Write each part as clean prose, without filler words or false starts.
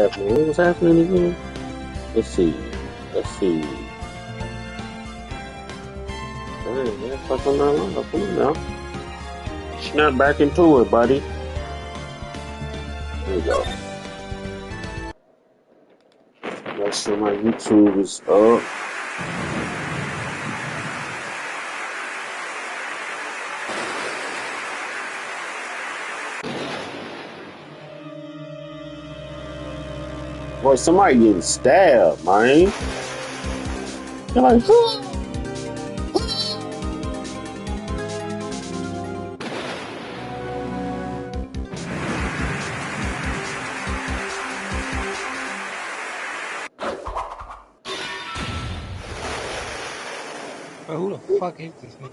happening? What was happening again? Let's see. Let's see. Dang, man, fucking not long. Come on now. Snap back into it, buddy. There you go. Make sure my YouTube is up. Boy, somebody getting stabbed, man. You're like, Bro, who the fuck is this nigga?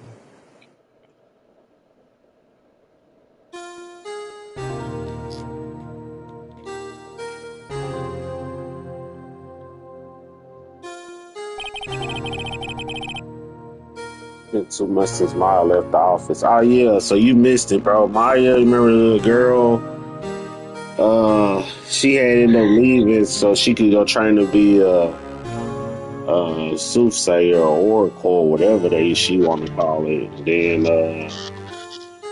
been too much since Maya left the office. Oh yeah, so you missed it, bro. Maya, remember the girl? She had ended up leaving so she could go train to be a soothsayer or oracle, whatever she want to call it. Then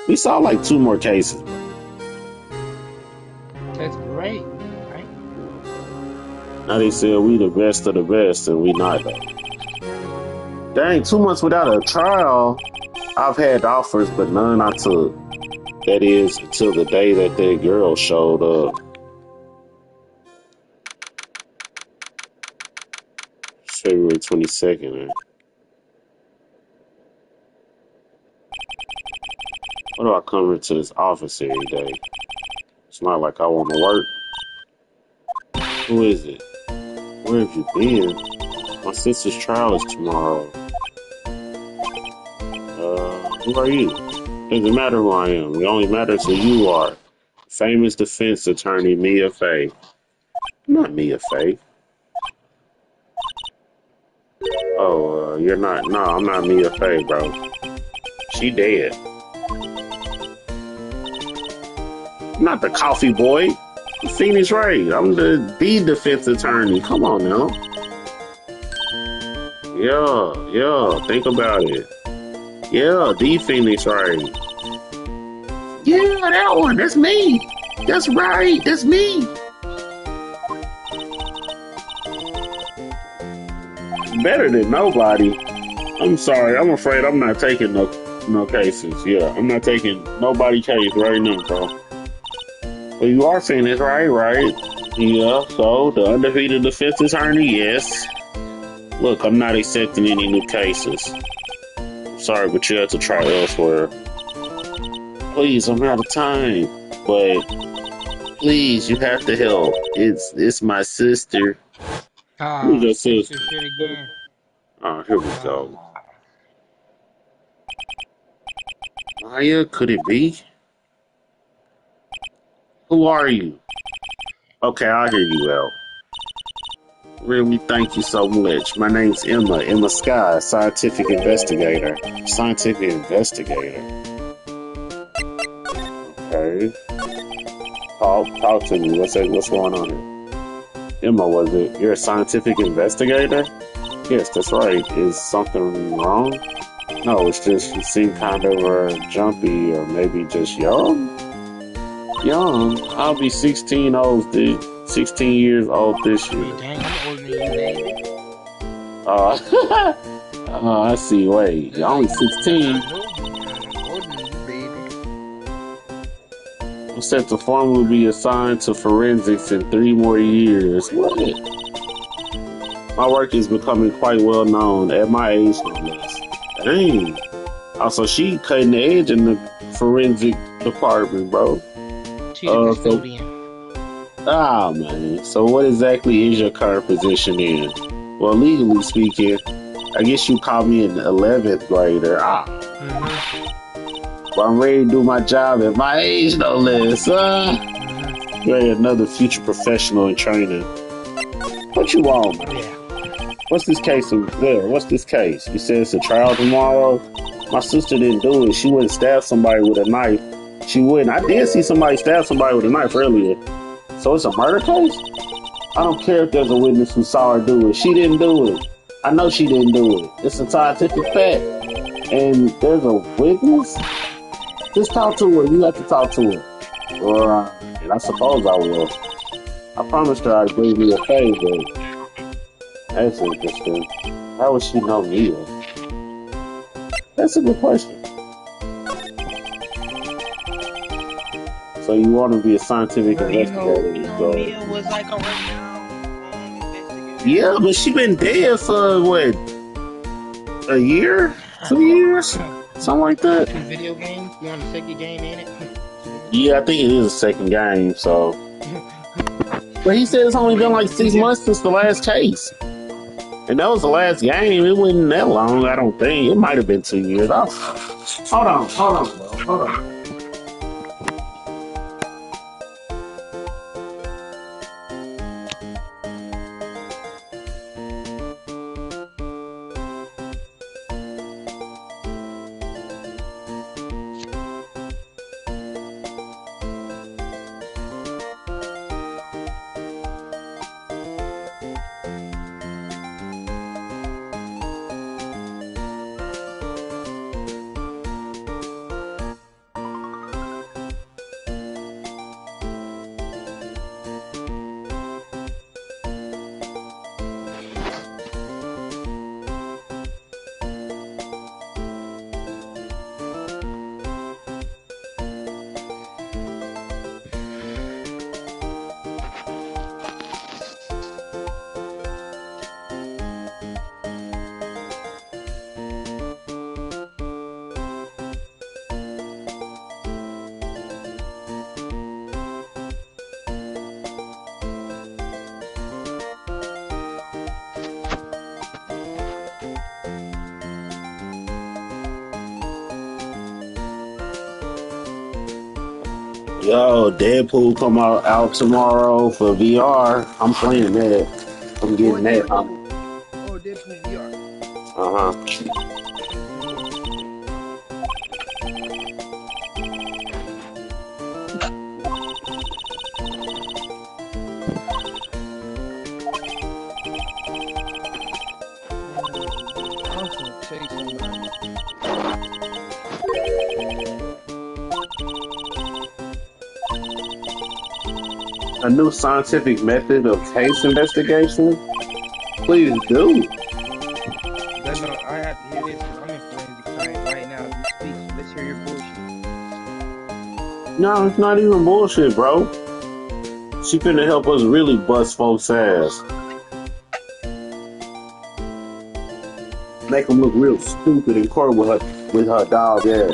we saw like 2 more cases. That's great, right? Now they said we the best of the best, and we not though. Dang, 2 months without a trial. I've had offers, but none I took. That is until the day that girl showed up. February 22nd. Why do I come into this office every day? It's not like I want to work. Who is it? Where have you been? My sister's trial is tomorrow. Who are you? Doesn't matter who I am. It only matters who you are. Famous defense attorney Mia Faye. I'm not Mia Faye. Oh, you're not. No, I'm not Mia Faye, bro. She dead. I'm not the coffee boy. I'm Phoenix Ray. I'm the defense attorney. Come on now. Yeah. Think about it. Yeah, the Phoenix Ray. Yeah, that one. That's me. That's right. That's me. Better than nobody. I'm sorry. I'm afraid I'm not taking no cases. Yeah, I'm not taking nobody case right now, bro. But you are Phoenix, right? Yeah. So the undefeated defense attorney, yes. Look, I'm not accepting any new cases. Sorry, but you have to try elsewhere. Please, I'm out of time. But please, you have to help. It's my sister. Who's your sister? Shit again. Oh, here we go. Maya, could it be? Who are you? Okay, I'll hear you out. Really, thank you so much. My name's Emma Sky, scientific investigator. Scientific investigator. Okay. Talk to me. What's going on here? Emma, was it? You're a scientific investigator? Yes, that's right. Is something wrong? No, it's just you seem kind of jumpy or maybe just young. Young? I'll be 16 years old this year. Dang, I'm older than you, baby. I see. Wait, you're only 16. I'm older than you, baby. I'm set to formally be assigned to forensics in 3 more years. What? My work is becoming quite well known at my age, no less. Dang. Also, she cutting the edge in the forensic department, bro. She's a custodian. Man. So what exactly is your current position in? Well, legally speaking, I guess you call me an 11th grader. But I'm ready to do my job at my age, no less. You're another future professional in training. What you want? Yeah. What's this case there? What's this case? You said it's a trial tomorrow? My sister didn't do it. She wouldn't stab somebody with a knife. She wouldn't. I did see somebody stab somebody with a knife earlier. So it's a murder case? I don't care if there's a witness who saw her do it. She didn't do it. I know she didn't do it. It's a scientific fact. And there's a witness? Just talk to her. You have to talk to her. And I suppose I will. I promised her I'd bring me a favor. That's interesting. How would she know me? That's a good question. So you want to be a scientific Well, investigator? Mia was like a renowned investigator. Yeah, but she been dead for what? A year? 2 years? Something like that. Video games? You on the second game, ain't it? Yeah, I think it is a second game, so. But he said it's only been like 6 months since the last chase. And that was the last game. It wasn't that long, I don't think. It might have been 2 years. Hold on, bro. Hold on. Yo, Deadpool come out tomorrow for VR. I'm playing that. I'm getting that. Oh, Deadpool VR. Uh-huh. A new scientific method of case investigation? Please do. I have to hear this because I'm in forensic science right now as we speak. So let's hear your bullshit. No, it's not even bullshit, bro. She finna help us really bust folks' ass. Make them look real stupid in court with her dog ass.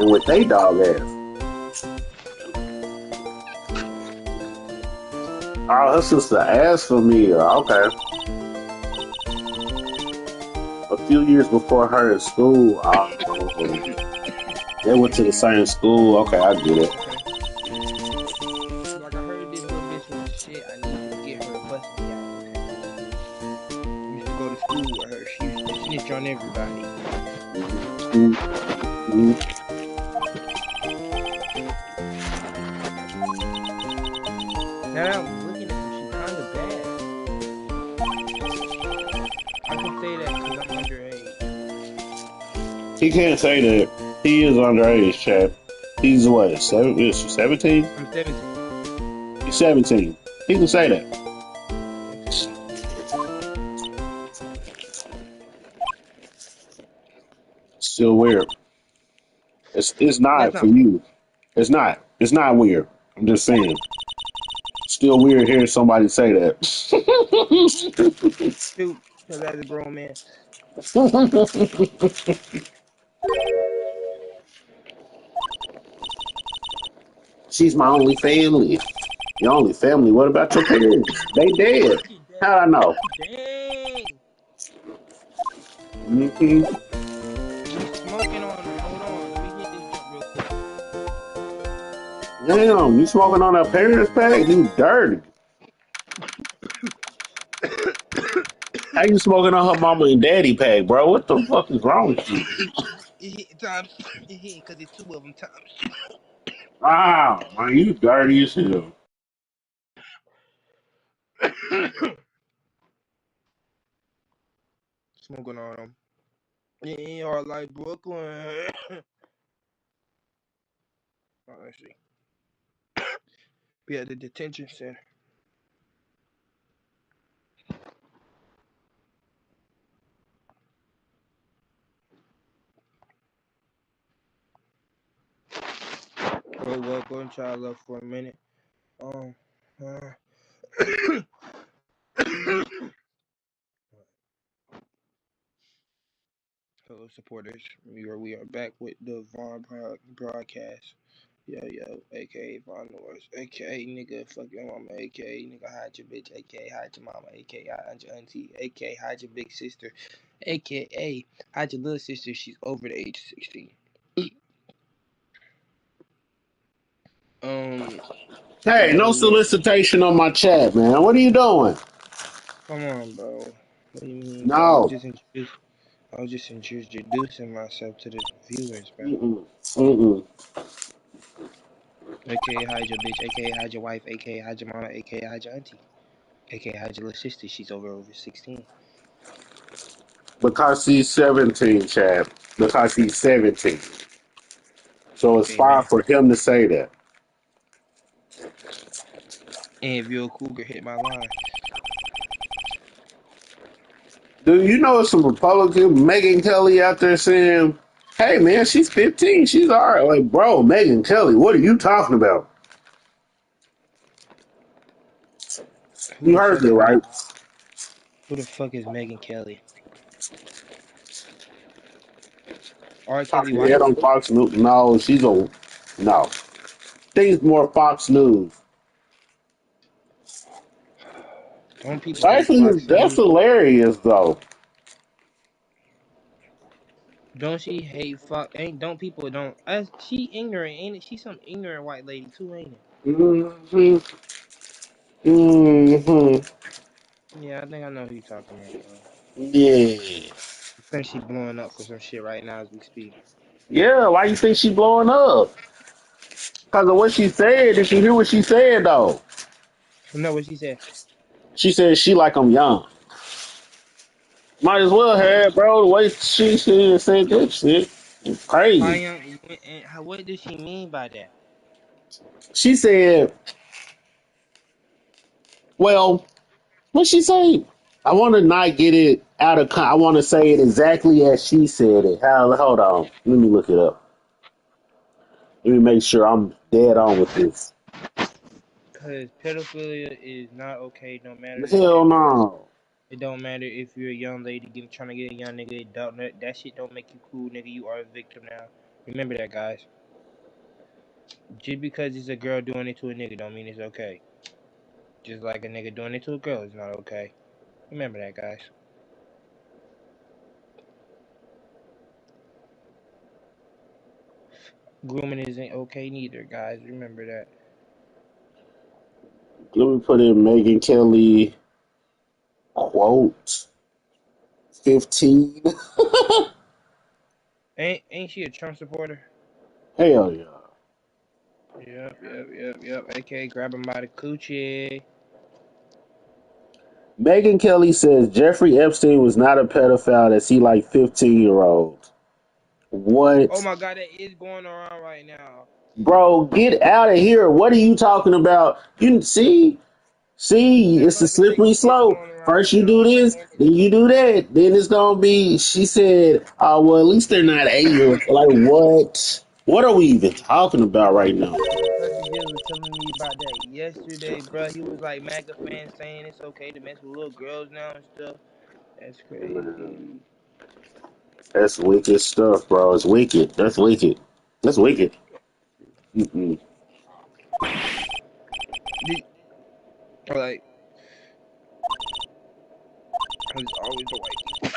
And with they dog ass. Oh, her sister asked for me. Okay. A few years before her in school, they went to the same school. Okay, I get it. Like I heard this little bitch was shit. I need to get her a busting down. Used to go to school with her. She used to snitch on everybody. Mm-hmm. Now that I'm looking at her, she's kind of bad. I can say that because I'm underage. He can't say that. He is underage, chap. He's what, 17? I'm 17. He's 17. He can say that. Still weird. It's not for you. It's not. It's not weird. I'm just saying. Still weird hearing somebody say that. Shoot, because as a grown man. She's my only family. Your only family? What about your parents? They dead. How'd I know? Dang. Mm-hmm. Smoking on her. Hold on. Let me hit this jump real quick. Damn, you smoking on that parents pack? You dirty. How you smoking on her mama and daddy pack, bro? What the fuck is wrong with you? It hit times. It hit because it's 2 of them times. Wow, man, you dirty as hell. smoking on them. It ain't hard like Brooklyn. Oh, let's see. Be at the detention center. Oh, well, go and try love for a minute. Um, uh, Hello, supporters. We are back with the Vaughn broadcast. Yo, aka Von Norris, aka nigga, fuck your mama, aka nigga, hide your bitch, aka hide your mama, aka hide your auntie, aka hide your big sister, aka hide your little sister, she's over the age of 16. Hey, no Yo, solicitation on my chat, man. What are you doing? come on, bro. What do you mean, bro? No. I was just introducing myself to the viewers, bro. Mm-mm. Mm-mm. AKA hide your bitch, AKA hide your wife, AKA hide your mama, AKA hide your auntie, AKA hide your little sister, she's over 16. Because he's 17, Chad. Because he's 17. So it's Okay, fine man. for him to say that. And if you're a cougar, hit my line. Do you know some Republican Megan Kelly out there saying, hey, man, she's 15. She's all right. Like, bro, Megan Kelly, what are you talking about? Who You the heard fuck me, is right? Who the fuck is Megan Kelly? R. Kelly Talking head wife? on Fox News. No, she's a, no. Things more Fox News. Don't people hate Actually, Fox that's News? hilarious, though. Don't she hate Fox? Don't people don't? She ignorant, ain't it? She some ignorant white lady too, ain't it? Mm-hmm. Mm-hmm. Yeah, I think I know who you talking about, bro. Yeah. I think she blowing up for some shit right now as we speak. Yeah, why you think she blowing up? Because of what she said. Did you hear what she said, though? No, what she said? She said she like I'm young. Might as well have, bro. The way she said that shit. It's How crazy. young? And what does she mean by that? She said, well, what she say? I want to not get it out of I want to say it exactly as she said it. Hold on. Let me look it up. Let me make sure I'm dead on with this. Cause pedophilia is not okay. No matter Hell if you're, no. it don't matter if you're a young lady trying to get a young nigga. It don't, that shit don't make you cool, nigga. You are a victim now. Remember that, guys. Just because it's a girl doing it to a nigga, don't mean it's okay. Just like a nigga doing it to a girl is not okay. Remember that, guys. Grooming isn't okay neither, guys. Remember that. Let me put in Megan Kelly quote 15. Ain't she a Trump supporter? Hell yeah. Yep. AKA grab him by the coochie. Megan Kelly says Jeffrey Epstein was not a pedophile as he like 15-year-olds. Oh What? my god, that is going around right now. Bro, get out of here. What are you talking about? You see? See, That it's a motherfucker slippery is slope. going around First right you now. do I this, remember then you do that. Then it's gonna be, she said, oh well, at least they're not 8 years. Like what? What are we even talking about right now? Cousin Gibbs was telling me about that yesterday, bro. He was like MAGA fans saying it's okay to mess with little girls now and stuff. That's crazy. That's wicked stuff, bro. It's wicked. That's wicked. That's wicked. Mm-mm. Did, like, cause it's always the white people.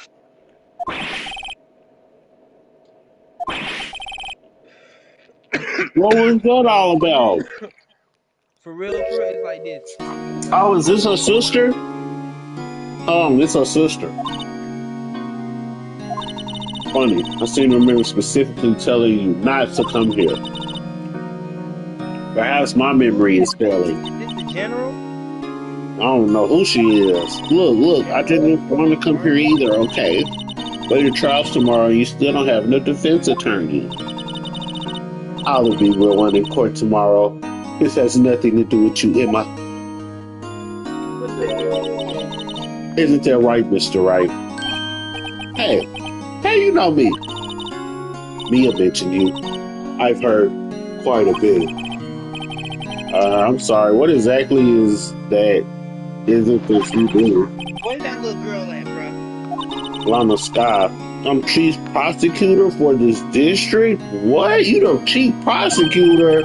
What was that No, all about? for real, it's like this. Oh, is this her sister? It's her sister. Funny. I seem to remember specifically telling you not to come here. Perhaps my Who memory is is this? failing. Is this the general? I don't know who she is. Look, I General didn't want to come here Martin? either, okay? But your trial's tomorrow and you still don't have no defense attorney. I'll be real one in court tomorrow. This has nothing to do with you, Emma. What the hell is this? Isn't that right, Mr. Wright? Hey, you know me. Mia mentioned you. I've heard quite a bit. I'm sorry, what exactly is that? Isn't this you do? Where's that little girl at, bro? Lana Scott. I'm chief prosecutor for this district? What? You the chief prosecutor?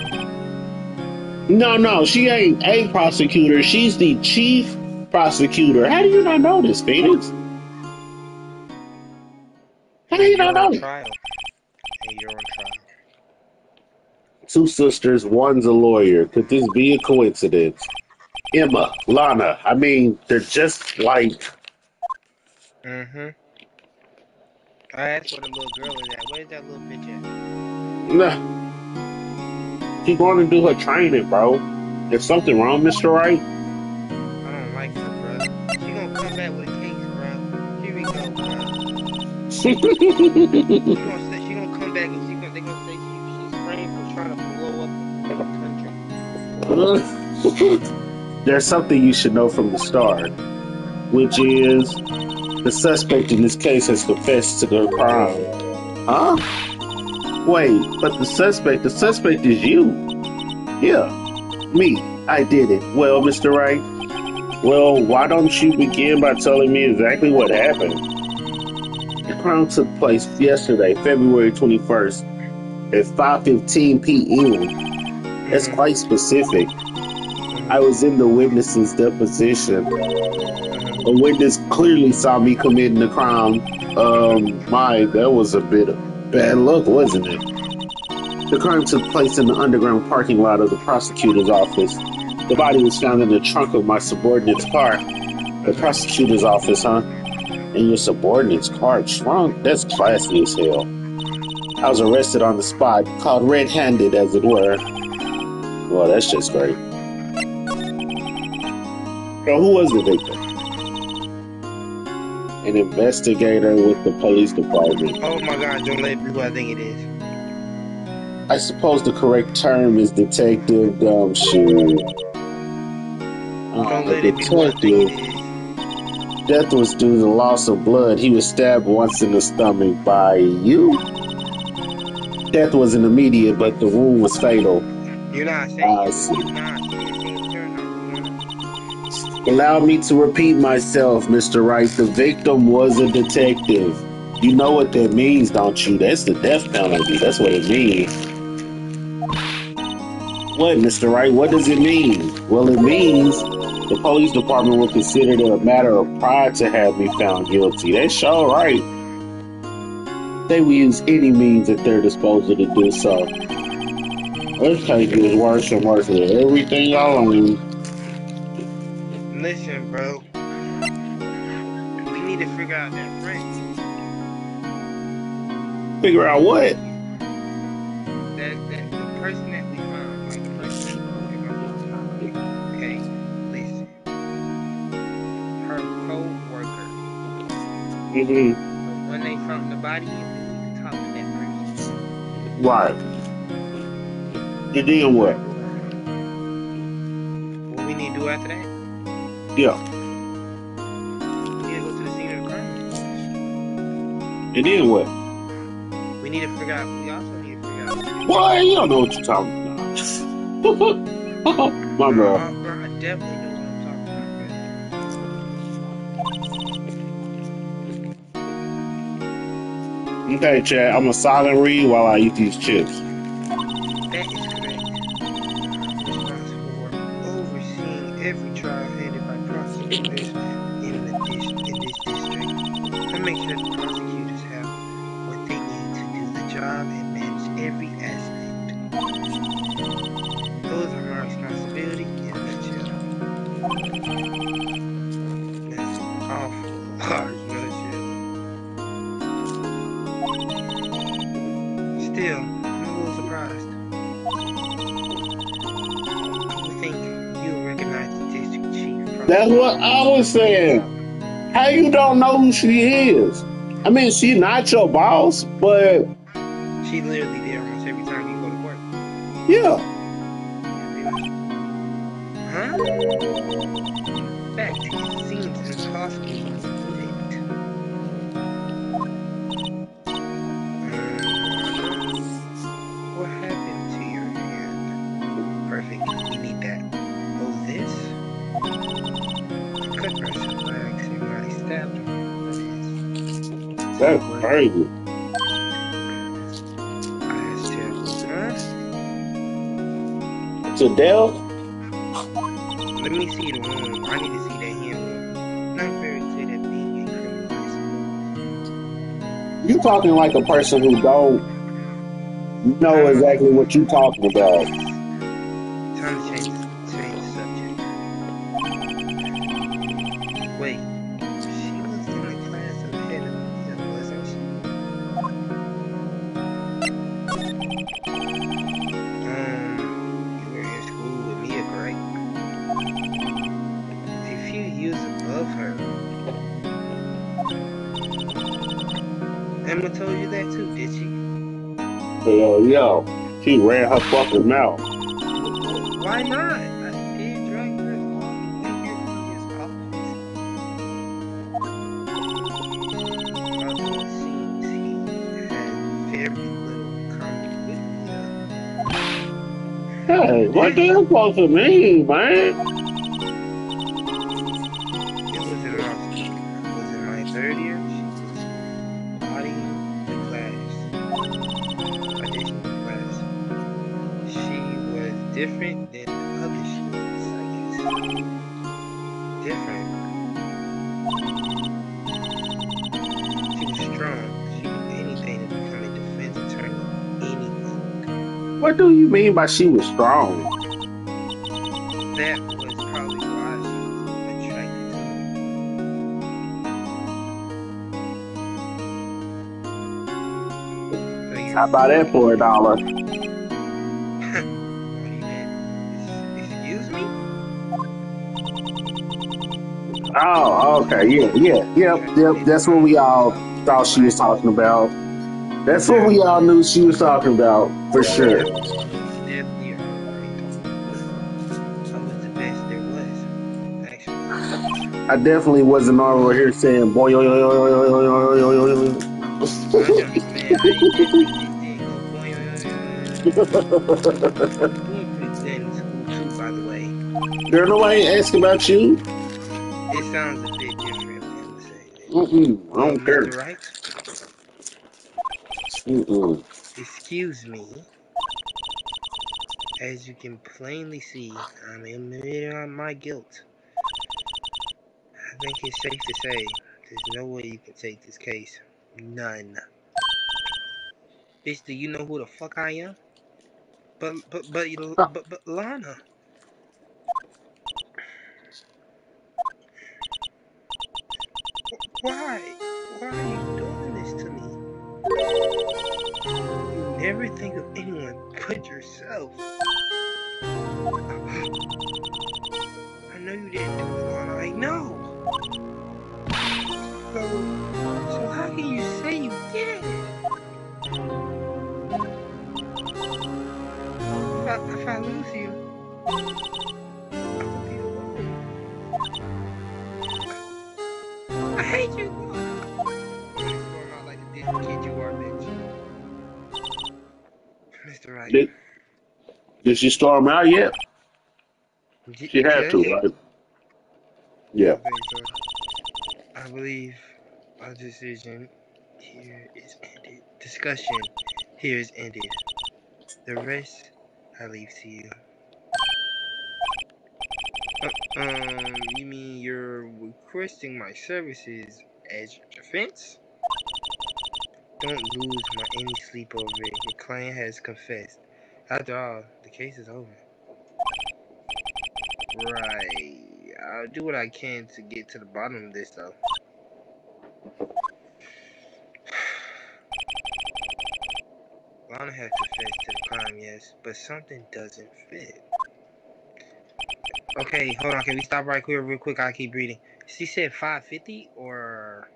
No, she ain't a prosecutor. She's the chief prosecutor. How do you not know this, Phoenix? How do you You're not on know this? trial. Hey, you're on trial. Two sisters, one's a lawyer. Could this be a coincidence? Emma, Lana, I mean, they're just like. Mm-hmm. I asked where the little girl is at. Where's that little bitch at? Nah, she's going to do her training, bro. There's something wrong, Mr. Wright? I don't like her, bro. She gonna come back with a case, bro. Here we go, bro. She gonna come back and they gonna say she's framed for trying to blow up the country. There's something you should know from the start, which is the suspect in this case has confessed to the crime. Huh? Wait, but the suspect is you. Yeah, me. I did it. Well, Mr. Wright, well, why don't you begin by telling me exactly what happened? The crime took place yesterday, February 21st, at 5:15 p.m. That's quite specific. I was in the witness's deposition. A witness clearly saw me committing the crime. That was a bit of bad luck, wasn't it? The crime took place in the underground parking lot of the prosecutor's office. The body was found in the trunk of my subordinate's car. The prosecutor's office, huh? And your subordinate's car trunk? That's classy as hell. I was arrested on the spot, caught red-handed, as it were. Well, that's just great. So who was the victim? An investigator with the police department. Oh my God, don't let it be who I think it is. I suppose the correct term is detective shoot. Don't let it be who I think it is. Death was due to loss of blood. He was stabbed once in the stomach by you. Death wasn't immediate, but the wound was fatal. You're not saying I see. Allow me to repeat myself, Mr. Wright. The victim was a detective. You know what that means, don't you? That's the death penalty. That's what it means. What, Mr. Wright? What does it mean? Well, it means the police department will consider it a matter of pride to have me found guilty. That's sure right. They will use any means at their disposal to do so. This case gets worse and worse with everything I learn. Listen, bro. We need to figure out that friend. Figure out what? That the person that we found, like the person that okay, listen. Her co-worker. Mm-hmm. When they found the body, we need to talk to that person. Right. And then what? What we need to do after that? Yeah. We need to go to the scene of the crime. And then what? We need to figure out. We also need to figure out. Boy, you don't know what you're talking about. My bro. I definitely know what I'm talking about. Okay, Chad, I'm a silent read while I eat these chips. That is correct. Responsible for overseeing every trial headed by prosecutors in this district. To make sure the prosecutors have what they need to do the job and manage every aspect. Those are my responsibility in a nutshell. That's an awful large nutshell. Still, I'm a little surprised. I would think you'll recognize the district chief. That's what I was saying. How you don't know who she is? I mean, she not your boss, but She literally there almost every time you go to court. yeah. Huh? Fact, it seems impossible you wouldn't. Lana, what happened to your hand? Perfect, we need that. Oh, this? I cut myself by accident when I stabbed him. That is. So That's what? crazy. That's terrible. Huh? To Dell, Let me see the wound. I need to see that hand wound. Not very clear that being a criminal is. you talking like a person who don't know I'm a, exactly what you talking about. time to change the subject. Wait, she was in the class ahead of me, wasn't she? You were in school with Mia, correct? A few years above her. Emma told you that too, did she? Yo, she ran her fucking mouth. Why not? I did drag her all the way here from his office. Although it seems he had very little common with Mia. Hey, what This the hell supposed to mean, man? It was in law school. I was in my third year. She was bodying the class. Auditioning class. She was different than the other students, I guess. Different. She was strong. She knew anything to become a defense attorney. Anything. What do you mean by she was strong? That was probably why she was attracted to me. So How about that for $1? Naughty man. Excuse me? Oh, okay, yep. That's what we all thought she was talking about. That's what we all knew she was talking about, for sure. Yep, you are right. I was the best there was, actually. I definitely wasn't over here saying boy. Man, I definitely didn't go boing. You were doing pretty good in school too, by the way. Girl, nobody ain't asking about you. It sounds a bit different when I'm saying it. I Well, don't care. Mr. Wright, Mm-mm. excuse me. As you can plainly see, I'm admitting on my guilt. I think it's safe to say there's no way you can take this case. None. Bitch, do you know who the fuck I am? But Lana. Why? Why are you doing this to me? You never think of anyone but yourself. I know you didn't do it, Lana. I know. So how can you say you did? If I lose you, I'll be alone. I hate you, Lana. Storm out like the Disney kid you are, bitch. Mr. Wright. Did, did she storm out yet? She had Yes? to, right? Yeah. I think so. I believe our decision here is ended. Discussion here is ended. The rest I leave to you. You mean you're requesting my services as your defense? Don't lose any sleep over it. Your client has confessed. After all, the case is over. Right. I'll do what I can to get to the bottom of this, though. Lana has confessed to the crime, yes, but something doesn't fit. Okay, hold on. Can we stop right here real quick? I keep reading. She said 550 or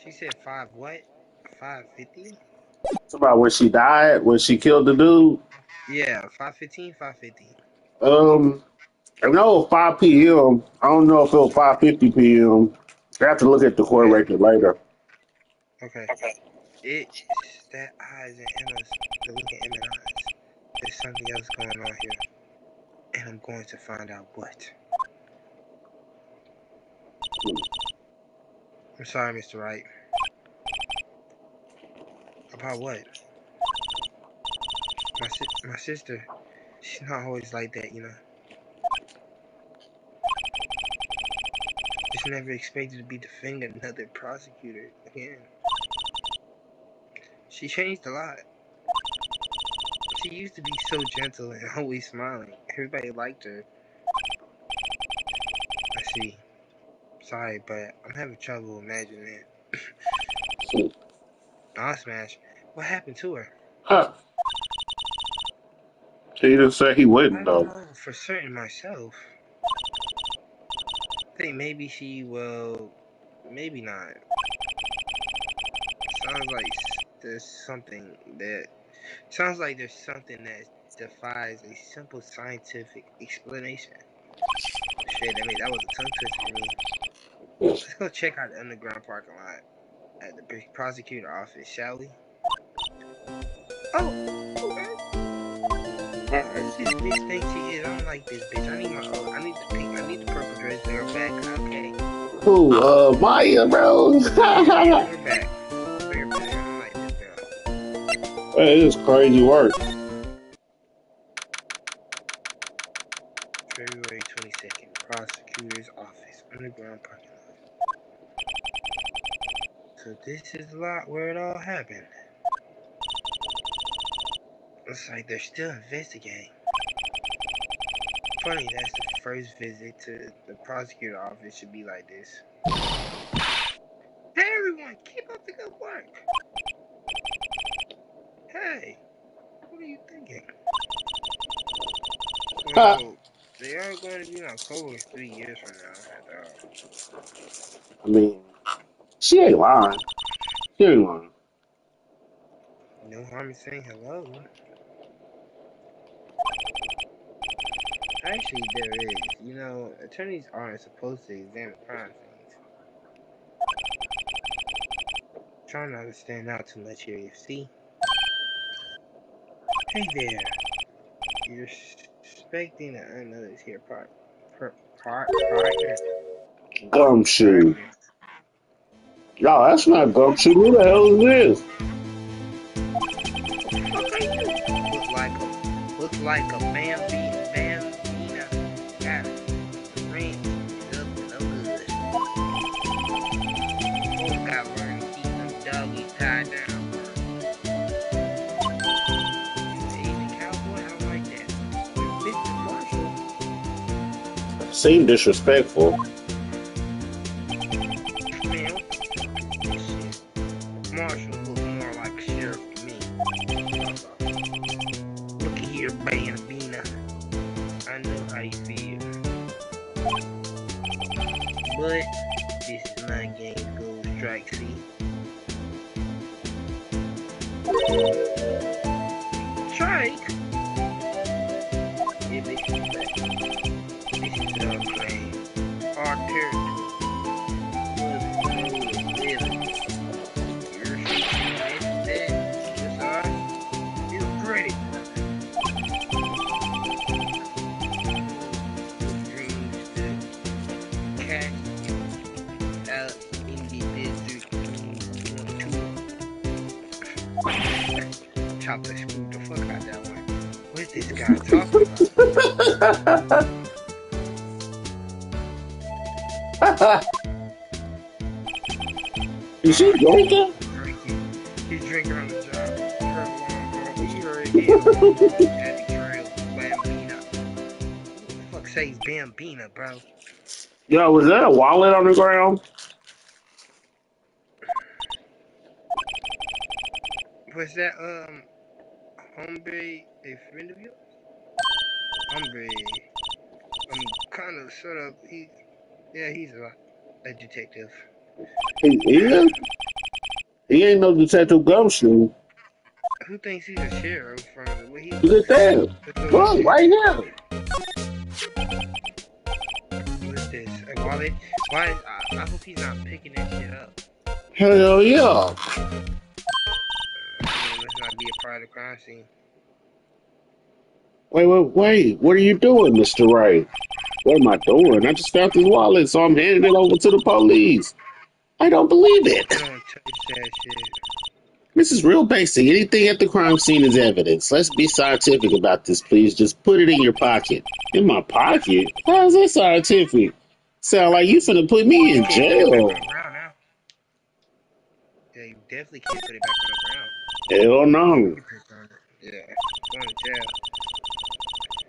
She said 5 what? 550? It's about when she died, when she killed the dude. Yeah, 515, 550. Um, I know it was 5 p.m. I don't know if it was 5:50 p.m. I have to look at the court Okay, record later. okay. It's that eyes and Emma's, the look at Emma's eyes. There's something else going on here, and I'm going to find out what. I'm sorry, Mr. Wright. About what? My sister, she's not always like that, you know. Just never expected to be defending another prosecutor again. She changed a lot. She used to be so gentle and always smiling. Everybody liked her. I see. Sorry, but I'm having trouble imagining it. I'll smash. What happened to her? Huh. He didn't say he I wouldn't don't though. know for certain myself. I think maybe she will, maybe not. Sounds like there's something that defies a simple scientific explanation. Shit, that was a tongue twister for me. Let's go check out the underground parking lot at the prosecutor office, shall we? Oh, okay. Whoever this bitch thinks she is, I don't like this bitch. I need the purple dress, bring her back. Okay. Who? Maya, bro. Yeah, Man, bring her back. Bring her back. I don't like this girl. this is crazy work. February 22nd, prosecutor's office, underground parking lot. So this is a lot where it all happened. Looks like they're still investigating. Funny, that's the first visit to the prosecutor office should be like this. Hey everyone, keep up the good work. Hey, what are you thinking? Well, they are going to be in October 3 years from now, after all. I mean, she ain't lying. She ain't lying. No harm in saying hello. Actually, there is. You know, attorneys aren't supposed to examine crime scenes. Trying not to stand out too much here, you see? Hey there. You're suspecting an unknown here, partner. Gumshoe. Partner. Y'all, that's not gumshoe. Who the hell is this? Who the fuck are you? Look like a bambina. Got it. The range is up to no good. Folks gotta learn to keep them doggies tied down first. You an Asian cowboy? I don't like that. Mr. Marshall. Seem disrespectful. Man, what the fuck is this shit? Marshall look more like a sheriff to me. Looky here, bambina. I know how you feel. But this is my game, Gold Strike, see? Strike? Yeah, this is back. This is our claim. Our territory. Was no living. You're shooting at that. Yes, I feel ready. Dreams to catch out in the desert. Chopper screwed the fuck out that one. What is this guy talking about? Is she drinking? He's drinking. He's drinking on the job. Her long girl. We heard him at the trail. Bambina. Who the fuck says Bambina, bro? Yo, was that a wallet on the ground? Was that hombre a friend of yours? Hombre. I'm kind of sort of. He's a detective. He is? He ain't no Detective Gumshoe. Who thinks he's a sheriff from the way he Look looks? at that. What's going Look, shit? right here. What's this? A wallet? Why is I hope he's not picking that shit up. Hell yeah. He must not be a part of the crime scene. Wait. What are you doing, Mr. Ray? What am I doing? I just found this wallet, so I'm handing it over to the police. I don't believe it. Don't touch that shit. This is real basic. Anything at the crime scene is evidence. Let's be scientific about this, please. Just put it in your pocket. In my pocket? How is that scientific? Sound like you finna put me You in can't put it back on jail. the ground now. Yeah, you definitely can't put it back on the ground. Hell no. Yeah, going to jail.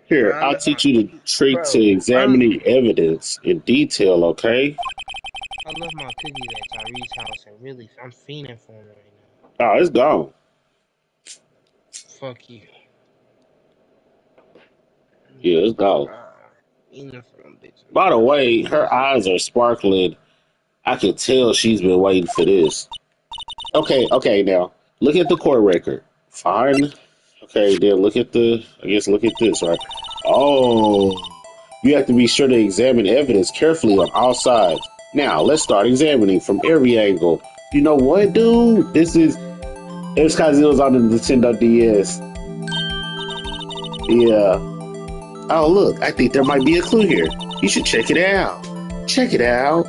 Here, Bro, I I'll left my teach you the cookie. trick to Bro, examining evidence in detail, okay? I left my cookies at Tyree's house, and really, I'm fiending for him right now. Oh, it's gone. Fuck you. Yeah, it's gone. Fiending for them bitches. By the way, her eyes are sparkling. I can tell she's been waiting for this. Okay, now look at the court record. Fine. Okay, then look at this, right? Oh, you have to be sure to examine evidence carefully on all sides. Now, let's start examining from every angle. You know what, dude? It's because it was on the Nintendo DS. Yeah. Oh, look, I think there might be a clue here. You should check it out. Check it out.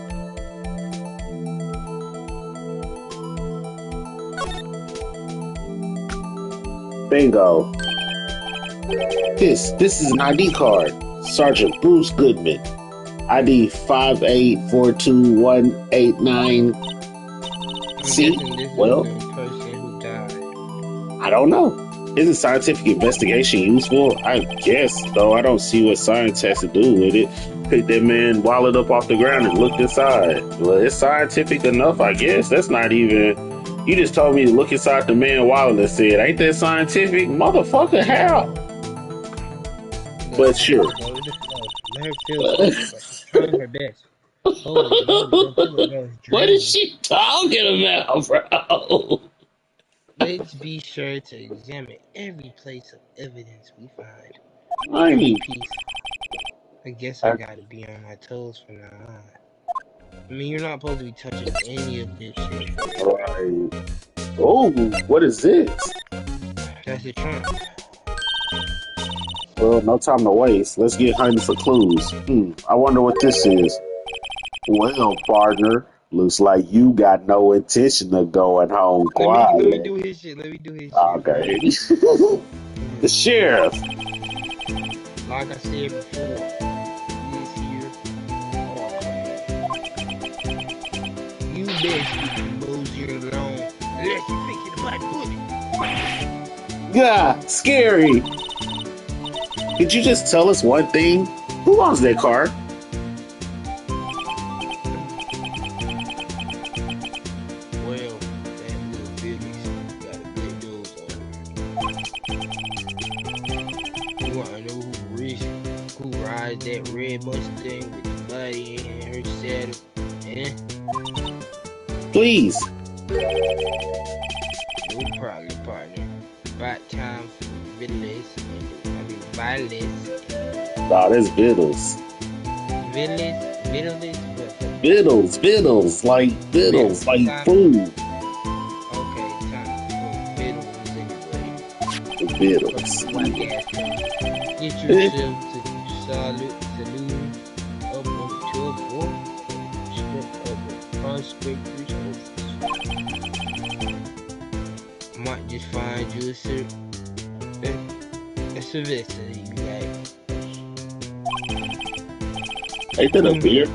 Bingo. This is an ID card. Sergeant Bruce Goodman. ID 5842189. See? Well, The person who died. I don't know. Isn't scientific investigation useful? I guess, though. I don't see what science has to do with it. Pick that man wallet up off the ground and look inside. Well, it's scientific enough, I guess. That's not even. You just told me to look inside the man wallet and said, ain't that scientific? Motherfucker, how? But sure. Let her feel something. She's trying her best. Hold it, don't feel it, no, it's What is draining. she talking about, bro? Let's be sure to examine every place of evidence we find. Every Right. piece. I guess I gotta be on my toes from now on. I mean, you're not supposed to be touching any of this shit. Right. Oh, what is this? That's the trunk. Well, no time to waste. Let's get hunting for clues. I wonder what this is. Well, partner, looks like you got no intention of going home Let me quietly. do his shit. Let me do his shit. Okay. The sheriff. Like I said before, this here. You best keep the mosey alone. Unless you think you're the black bully. Yeah, scary. Could you just tell us one thing? Who owns that car? Well, that little bitty's got a big nose on. You wanna know who rides that red Mustang with the body and her saddle? Eh? Please. No problem, partner. About time for villains. Violence. Nah, that's Vittles. Villains? Vittles, like food. Okay, time for villains anyway. Vittles. Get yourself to saloon up on 12th floor. Step up the prospector's office. Might just find you a Sylvester you like. Ain't that a beer?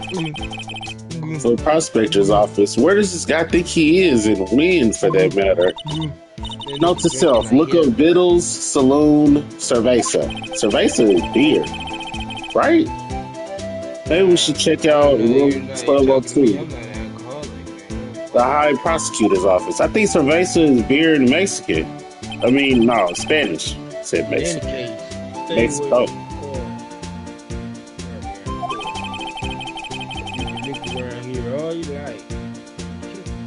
So prospector's office. Where does this guy think he is and when, for that matter? Note to self, look up Vittles, Saloon, Cerveza. Cerveza is beer, right? Maybe we should check out room 1202. The High Prosecutor's Office. I think Cerveza is beer in Mexican. I mean, no, Spanish. I said Mexican. Mexico. You can look around here all you like.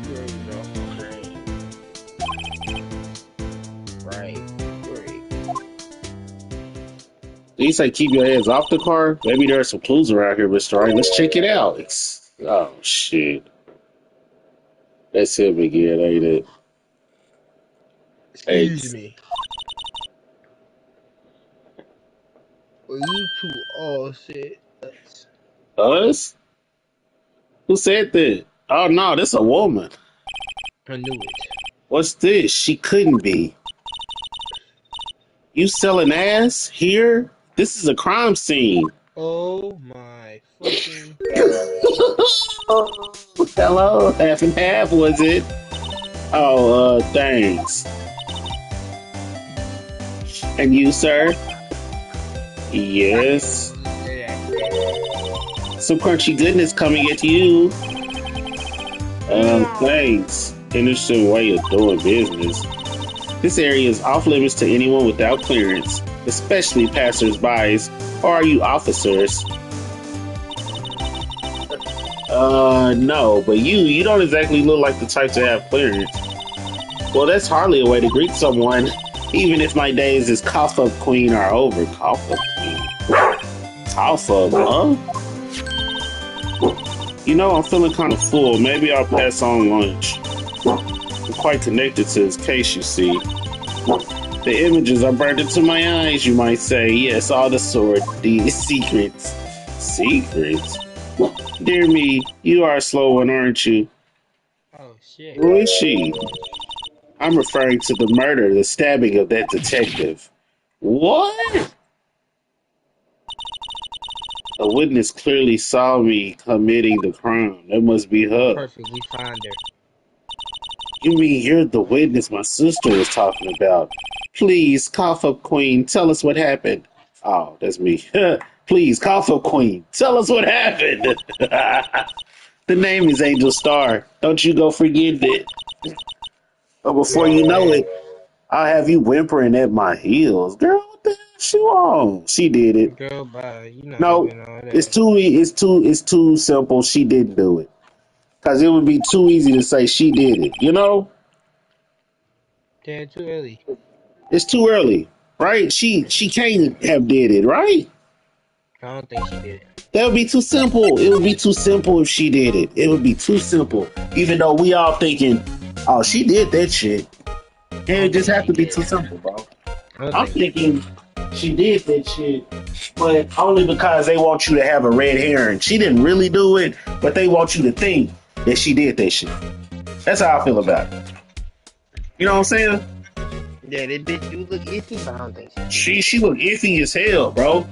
Girls off my brain. Did he say keep your hands off the car? Maybe there are some clues around here, Mr. Right. Let's check it out. Oh shit. That's him again, ain't it? Hey, Excuse me. Well, you two all said us. us? Who said that? Oh no, that's a woman. I knew it. What's this? She couldn't be. You selling ass here? This is a crime scene. Oh my fucking god. Hello, half and half was it? Oh, thanks. And you, sir? I knew Yes. you would say that. Some crunchy goodness coming at you. Mm. Thanks. Interesting way of doing business. This area is off limits to anyone without clearance, especially passers-by. Or are you officers? No, but you don't exactly look like the type to have clearance. Well, that's hardly a way to greet someone, even if my days as cough up queen are over. Cough up queen. Cough up, huh? You know, I'm feeling kind of full. Maybe I'll pass on lunch. I'm quite connected to this case, you see. The images are burned into my eyes, you might say. Yes, all the sort, the secrets. Secrets? Dear me, you are a slow one, aren't you? Oh shit. Who is she? I'm referring to the murder, the stabbing of that detective. What? A witness clearly saw me committing the crime. That must be her. Perfect. We find her. You mean you're the witness my sister was talking about? Please, cough up queen, tell us what happened. Oh, that's me. Please, cough up queen, tell us what happened. The name is Angel Star. Don't you go forget it. But before you know Man. it, I'll have you whimpering at my heels. Girl, what the hell she on? She did it. Girl, bye. You not No, even on it's that. too simple. She didn't do it. Cause it would be too easy to say she did it. You know? Damn, too early. It's too early, right? She can't have did it, right? I don't think she did it. That would be too simple. It would be too simple if she did it. It would be too simple. Even though we all thinking, oh, she did that shit. I It don't just think have she to be did too it. simple, bro. I don't I'm think she did it. thinking she did that shit, but only because they want you to have a red herring. She didn't really do it, but they want you to think that she did that shit. That's how I feel about it. You know what I'm saying? Yeah, that bitch do look iffy, but I don't think she did it. She look iffy as hell, bro.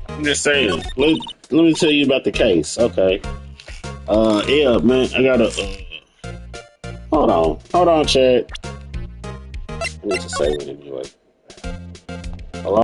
I'm just saying. Let me tell you about the case. Okay. Yeah, man. I gotta. Hold on, Chad. I need to save it anyway. Hello.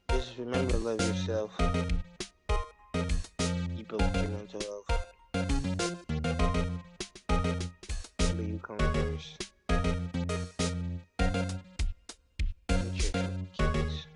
Just remember to love yourself. Keep up with your mental health. Remember you come first. With your kids.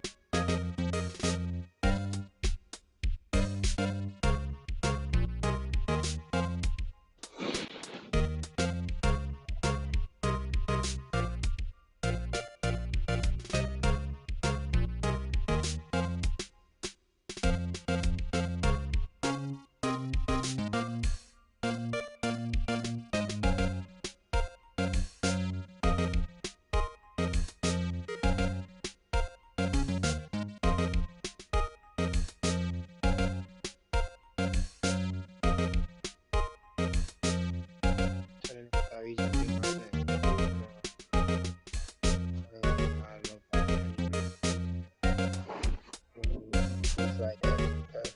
Like that.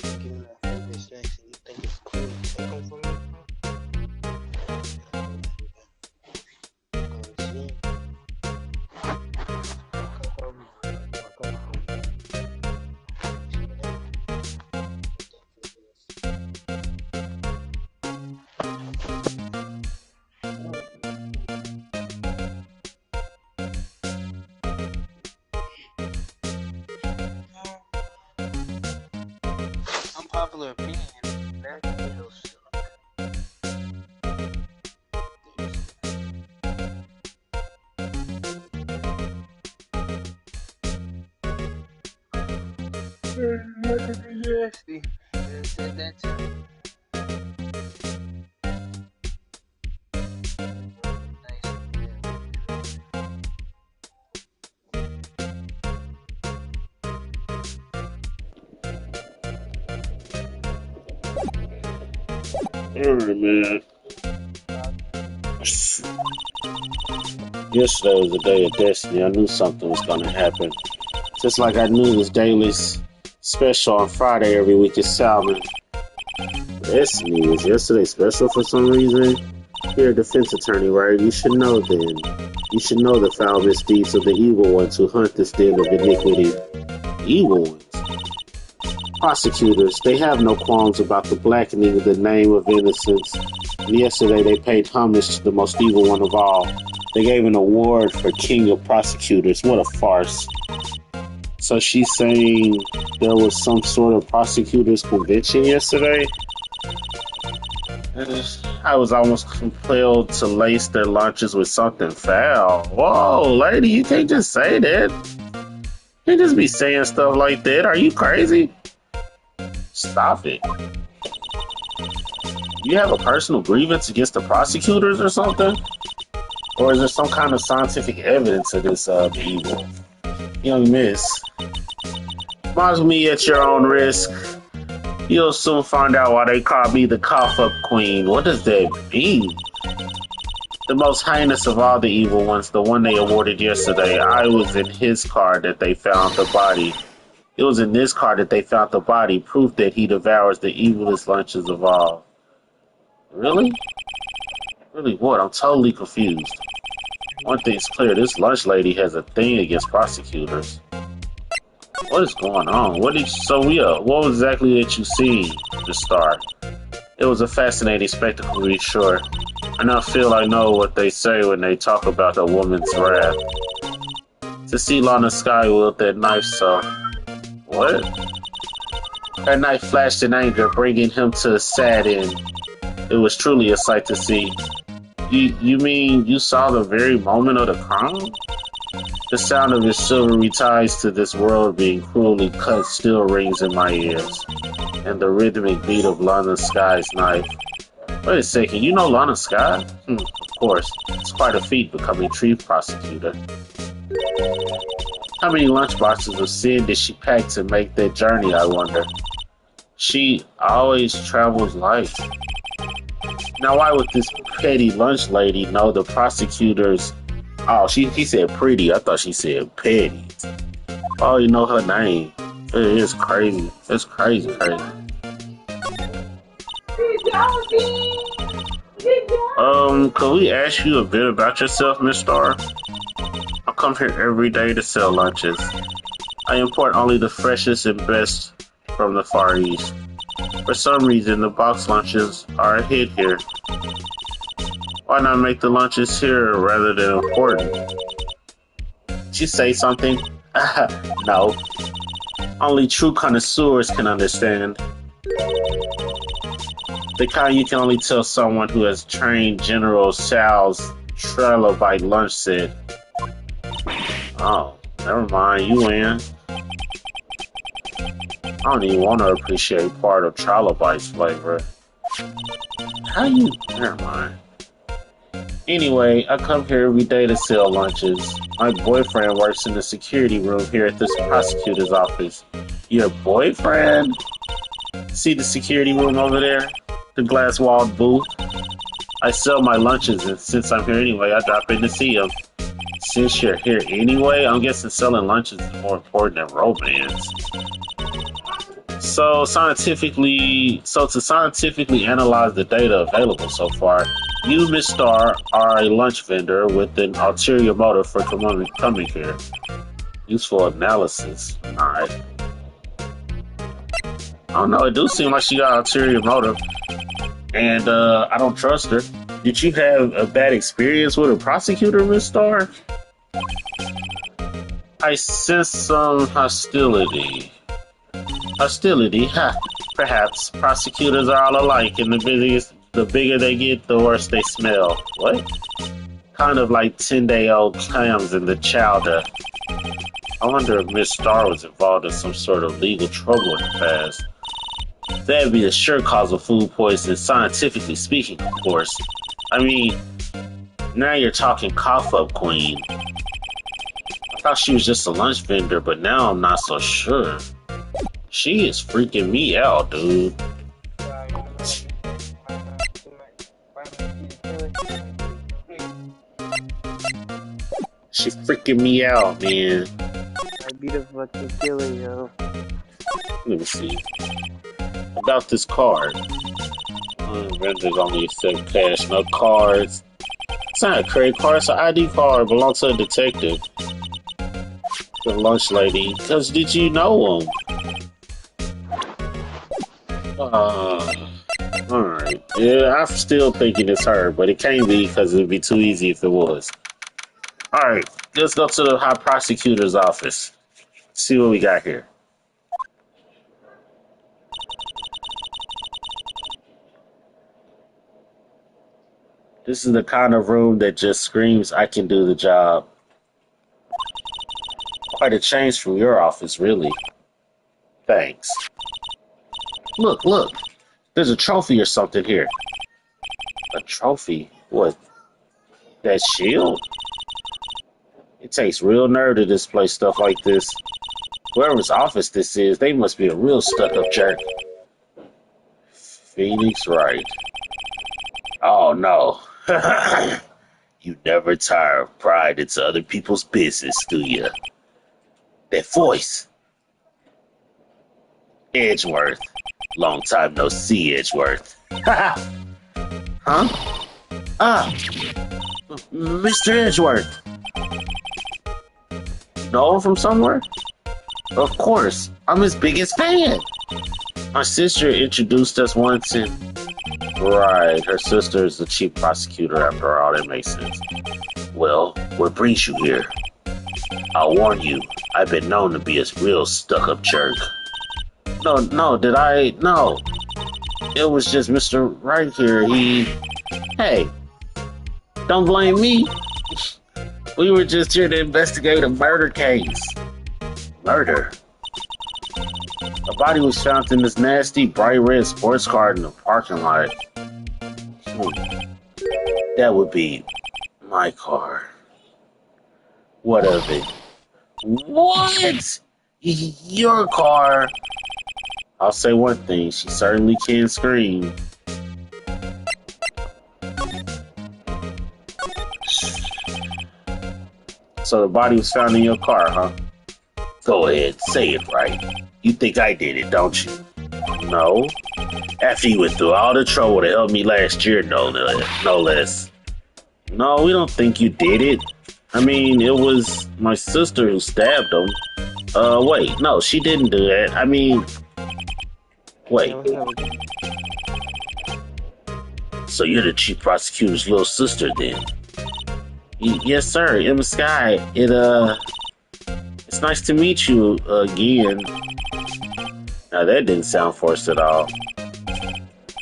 Give me my favorite snacks and you think it's cool to take them from me? Go and see. Unpopular opinion. American Needles suck. Nasty. Said that too. Alright, man. Yesterday was the day of destiny. I knew something was going to happen. Just like I knew this daily special on Friday every week is Salmon. Destiny was yesterday special for some reason. You're a defense attorney, right? You should know then. You should know the foul misdeeds of the evil ones who hunt this den of iniquity. Evil ones. Prosecutors, they have no qualms about the blackening of the name of innocence. And yesterday they paid homage to the most evil one of all. They gave an award for King of Prosecutors. What a farce. So she's saying there was some sort of prosecutor's convention yesterday? I was almost compelled to lace their lunches with something foul. Whoa, lady, you can't just say that. You can't just be saying stuff like that. Are you crazy? Stop it. You have a personal grievance against the prosecutors or something? Or is there some kind of scientific evidence of this evil? Young miss, mind me at your own risk. You'll soon find out why they call me the cough-up queen. What does that mean? The most heinous of all the evil ones, the one they awarded yesterday. I was in his car that they found the body. It was in this car that they found the body, proof that he devours the evilest lunches of all. Really? Really what? I'm totally confused. One thing's clear, this lunch lady has a thing against prosecutors. What is going on? What was exactly that you seen, the star? It was a fascinating spectacle, to be sure. I now feel I know what they say when they talk about a woman's wrath. To see Lana Sky wield that knife so... What? That knife flashed in anger, bringing him to a sad end. It was truly a sight to see. You mean you saw the very moment of the crime? The sound of his silvery ties to this world being cruelly cut still rings in my ears, and the rhythmic beat of Lana Sky's knife. Wait a second, you know Lana Sky? Of course, it's quite a feat becoming chief prosecutor. How many lunchboxes of sin did she pack to make that journey, I wonder? She always travels light. Now why would this petty lunch lady know the prosecutors... Oh, he said pretty. I thought she said petty. Oh, you know her name. It is crazy. It's crazy. Could we ask you a bit about yourself, Miss Star? I come here every day to sell lunches. I import only the freshest and best from the Far East. For some reason, the box lunches are a hit here. Why not make the lunches here rather than importing? Did you say something? No. Only true connoisseurs can understand. The kind you can only tell someone who has trained General Sal's trilobite lunch set. Oh, never mind, you win. I don't even want to appreciate part of trilobite's flavor. Never mind. Anyway, I come here every day to sell lunches. My boyfriend works in the security room here at this prosecutor's office. Your boyfriend? See the security room over there? The glass-walled booth? I sell my lunches, and since I'm here anyway, I drop in to see him. Since you're here anyway, I'm guessing selling lunches is more important than romance. So to scientifically analyze the data available so far, you, Miss Star, are a lunch vendor with an ulterior motive for coming here. Useful analysis. Alright. I don't know, it do seem like she got an ulterior motive. And I don't trust her. Did you have a bad experience with a prosecutor, Miss Star? I sense some hostility. Hostility? Ha! Perhaps. Prosecutors are all alike, and the bigger they get, the worse they smell. What? Kind of like 10-day-old clams in the chowder. I wonder if Miss Star was involved in some sort of legal trouble in the past. That'd be a sure cause of food poisoning, scientifically speaking, of course. I mean, now you're talking cough-up queen. I thought she was just a lunch vendor, but now I'm not so sure. She is freaking me out, dude. She freaking me out, man. I be the fucking killer, yo. Let me see. About this card. Vendors only accept cash, no cards. It's not a credit card, it's an ID card. Belongs to a detective. The lunch lady. Because did you know him? Alright. Yeah, I'm still thinking it's her, but it can't be because it would be too easy if it was. Alright, let's go to the high prosecutor's office. See what we got here. This is the kind of room that just screams, I can do the job. Quite a change from your office, really. Thanks. Look, there's a trophy or something here. A trophy? What? That shield? It takes real nerve to display stuff like this. Whoever's office this is, they must be a real stuck-up jerk. Phoenix Wright. Oh no. You never tire of prying into other people's business, do you? That voice. Edgeworth. Long time no see, Edgeworth. Huh? Ah, Mr. Edgeworth. Know him from somewhere? Of course. I'm his biggest fan. My sister introduced us once and... Right, her sister is the chief prosecutor after all. That makes sense. Well, what brings you here? I'll warn you, I've been known to be a real stuck-up jerk. No, did I? No. It was just Mr. Right here. Hey, don't blame me. We were just here to investigate a murder case. Murder? A body was found in this nasty bright red sports car in the parking lot. That would be my car. What of it? What? Your car? I'll say one thing, she certainly can scream. So the body was found in your car, huh? Go ahead, say it right. You think I did it, don't you? No. After you went through all the trouble to help me last year, no less. No, we don't think you did it. I mean, it was my sister who stabbed him. Wait, no, she didn't do that. I mean, wait. So you're the chief prosecutor's little sister then? Yes, sir. Emma Sky. It's nice to meet you again. Now that didn't sound forced at all.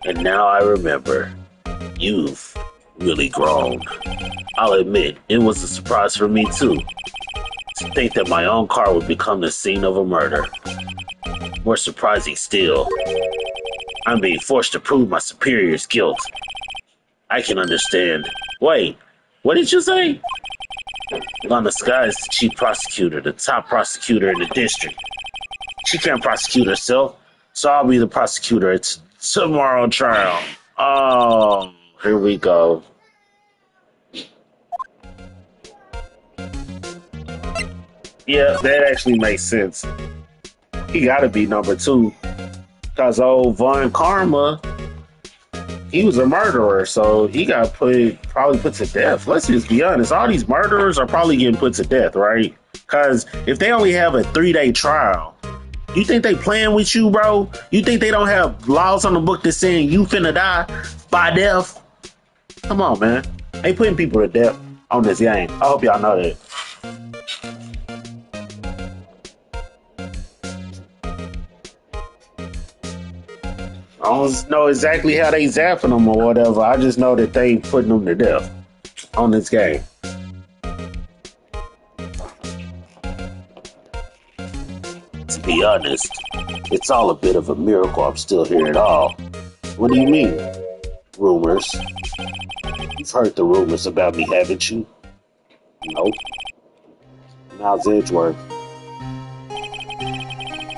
And now I remember. You've really grown. I'll admit, it was a surprise for me too. To think that my own car would become the scene of a murder. More surprising still, I'm being forced to prove my superior's guilt. I can understand. Wait, what did you say? Lana Sky is the chief prosecutor, the top prosecutor in the district. She can't prosecute herself, so I'll be the prosecutor at tomorrow trial. Oh, here we go. Yeah, that actually makes sense. He gotta be number 2. Because old Von Karma, he was a murderer, so he got probably put to death. Let's just be honest. All these murderers are probably getting put to death, right? Because if they only have a 3-day trial, you think they playing with you, bro? You think they don't have laws on the book that saying you finna die by death? Come on, man. They putting people to death on this game. I hope y'all know that. I don't know exactly how they zapping them or whatever. I just know that they putting them to death on this game. To be honest, it's all a bit of a miracle I'm still here at all. What do you mean? Rumors. You've heard the rumors about me, haven't you? Nope. How's Edgeworth?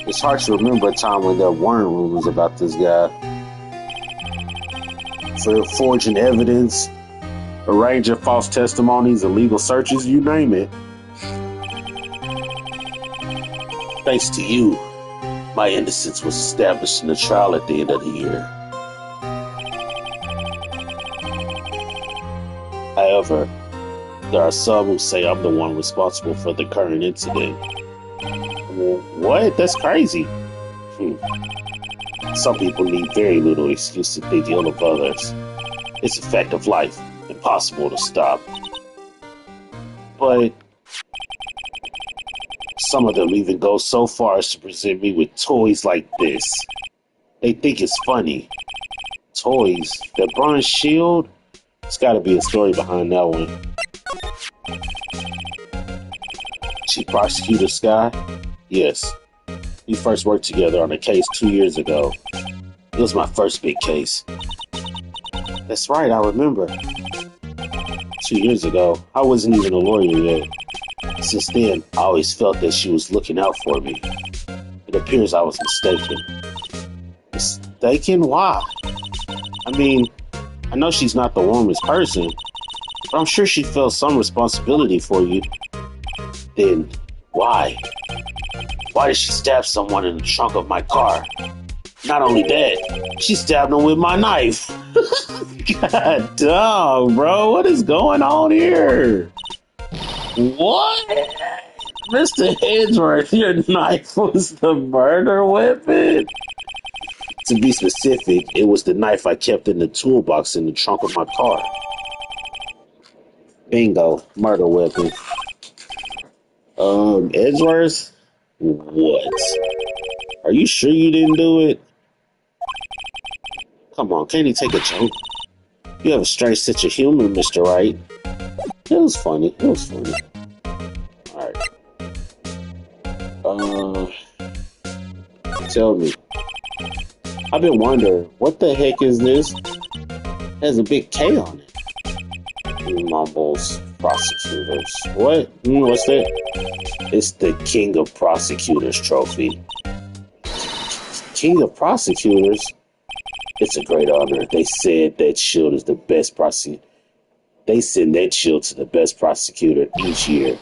It's hard to remember a time when there weren't rumors about this guy. For forging evidence, arranging false testimonies, illegal searches, you name it. Thanks to you, my innocence was established in the trial at the end of the year. However, there are some who say I'm the one responsible for the current incident. What? That's crazy. Some people need very little excuse to think ill of others. It's a fact of life, impossible to stop. But some of them even go so far as to present me with toys like this. They think it's funny. Toys? That bronze shield? There's gotta be a story behind that one. Chief Prosecutor Sky? Yes. We first worked together on a case 2 years ago. It was my first big case. That's right, I remember. 2 years ago, I wasn't even a lawyer yet. Since then, I always felt that she was looking out for me. It appears I was mistaken. Mistaken? Why? I mean, I know she's not the warmest person, but I'm sure she felt some responsibility for you. Then, why? Why did she stab someone in the trunk of my car? Not only that, she stabbed him with my knife. God damn, bro. What is going on here? What? Mr. Edgeworth, your knife was the murder weapon? To be specific, it was the knife I kept in the toolbox in the trunk of my car. Bingo, murder weapon. Edgeworth? What? Are you sure you didn't do it? Come on, can't he take a joke? You have a strange sense of humor, Mr. Wright. It was funny. Alright. Tell me. I've been wondering, what the heck is this? It has a big K on it. Mumbles, prosecutors. What? What's that? It's the King of Prosecutors trophy. King of Prosecutors? It's a great honor. They said that shield is the best prosecutor. They send that shield to the best prosecutor each year.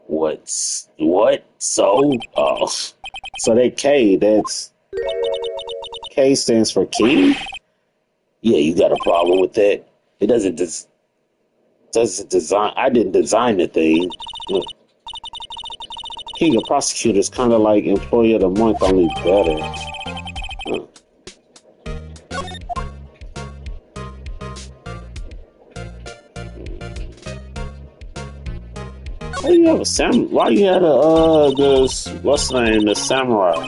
What? So? Oh. So that K, that's... K stands for king? Yeah, you got a problem with that? It doesn't design... I didn't design the thing. Look. King of Prosecutors kind of like Employee of the Month, only better. Huh. Why you have a sam? Why you had a this? What's the name? The samurai.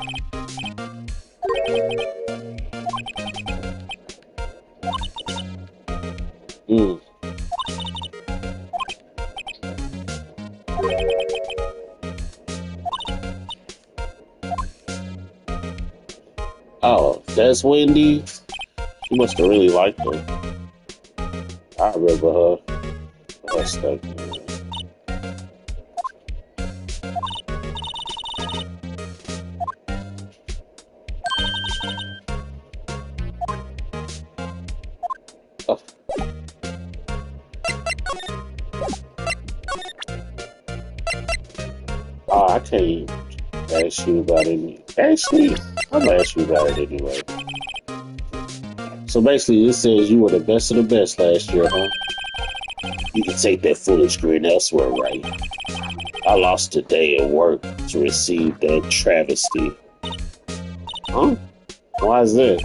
Oh, that's Wendy. She must have really liked her. I remember her. That's that. I can't ask you about it. Actually, I'm gonna ask you about it anyway. So basically, it says you were the best of the best last year, huh? You can take that foolish grin elsewhere, right? I lost a day at work to receive that travesty. Huh? Why is that?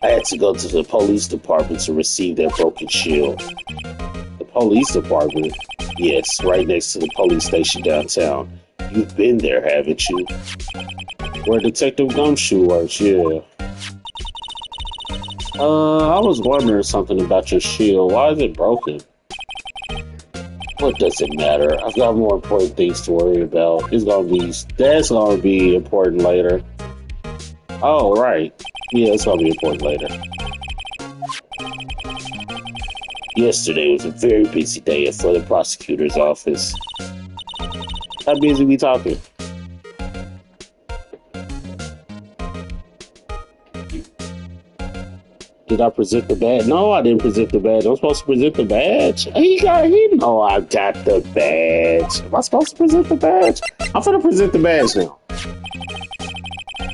I had to go to the police department to receive that broken shield. The police department? Yes, right next to the police station downtown. You've been there, haven't you? Where Detective Gumshoe works, yeah. I was wondering something about your shield. Why is it broken? What does it matter? I've got more important things to worry about. That's gonna be important later. Oh, right. Yeah, it's gonna be important later. Yesterday was a very busy day for the prosecutor's office. How busy we talking? Did I present the badge? No, I didn't present the badge. I'm supposed to present the badge? He know I got the badge. Am I supposed to present the badge? I'm gonna present the badge now.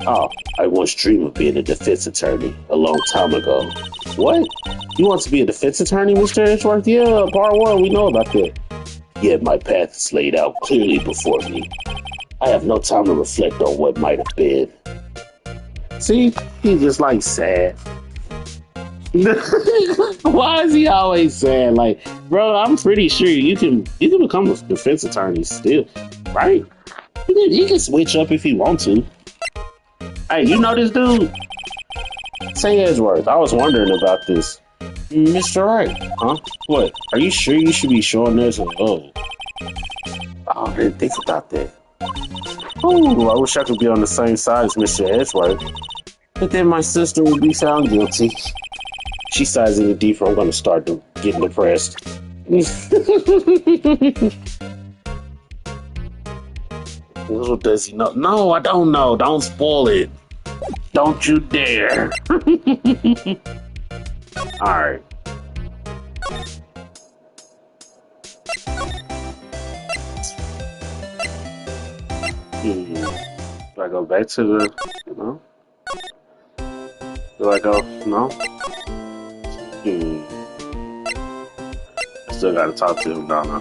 Oh, I once dreamed of being a defense attorney a long time ago. What? You want to be a defense attorney, Mr. Edgeworth? Yeah, part one, we know about that. Yet my path is laid out clearly before me. I have no time to reflect on what might have been. See? He's just like sad. Why is he always sad? Like, bro, I'm pretty sure you can become a defense attorney still, right? He can switch up if he wants to. Hey, you know this dude? Say Edgeworth, I was wondering about this. Mr. Wright, huh? What? Are you sure you should be showing this? Oh, I didn't think about that. Oh, I wish I could be on the same side as Mr. Edgeworth. But then my sister will be found guilty. She sighs any deeper, I'm gonna start getting depressed. Little does he know. No, I don't know. Don't spoil it. Don't you dare. Alright. Do I go back to the... No? Do I go... No? I still gotta talk to him, don't I?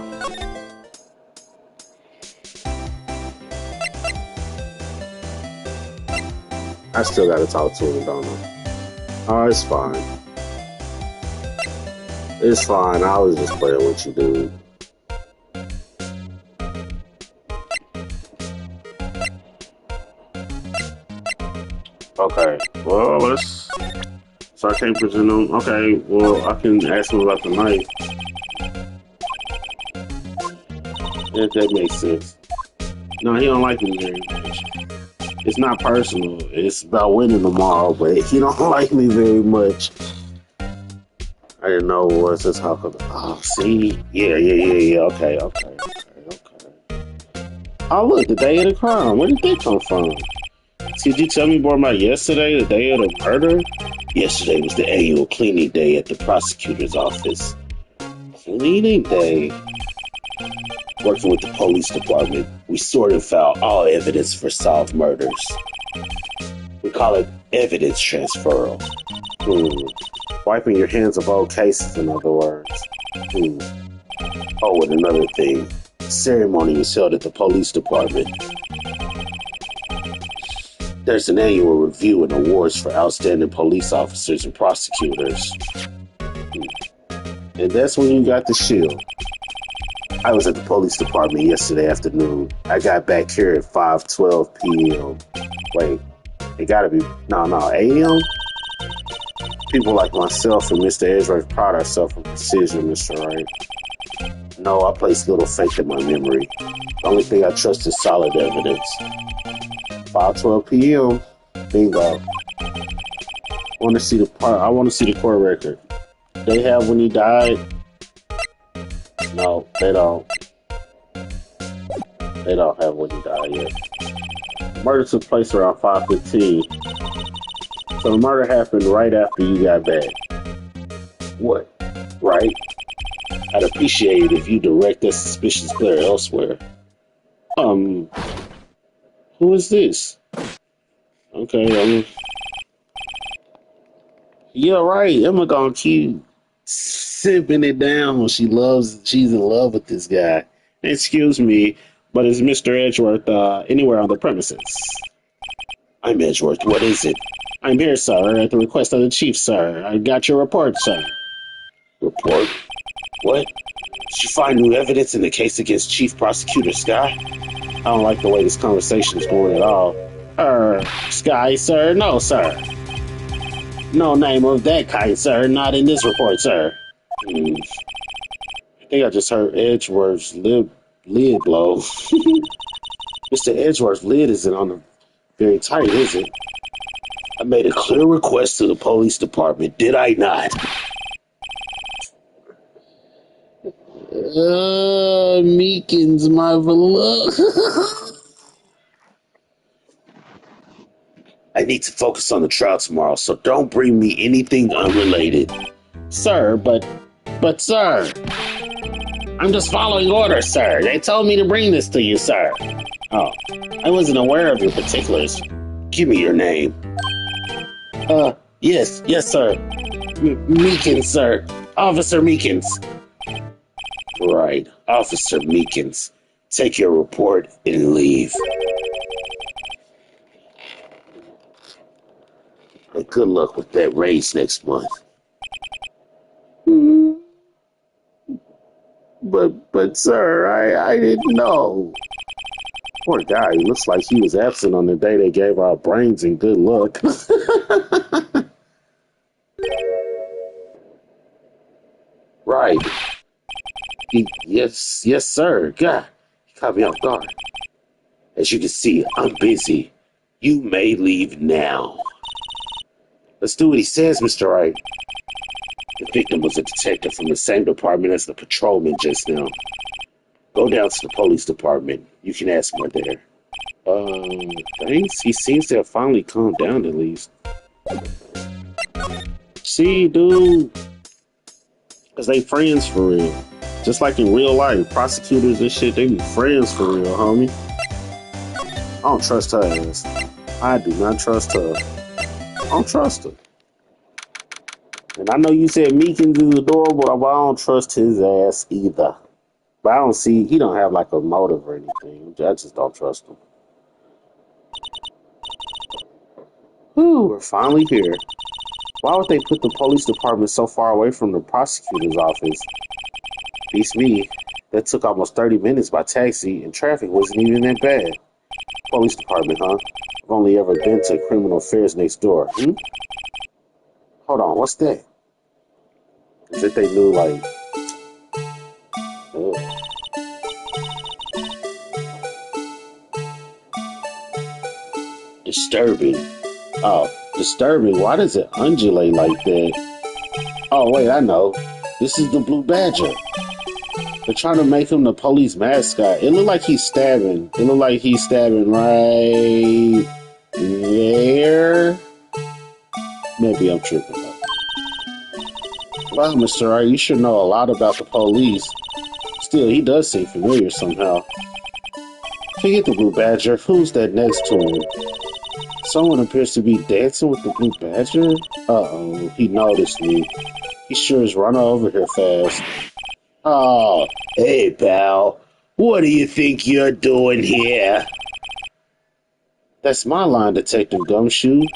I still gotta talk to him, don't I? Oh, it's fine. It's fine. I was just playing with you, dude. Okay. Well, let's... So I can't present him. Okay, well, I can ask him about the knife. If that makes sense. No, he don't like me very much. It's not personal. It's about winning tomorrow, but he don't like me very much. I didn't know what was to talk about. Oh, see? Yeah. Okay. Oh, look, the day of the crime. Where did that come from? Did you tell me more about yesterday, the day of the murder? Yesterday was the annual cleaning day at the prosecutor's office. Cleaning day? Working with the police department, we sort and file all evidence for solved murders. We call it evidence transferal. Wiping your hands of old cases, in other words. Oh, and another thing. The ceremony was held at the police department. There's an annual review and awards for outstanding police officers and prosecutors. And that's when you got the shield. I was at the police department yesterday afternoon. I got back here at 5:12 p.m. Wait, it gotta be... No, a.m.? People like myself and Mr. Edgeworth pride ourselves on precision, Mr. Wright. No, I place little faith in my memory. The only thing I trust is solid evidence. 5:12 p.m. Bingo. I want to see the court record. They have when he died. No, they don't. They don't have when he died yet. Murder took place around 5:15. So the murder happened right after you got back. What? Right? I'd appreciate it if you direct that suspicious glare elsewhere. Who is this? Okay, yeah, right. Emma gonna keep sipping it down. She's in love with this guy. Excuse me, but is Mr. Edgeworth anywhere on the premises? I'm Edgeworth. What is it? I'm here, sir, at the request of the chief, sir. I got your report, sir. Report? What? Did you find new evidence in the case against Chief Prosecutor Sky? I don't like the way this conversation is going at all. Sky, sir? No, sir. No name of that kind, sir. Not in this report, sir. I think I just heard Edgeworth's lid blow. Mr. Edgeworth's lid isn't on the very tight, is it? I made a clear request to the police department, did I not? Meekins, my beloved. I need to focus on the trial tomorrow, so don't bring me anything unrelated. Sir, but sir. I'm just following orders, sir. They told me to bring this to you, sir. Oh, I wasn't aware of your particulars. Give me your name. Yes, sir. Meekins, sir. Officer Meekins. Right, Officer Meekins. Take your report and leave. And good luck with that race next month. But sir, I didn't know. Poor guy, he looks like he was absent on the day they gave our brains and good luck. Right. Yes, sir. God, he caught me off guard. As you can see, I'm busy. You may leave now. Let's do what he says, Mr. Wright. The victim was a detective from the same department as the patrolman just now. Go down to the police department. You can ask more there. Thanks. He seems to have finally calmed down at least. See, dude, because they friends for real. Just like in real life, prosecutors and shit, they be friends for real, homie. I don't trust her ass. I do not trust her. I don't trust her. And I know you said Meekins is adorable, but I don't trust his ass either. But I don't see, he don't have like a motive or anything. I just don't trust him. Whew, we're finally here. Why would they put the police department so far away from the prosecutor's office? Beats me. That took almost 30 minutes by taxi, and traffic wasn't even that bad. Police department, huh? I've only ever been to criminal affairs next door. Hold on, what's that? Is it they knew, like... Ugh. Disturbing. Oh, disturbing. Why does it undulate like that? Oh, wait, I know. This is the Blue Badger. They're trying to make him the police mascot. It looked like he's stabbing. It looked like he's stabbing right there. Maybe I'm tripping though. Wow, Mr. Wright, you should know a lot about the police. Still, he does seem familiar somehow. Forget the Blue Badger. Who's that next to him? Someone appears to be dancing with the Blue Badger? Uh-oh, he noticed me. He sure is running over here fast. Oh, hey, pal. What do you think you're doing here? That's my line, Detective Gumshoe.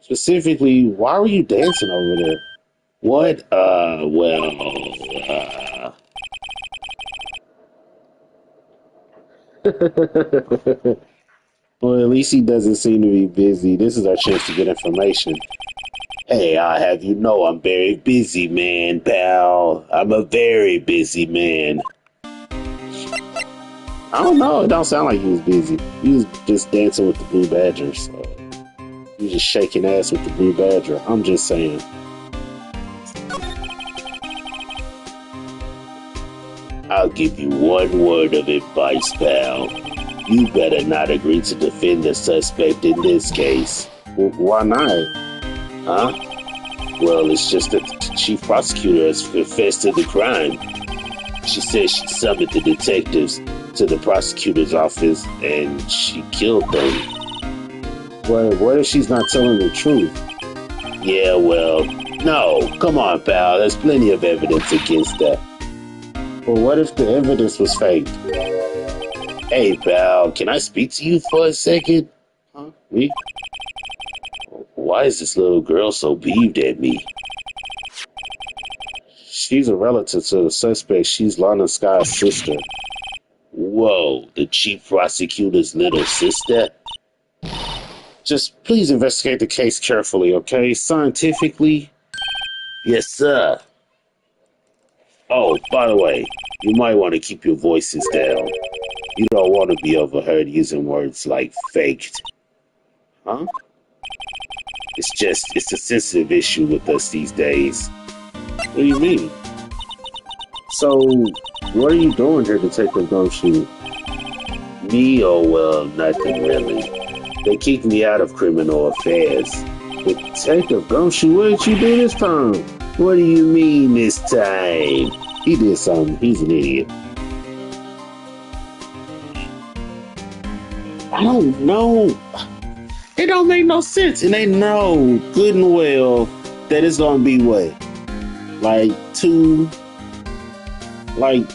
Specifically, why were you dancing over there? What? Well, at least he doesn't seem to be busy. This is our chance to get information. Hey, I have you know I'm very busy, man, pal. I'm a very busy man. I don't know. It don't sound like he was busy. He was just dancing with the Blue Badger. So he was just shaking ass with the Blue Badger. I'm just saying. I'll give you one word of advice, pal. You better not agree to defend the suspect in this case. Why not? Huh? Well, it's just that the chief prosecutor has confessed to the crime. She says she summoned the detectives to the prosecutor's office and she killed them. Well, what if she's not telling the truth? Yeah, well, no. Come on, pal. There's plenty of evidence against that. But what if the evidence was faked? Hey, pal, can I speak to you for a second? Huh? Me? Why is this little girl so peeved at me? She's a relative to the suspect. She's Lana Sky's sister. Whoa, the chief prosecutor's little sister? Just please investigate the case carefully, okay? Scientifically? Yes, sir. Oh, by the way, you might want to keep your voices down. You don't want to be overheard using words like faked. Huh? It's a sensitive issue with us these days. What do you mean? So, what are you doing here, Detective Gumshoe? Me? Oh, well, nothing really. They kicked me out of criminal affairs. Detective Gumshoe, what did you do this time? What do you mean this time? He did something. He's an idiot. I don't know. It don't make no sense. And they know good and well that it's going to be what? Like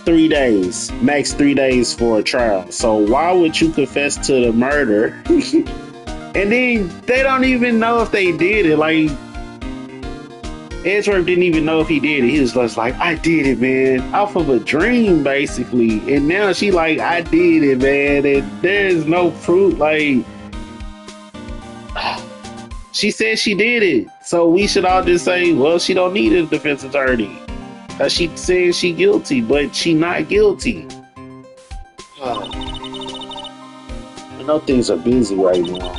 3 days. Max 3 days for a trial. So why would you confess to the murder? And then they don't even know if they did it. Like, Edgeworth didn't even know if he did it. He was just like, I did it, man. Off of a dream, basically. And now she like, I did it, man. And there's no proof. Like, she said she did it. So we should all just say, well, she don't need a defense attorney. She says she guilty, but she not guilty. I know things are busy right now.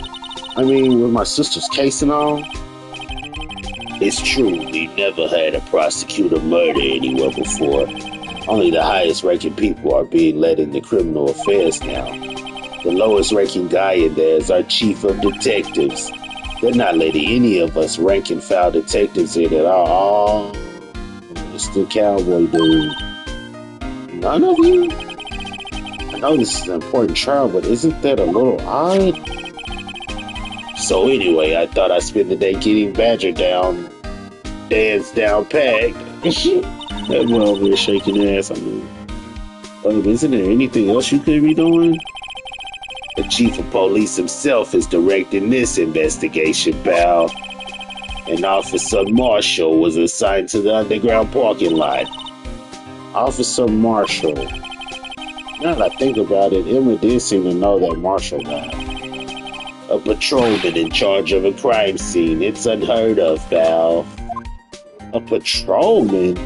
I mean, with my sister's case and all. It's true, we never had a prosecutor murder anyone before. Only the highest ranking people are being led into criminal affairs now. The lowest ranking guy in there is our chief of detectives. They're not letting any of us rank and file detectives in at all. Mr. Cowboy dude. None of you? I know this is an important trial, but isn't that a little odd? So anyway, I thought I'd spend the day getting Badger down, Dan's down packed. That boy over there shaking ass. I mean, isn't there anything else you could be doing? The chief of police himself is directing this investigation, pal. And Officer Marshall was assigned to the underground parking lot. Officer Marshall. Now that I think about it, Emma did seem to know that Marshall guy. A patrolman in charge of a crime scene. It's unheard of, pal. A patrolman?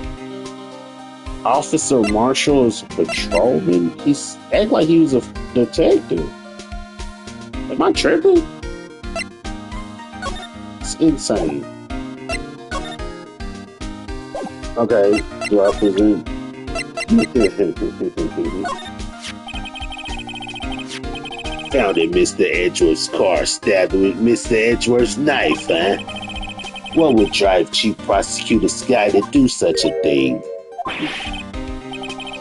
Officer Marshall is a patrolman? He's act like he was a detective. Am I tripping? It's insane. Okay, do I present? Found in Mr. Edgeworth's car, stabbed with Mr. Edgeworth's knife, huh? What would drive Chief Prosecutor Sky to do such a thing?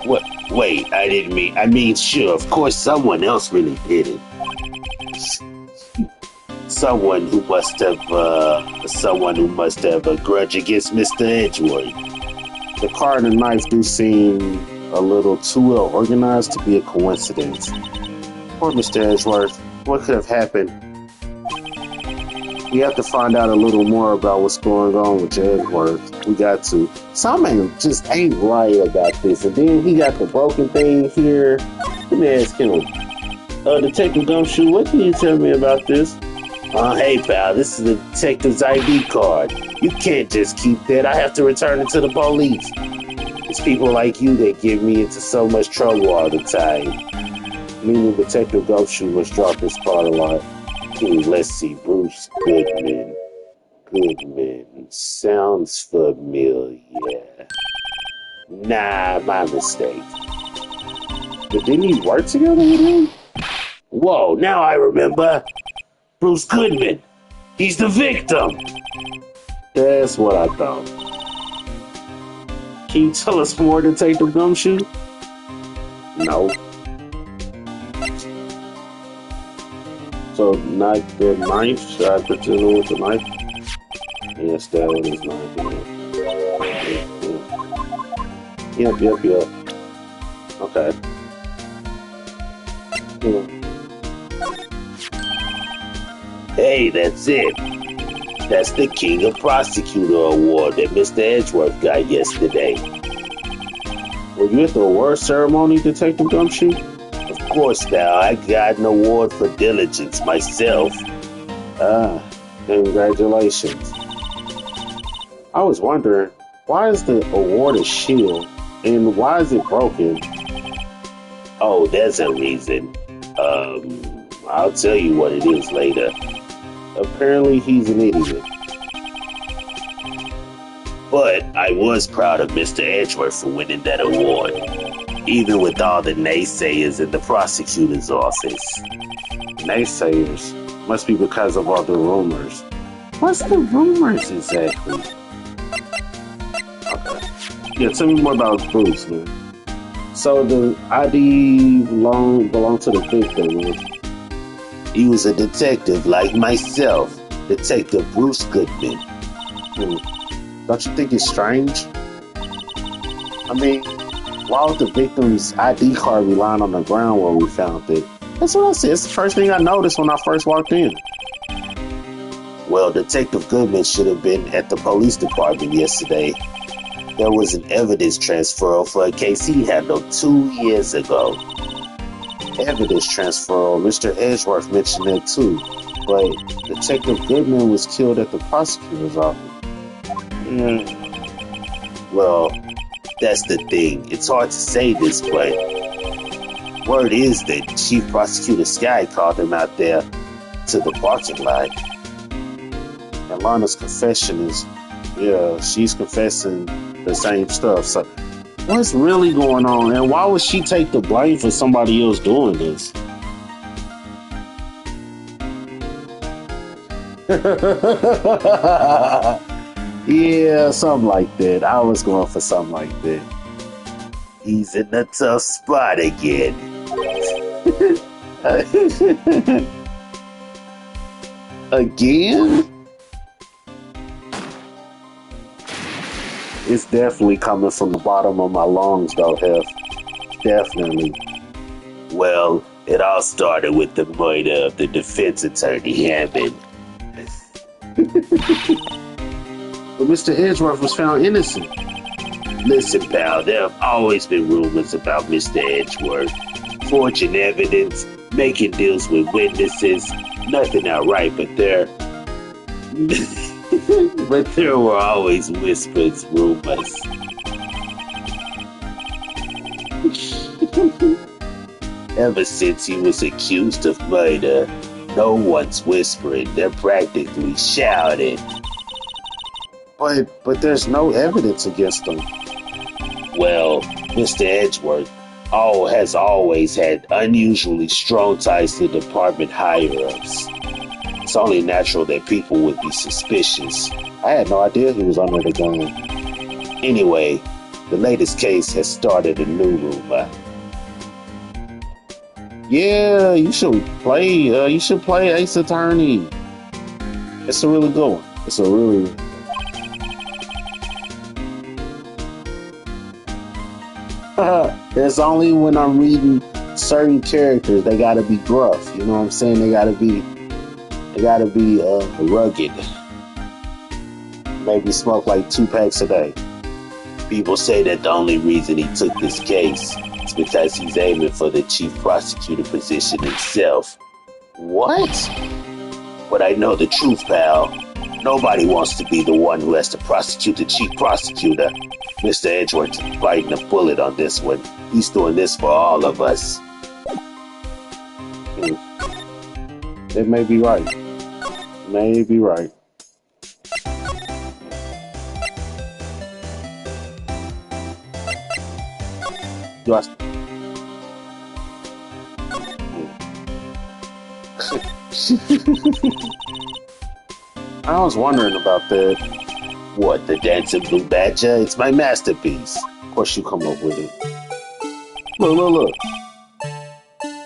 What? Wait, I mean, sure, of course someone else really did it. Someone who must have a grudge against Mr. Edgeworth. The car and the knife do seem a little too well organized to be a coincidence. Poor Mr. Edgeworth, what could have happened? We have to find out a little more about what's going on with Edgeworth. We got to. Something just ain't right about this. And then he got the broken thing here. Let me ask him. Detective Gumshoe, what can you tell me about this? Hey pal, this is the detective's ID card. You can't just keep that. I have to return it to the police. It's people like you that get me into so much trouble all the time. Meaning Detective Gumshoe must drop his card a lot. Let's see, Bruce Goodman. Sounds familiar. Nah, my mistake. But didn't he work together with him? Whoa, now I remember. Bruce Goodman. He's the victim. That's what I thought. Can you tell us more, Detective Gumshoe? No. So, not the knife? Should I pretend with the knife? Yes, that one is knife. Yep. Okay. Hey, that's it. That's the King of Prosecutor Award that Mr. Edgeworth got yesterday. Were you at the award ceremony, Detective Gumshoe? Of course now, I got an award for diligence myself. Congratulations. I was wondering, why is the award a shield, and why is it broken? Oh, there's a reason. I'll tell you what it is later. Apparently he's an idiot. But I was proud of Mr. Edgeworth for winning that award, even with all the naysayers in the prosecutor's office. Naysayers? Must be because of all the rumors. What's the rumors exactly? Okay. Yeah, tell me more about Bruce, man. So the ID belonged to the victim, man. He was a detective like myself, Detective Bruce Goodman. Don't you think it's strange? I mean, why would the victim's ID card be lying on the ground where we found it? That's what I said. It's the first thing I noticed when I first walked in. Well, Detective Goodman should have been at the police department yesterday. There was an evidence transfer for a case he handled 2 years ago. Evidence transfer, Mr. Edgeworth mentioned that too. But Detective Goodman was killed at the prosecutor's office. Well, that's the thing. It's hard to say this, but word is that Chief Prosecutor Sky called him out there to the parking lot. And Lana's confession is, yeah, she's confessing the same stuff. So, what's really going on? And why would she take the blame for somebody else doing this? Yeah, something like that. I was going for something like that. He's in a tough spot again. Again? It's definitely coming from the bottom of my lungs, though, Hef. Definitely. Well, it all started with the murder of the defense attorney, Hammond. But Mr. Edgeworth was found innocent. Listen, pal, there have always been rumors about Mr. Edgeworth. Forging evidence, making deals with witnesses, nothing outright, but there were always whispers, rumors. Ever since he was accused of murder, no one's whispering, they're practically shouting. But there's no evidence against him. Well, Mr. Edgeworth has always had unusually strong ties to department higher-ups. It's only natural that people would be suspicious. I had no idea he was under the gun. Anyway, the latest case has started a new rumor. Yeah, you should play Ace Attorney. It's a really good one. It's a really There's only when I'm reading certain characters, they gotta be gruff. You know what I'm saying? They gotta be rugged. Maybe smoke like 2 packs a day. People say that the only reason he took this case is because he's aiming for the chief prosecutor position himself. What? But I know the truth, pal. Nobody wants to be the one who has to prosecute the chief prosecutor. Mr. Edgeworth is biting a bullet on this one. He's doing this for all of us. That may be right. May be right. Do I... I was wondering about that. What, the Dancing Blue Badger? It's my masterpiece. Of course you come up with it. Look.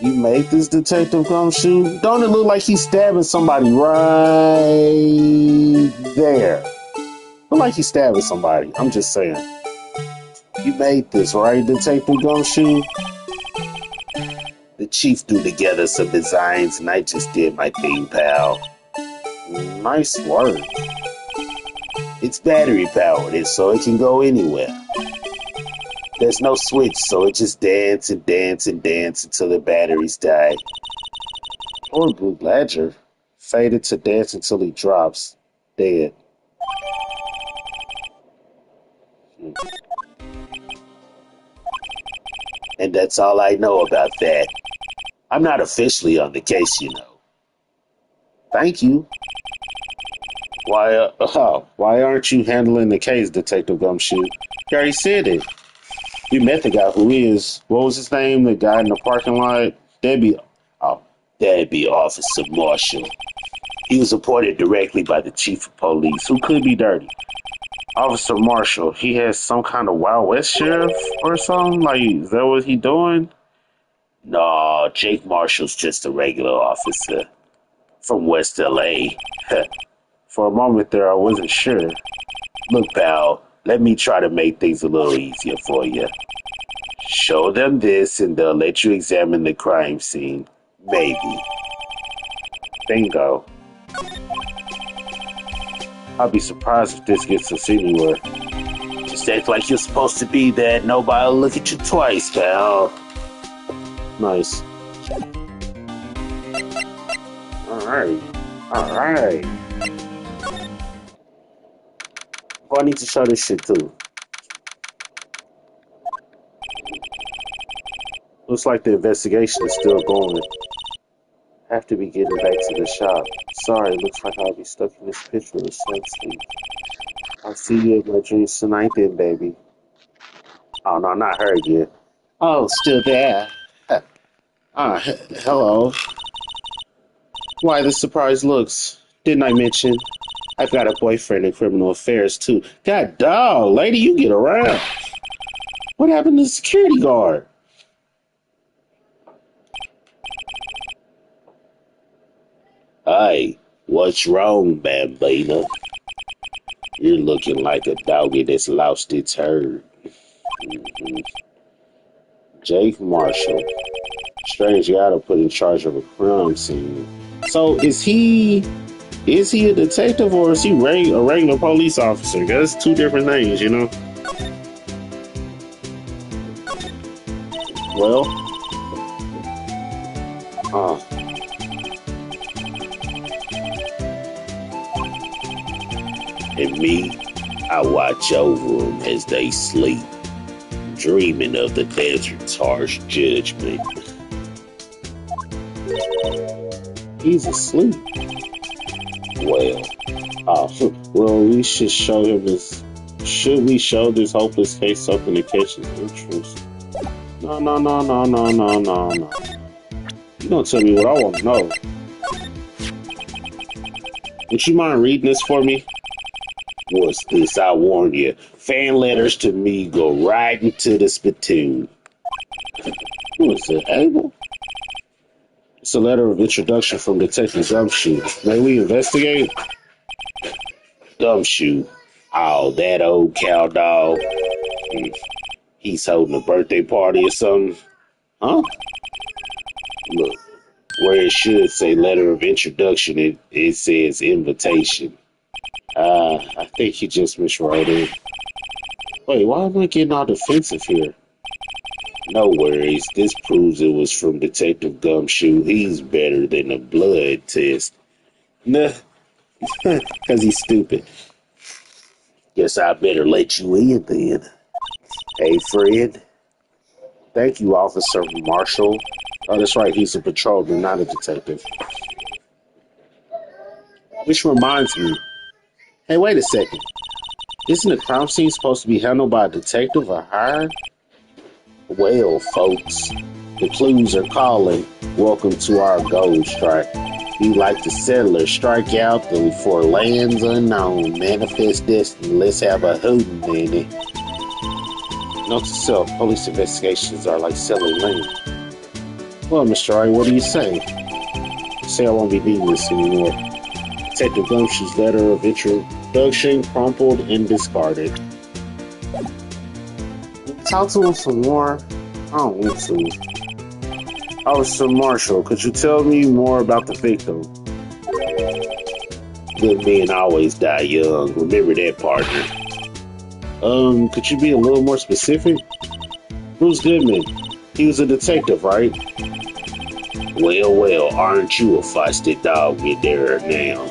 You made this Detective Gumshoe? Don't it look like he's stabbing somebody right there? Look like he's stabbing somebody. I'm just saying. You made this, right, Detective Gumshoe? The chief threw together some designs and I just did my thing, pal. Nice work. It's battery powered, so it can go anywhere. There's no switch, so it just dance and dance and dance until the batteries die. Poor Blue Badger. Faded to dance until he drops. Dead. And that's all I know about that. I'm not officially on the case, you know. Thank you. Why aren't you handling the case, Detective Gumshoe? You already said it. You met the guy who is, what was his name? The guy in the parking lot? That'd be Officer Marshall. He was appointed directly by the chief of police, who could be dirty. Officer Marshall, he has some kind of Wild West sheriff or something? Like, is that what he doing? No, Jake Marshall's just a regular officer from West LA. For a moment there, I wasn't sure. Look, pal, let me try to make things a little easier for you. Show them this and they'll let you examine the crime scene. Maybe. Bingo. I'll be surprised if this gets us anywhere. Just act like you're supposed to be there. Nobody'll look at you twice, pal. Nice. Alright. Oh, I need to show this shit too. Looks like the investigation is still going. Have to be getting back to the shop. Sorry, looks like I'll be stuck in this pitch for the sleep. I'll see you at my dreams tonight then, baby. Oh, no, not her again. Oh, still there. Hello. Why the surprise looks? Didn't I mention? I've got a boyfriend in criminal affairs, too. God dog, lady, you get around. What happened to the security guard? Hey, what's wrong, Bambina? You're looking like a doggy that's lost its herd. Mhm. Jake Marshall. Strange guy to put in charge of a crime scene. So is he a detective or is he a regular police officer? That's two different things, you know? Well, uh, and me, I watch over them as they sleep, dreaming of the desert's harsh judgment. He's asleep. Well, well, we should show him this. Should we show this hopeless case something to catch his interest? No, no, no, no, no, no, no, no. You don't tell me what I want to know. Would you mind reading this for me? What's this? I warn you. Fan letters to me go right into the spittoon. Who is it, Abel? It's a letter of introduction from Detective Gumshoe. May we investigate? Gumshoe. Oh, that old cow dog. He's holding a birthday party or something. Huh? Look, where it should say letter of introduction, it says invitation. I think he just miswrote it. Wait, why am I getting all defensive here? No worries. This proves it was from Detective Gumshoe. He's better than a blood test. Nah, because he's stupid. Guess I better let you in then. Hey, Fred. Thank you, Officer Marshall. Oh, that's right. He's a patrolman, not a detective. Which reminds me. Hey, wait a second. Isn't a crime scene supposed to be handled by a detective or hired? Well, folks, the clues are calling. Welcome to our gold strike. We like the settlers strike out for lands unknown. Manifest destiny. Let's have a hootin' minute. Note to self, police investigations are like selling land. Well, Mr. Wright, what do you say? Say I won't be needing this anymore. Detective Gumshoe's letter of introduction crumpled and discarded. Talk to him some more. I don't want to. Officer Marshall, could you tell me more about the victim? Good men always die young. Remember that, partner. Could you be a little more specific? Bruce Goodman. He was a detective, right? Well, aren't you a feisty dog in there now?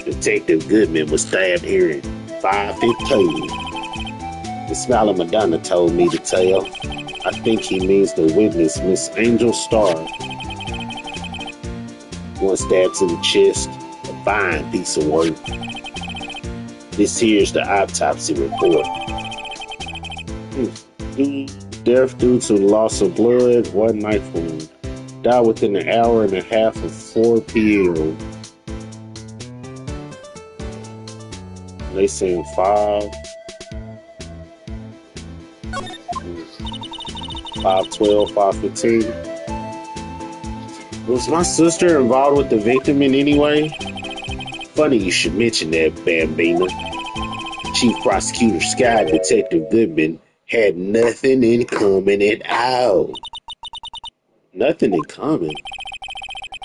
Detective Goodman was stabbed here at 5:15. The smiling Madonna told me to tell. I think he means the witness, Miss Angel Starr. One stab to the chest, a fine piece of work. This here's the autopsy report. Death due to loss of blood, one knife wound. Died within an hour and a half of 4 p.m. They saying 5:12, 5:15. Was my sister involved with the victim in any way? Funny you should mention that, Bambina. Chief Prosecutor Sky Detective Goodman had nothing in common at all. Nothing in common?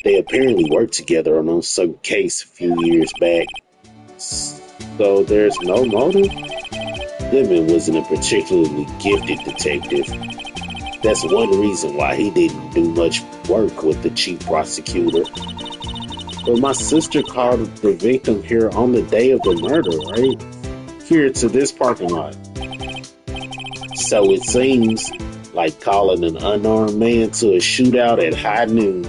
They apparently worked together on some case a few years back. So there's no motive? Goodman wasn't a particularly gifted detective. That's one reason why he didn't do much work with the chief prosecutor. But my sister called the victim here on the day of the murder, right? Here to this parking lot. So it seems. Like calling an unarmed man to a shootout at high noon.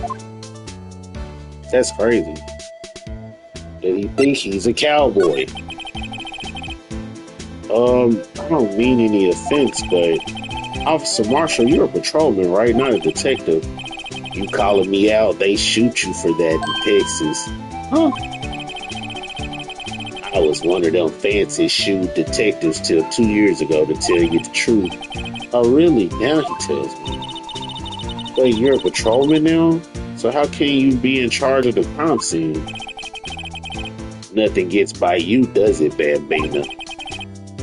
That's crazy. Did he think he's a cowboy? I don't mean any offense, but Officer Marshall, you're a patrolman, right? Not a detective. You calling me out, they shoot you for that in Texas. Huh? I was one of them fancy shoot detectives till 2 years ago, to tell you the truth. Oh, really? Now he tells me. Wait, you're a patrolman now? So how can you be in charge of the crime scene? Nothing gets by you, does it, Bambina?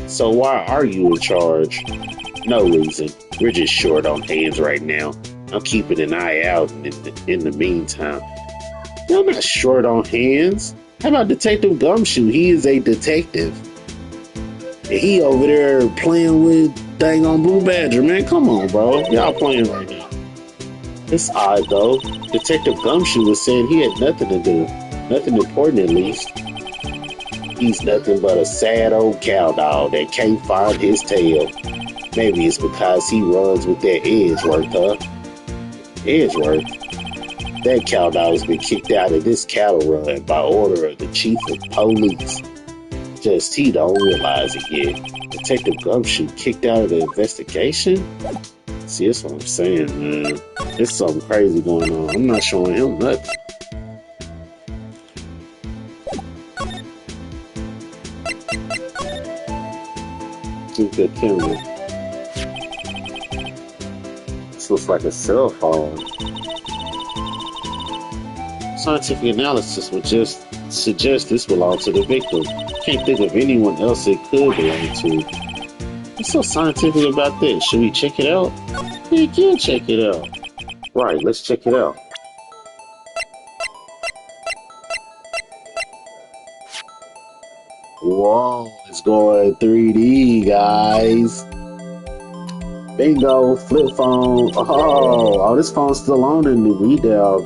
So why are you in charge? No reason. We're just short on hands right now. I'm keeping an eye out in the meantime. I'm not short on hands. How about Detective Gumshoe? He is a detective. And he over there playing with dang on Blue Badger, man. Come on, bro. Y'all playing right now. It's odd, though. Detective Gumshoe was saying he had nothing to do. Nothing important, at least. He's nothing but a sad old cowdog that can't find his tail. Maybe it's because he runs with that Edgeworth, huh? Edgeworth? That cowdog's been kicked out of this cattle run by order of the chief of police. Just he don't realize it yet. Detective Gumshoe kicked out of the investigation? See, that's what I'm saying, man. There's something crazy going on. I'm not showing him nothing. Good camera. This looks like a cell phone. Scientific analysis would just suggest this belonged to the victim. Can't think of anyone else it could belong to. What's so scientific about this? Should we check it out? We can check it out. Right, let's check it out. Whoa, it's going 3D, guys. Bingo, flip phone. Oh, this phone's still on in the readout.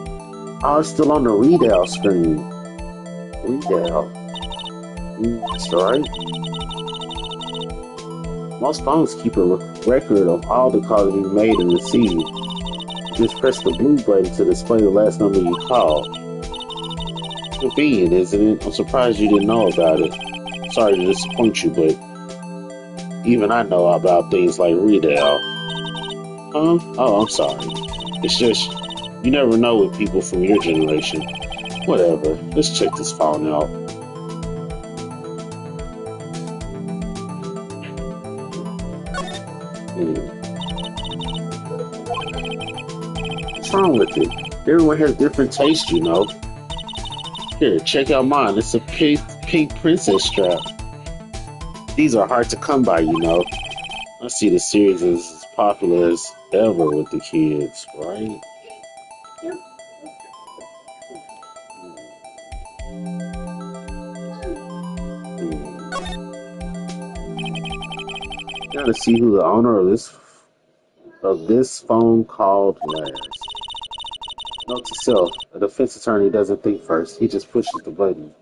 Oh, it's still on the readout screen. Readout. That's right. Most phones keep a record of all the calls you made and received. Just press the blue button to display the last number you called. Convenient, isn't it? I'm surprised you didn't know about it. Sorry to disappoint you, but even I know about things like readout. Huh? Oh, I'm sorry. It's just, you never know with people from your generation. Whatever. Let's check this phone out. What's wrong with it? Everyone has different tastes, you know. Here, check out mine. It's a pink princess strap. These are hard to come by, you know. I see the series is as popular as ever with the kids, right? Gotta see who the owner of this phone called last. Note to self: a defense attorney doesn't think first; he just pushes the button.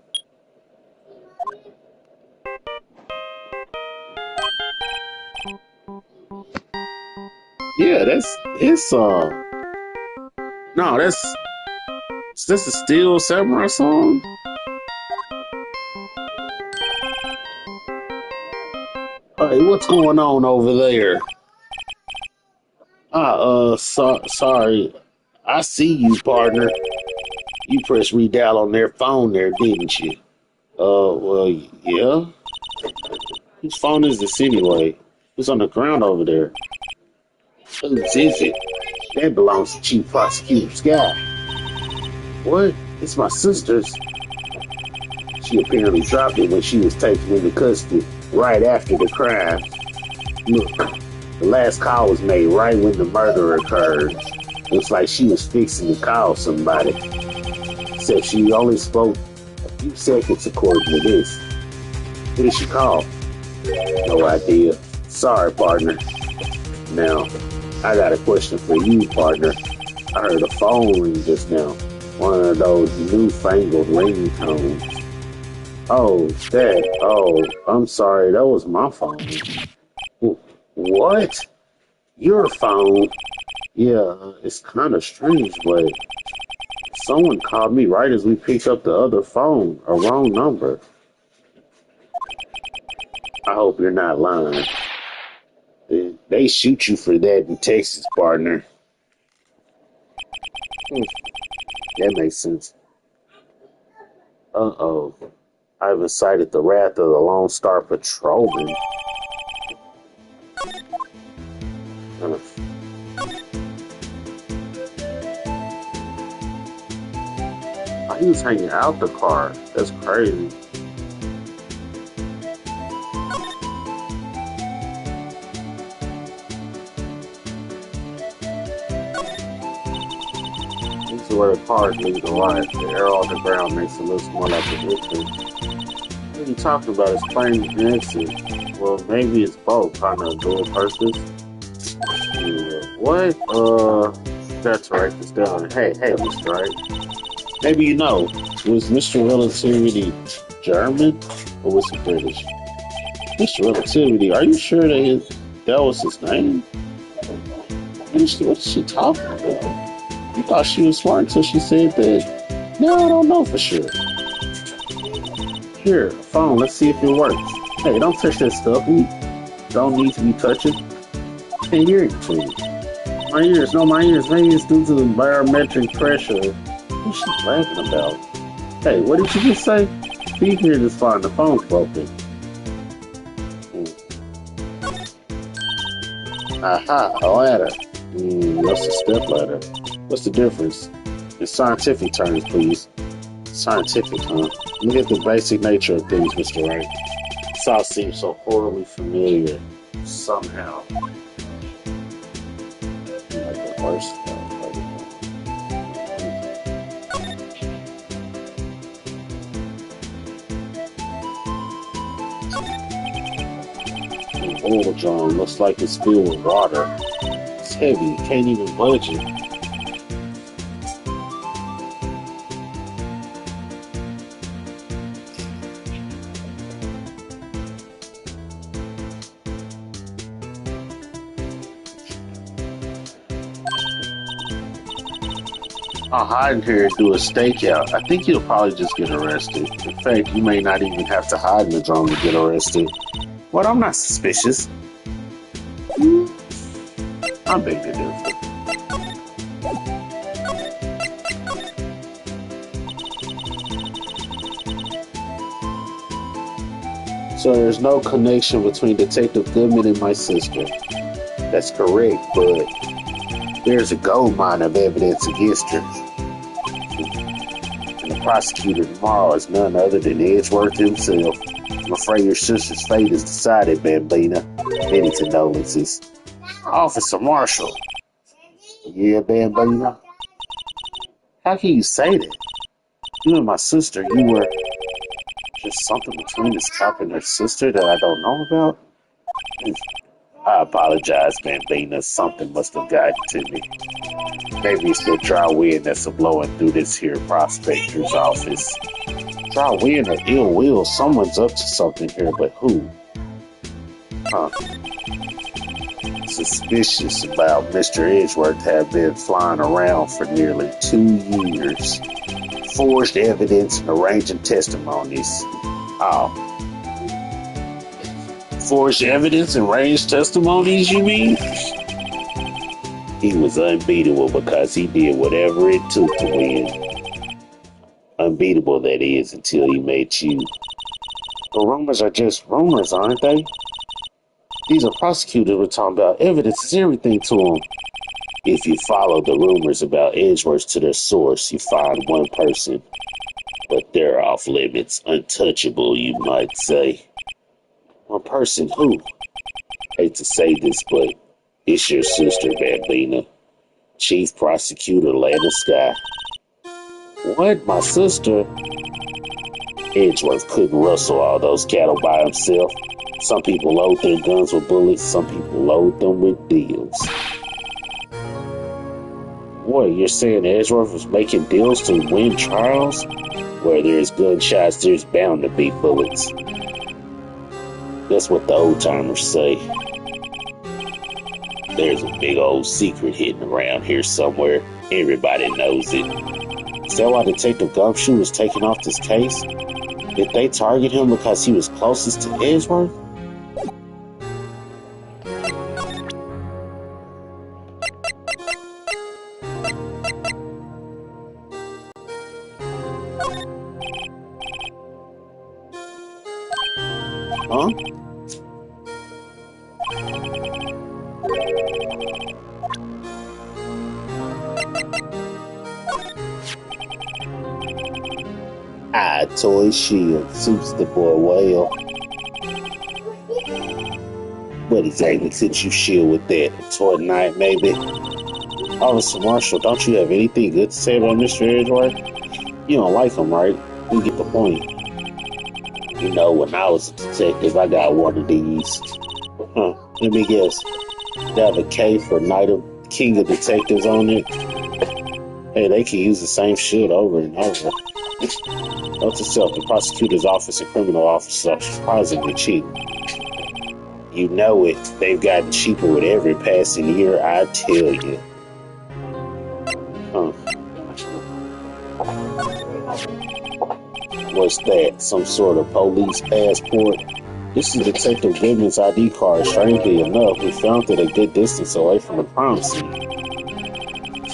Yeah, that's it's no, is this a Steel Samurai song? Hey, what's going on over there? Sorry. I see you, partner. You pressed redial on their phone there, didn't you? Well, yeah. Whose phone is this anyway? Who's on the ground over there? Whose is it? That belongs to Chief Prosecutor Scott. What? It's my sister's. She apparently dropped it when she was taken into custody right after the crime. Look, the last call was made right when the murder occurred. Looks like she was fixing to call somebody. Except she only spoke a few seconds according to this. Who did she call? No idea. Sorry, partner. Now, I got a question for you, partner. I heard a phone ring just now. One of those newfangled ringtones. Oh, I'm sorry. That was my phone. What? Your phone. Yeah, it's kind of strange, but someone called me right as we picked up the other phone, a wrong number. I hope you're not lying. They shoot you for that in Texas, partner. Hmm, that makes sense. Uh-oh. I've incited the wrath of the Lone Star Patrolman. Uh, he was hanging out the car. That's crazy. This is where the cars leave the right. The arrow on the ground makes it look more like a victory. What are you talking about? It's plain an exit. Well, maybe it's both. Kind of dual purpose. Yeah. What? That's right. It's down. Hey, Mr. Right. Maybe you know. Was Mr. Relativity German or was he British? Mr. Relativity, are you sure that was his name? What is she talking about? You thought she was smart until she said that. No, I don't know for sure. Here, phone, let's see if it works. Hey, don't touch that stuff. We don't need to be touching. Can't hear anything. My ears, no, my ears. Maybe it's due to the barometric pressure. What's she laughing about? Hey, what did you just say? Be here to find the phone's broken. Aha, a ladder. What's a step ladder? What's the difference? In scientific terms, please. Scientific, huh? Look at the basic nature of things, Mr. Wright. This all seems so horribly familiar. Somehow. Like the first oil drum looks like it's filled with water. It's heavy, can't even budge it. I'll hide in here and do a stakeout. I think you'll probably just get arrested. In fact, you may not even have to hide in the drum to get arrested. What? I'm not suspicious. I beg to differ. So there's no connection between Detective Goodman and my sister. That's correct, but there's a gold mine of evidence against her. And the prosecutor tomorrow is none other than Edgeworth himself. I'm afraid your sister's fate is decided, Bambina. Many condolences. Officer Marshall. Yeah, Bambina? How can you say that? You and my sister, you were... There's something between this cop and her sister that I don't know about? I apologize, Bambina. Something must have gotten to me. Maybe it's the dry wind that's blowing through this here prospector's office. Dry wind or ill will, someone's up to something here, but who? Huh. Suspicious about Mr. Edgeworth have been flying around for nearly 2 years. Forged evidence and arranging testimonies. Oh. Forged evidence and arranged testimonies, you mean? He was unbeatable because he did whatever it took to win. Unbeatable, that is, until he met you. But rumors are just rumors, aren't they? These are prosecutors we're talking about. Evidence is everything to them. If you follow the rumors about Edgeworth to their source, you find one person. But they're off limits, untouchable, you might say. One person who? Hate to say this, but it's your sister, Bambina. Chief Prosecutor Lana Sky. What? My sister? Edgeworth couldn't rustle all those cattle by himself. Some people load their guns with bullets, some people load them with deals. What, you're saying Edgeworth was making deals to win trials? Where there's gunshots, there's bound to be bullets. That's what the old timers say. There's a big old secret hidden around here somewhere. Everybody knows it. Is that why Detective Gumshoe was taking off this case? Did they target him because he was closest to Edgeworth? Huh? Toy shield suits the boy well. What exactly could you shield with that? A toy knife, maybe? Officer Marshall, don't you have anything good to say about Mr. Edgeworth? You don't like him, right? You get the point. You know, when I was a detective, I got one of these. Let me guess. They have a K for Knight of King of Detectives on it. Hey, they can use the same shit over and over. Note to self, the prosecutor's office and criminal office are surprisingly cheap. You know it. They've gotten cheaper with every passing year, I tell you. What's that? Some sort of police passport? This is Detective Goodman's ID card. Strangely enough, we found it a good distance away from the crime scene.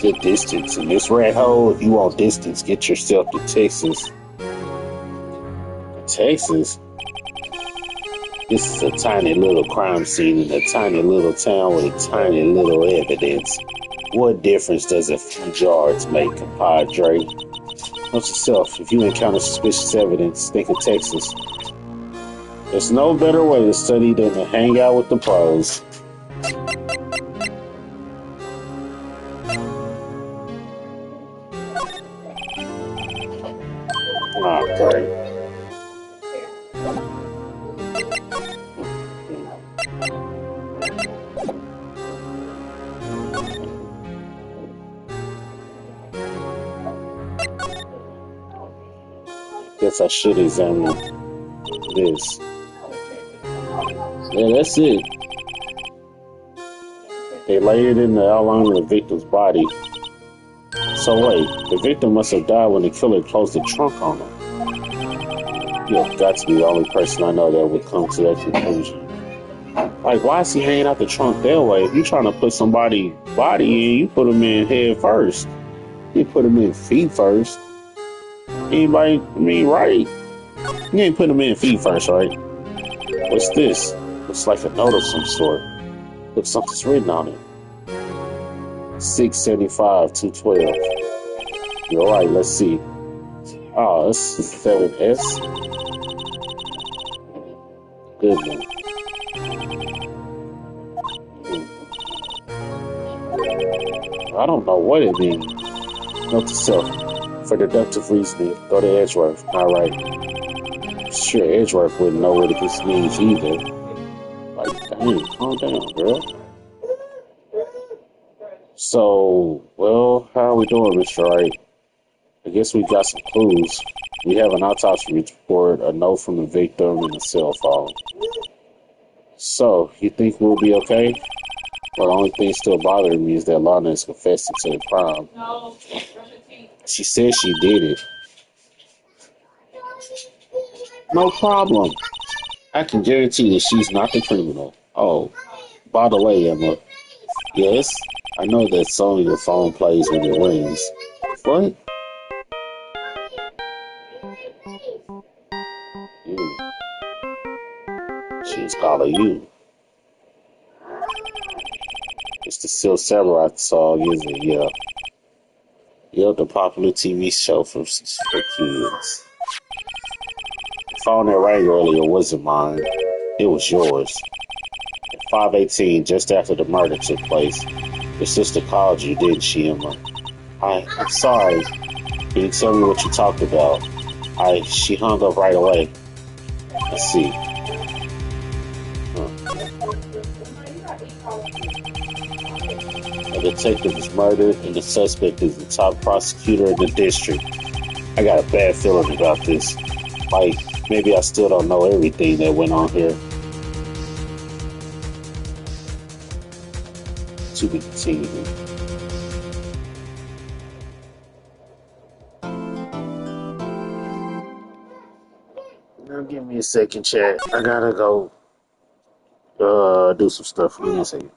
Good distance in this rat hole. If you want distance, get yourself to Texas. Texas? This is a tiny little crime scene in a tiny little town with a tiny little evidence. What difference does a few yards make, compadre? Note yourself, if you encounter suspicious evidence, think of Texas. There's no better way to study than to hang out with the pros. Great. Guess I should examine this. Yeah, that's it. They laid it in the outline of the victim's body. So wait, the victim must have died when the killer closed the trunk on him. You've got to be the only person I know that would come to that conclusion. Like, why is he hanging out the trunk that way? If you're trying to put somebody's body in, you put him in head first. You put him in feet first. Anybody, right? You ain't put him in feet first, right? What's this? Looks like a note of some sort. Looks something's written on it. 675, 212. You're right, let's see. Oh, that's 7S. Good one. I don't know what it means. Note to self. For deductive reasoning, go to Edgeworth. All right. Sure, Edgeworth wouldn't know what this means either. Like, dang, calm down, girl. So, well, how are we doing, Mr. Wright? I guess we got some clues. We have an autopsy report, a note from the victim, and a cell phone. So, you think we'll be okay? Well, the only thing still bothering me is that Lana is confessing to the crime. She says she did it. No problem. I can guarantee that she's not the criminal. Oh, by the way, Emma. Yes, I know that song your phone plays when it rings. What? She's calling you. It's the Silk Samurai song, isn't it? Yeah. Yep, the popular TV show for kids. The phone that rang earlier wasn't mine. It was yours. At 5:18, just after the murder took place, your sister called you, didn't she, Emma? I'm sorry. Can you tell me what you talked about? She hung up right away. Let's see. A detective is murdered and the suspect is the top prosecutor in the district. I got a bad feeling about this. Like, maybe I still don't know everything that went on here. to be continued. Now give me a second, chat. I gotta go do some stuff. Give me a second.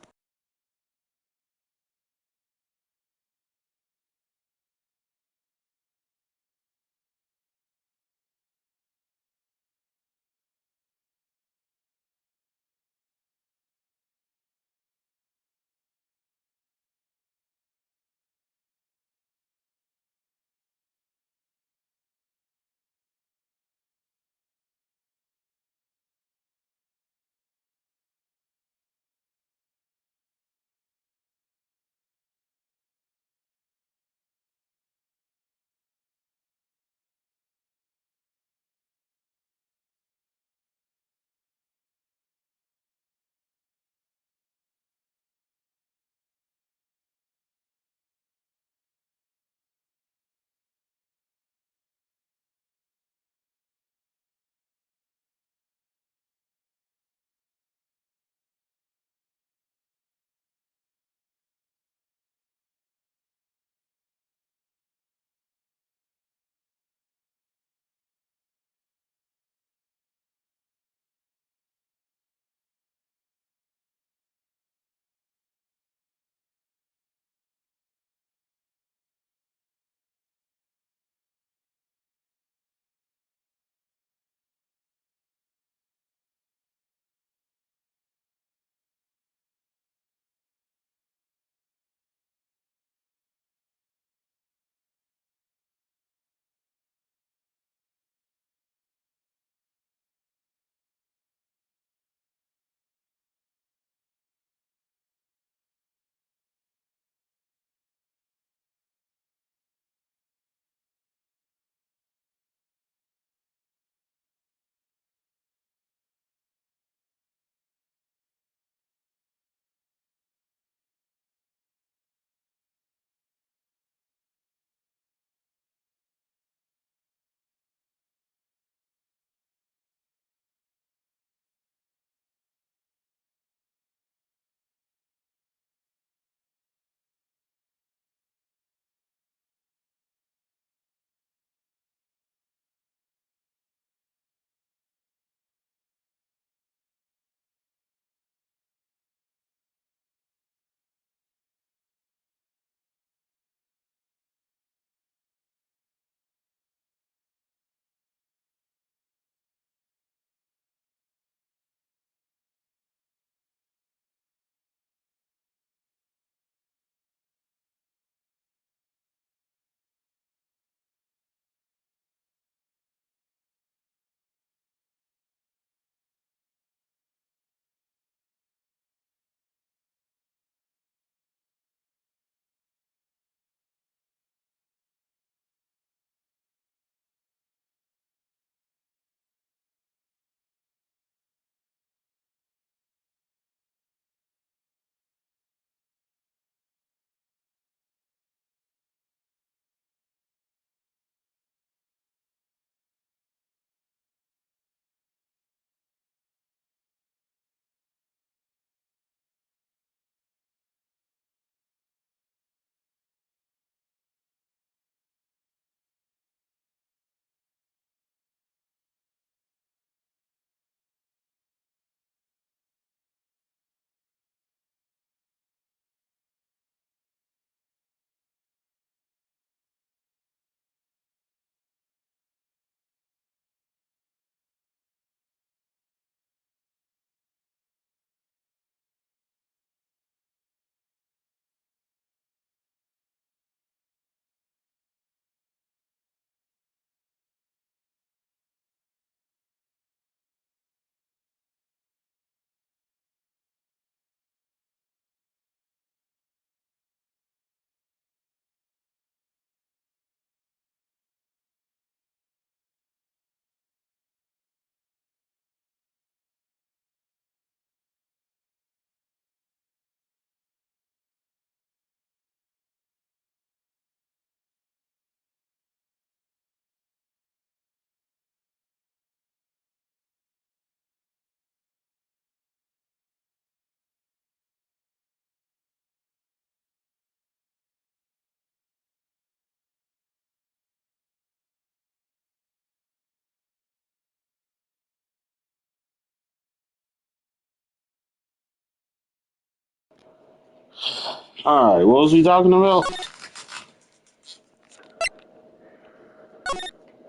Alright, what was we talking about?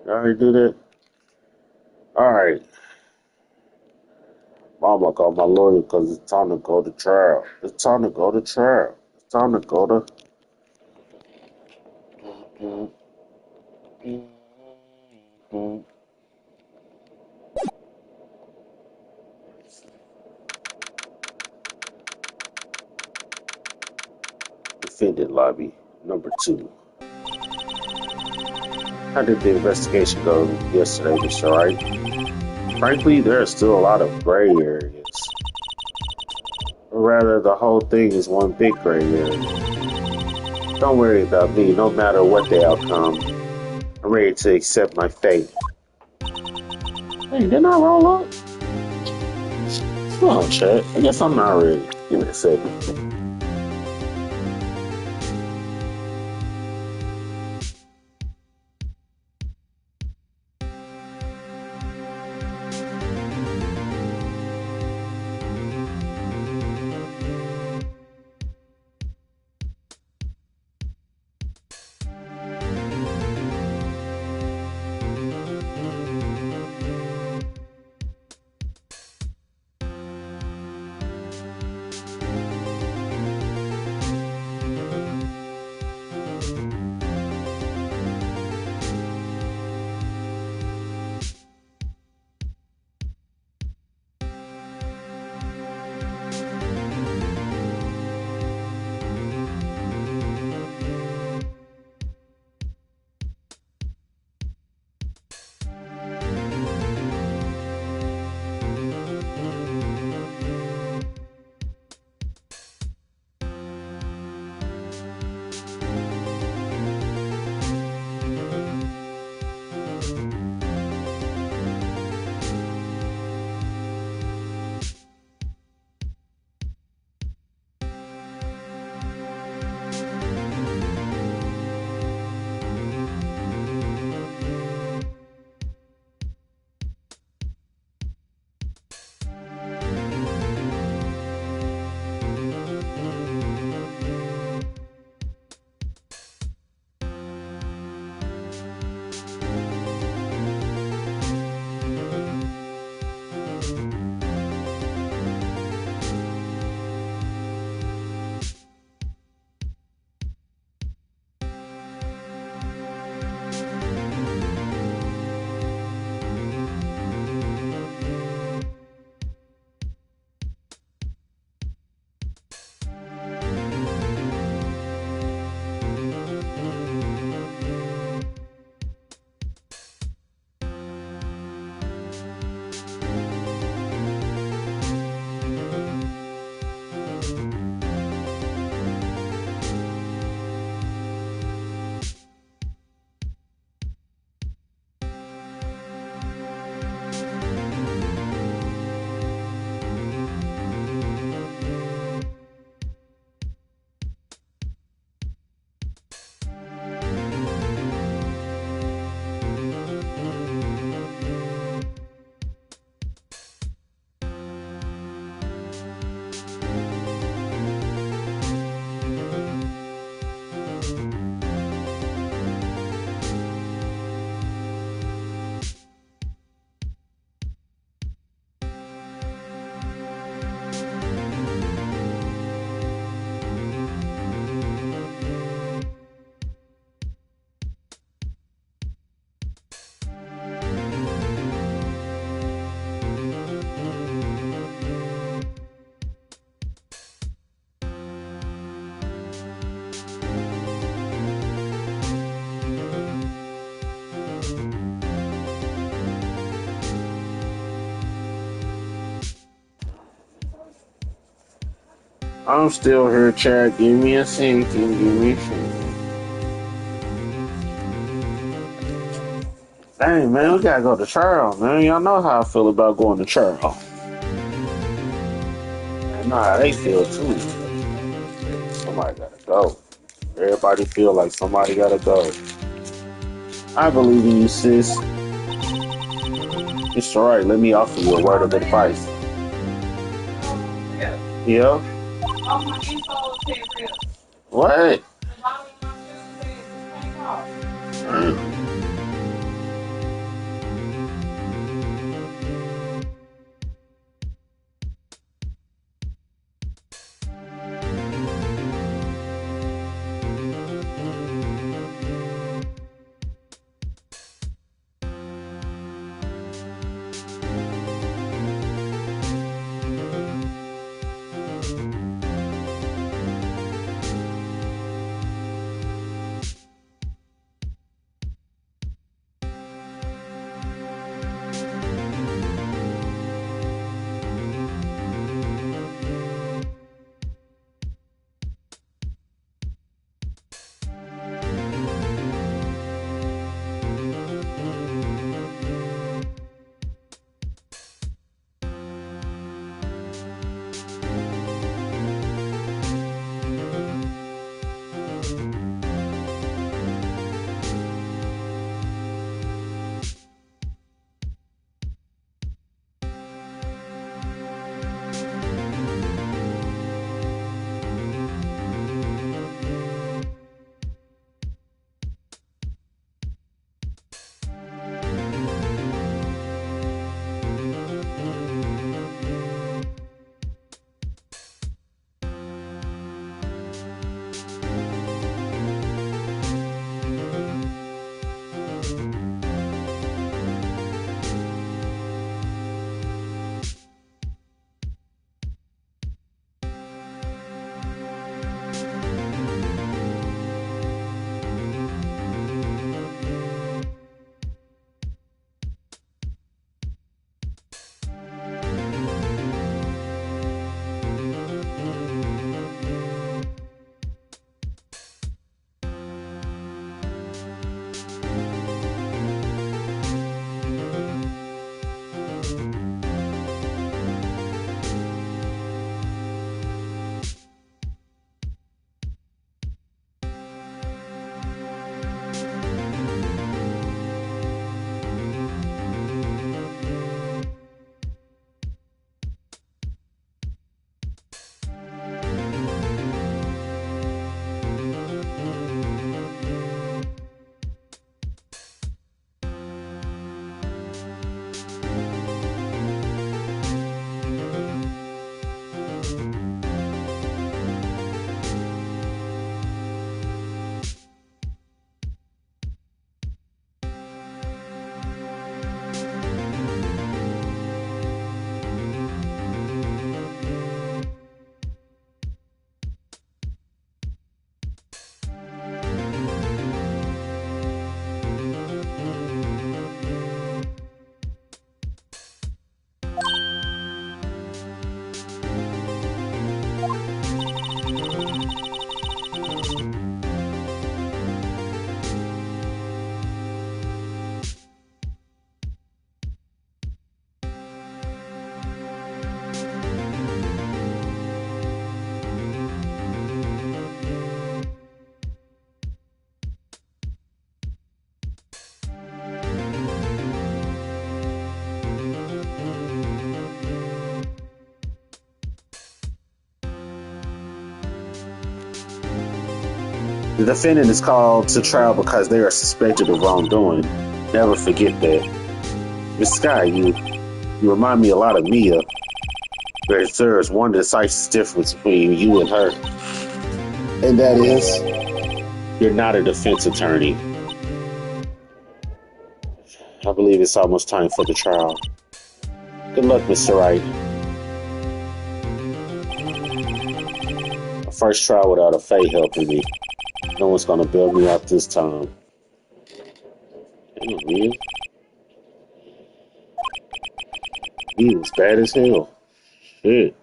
I already do that. Alright. Mama called my lawyer because it's time to go to trial. It's time to go to trial. It's time to go to. Defendant lobby number 2. How did the investigation go yesterday, Mr. Wright? Frankly, there are still a lot of gray areas. Or rather, the whole thing is one big gray area. Don't worry about me, no matter what the outcome. I'm ready to accept my fate. Hey, didn't I roll up? Come on, Chad. I guess I'm not ready. Give me a second. I'm still here, Chad. Give me a second. Give me a second. Dang, man, we gotta go to trial, man. Y'all know how I feel about going to trial. I know how they feel, too. Somebody gotta go. Everybody feel like somebody gotta go. I believe in you, sis. It's alright. Let me offer you a word of advice. Yeah? What? The defendant is called to trial because they are suspected of wrongdoing. Never forget that. Miss Sky, you remind me a lot of Mia. There's one decisive difference between you and her, and that is you're not a defense attorney. I believe it's almost time for the trial. Good luck, Mr. Wright. A first trial without a Faye helping me. No one's gonna bail me out this time. Damn, man. He was bad as hell. Shit.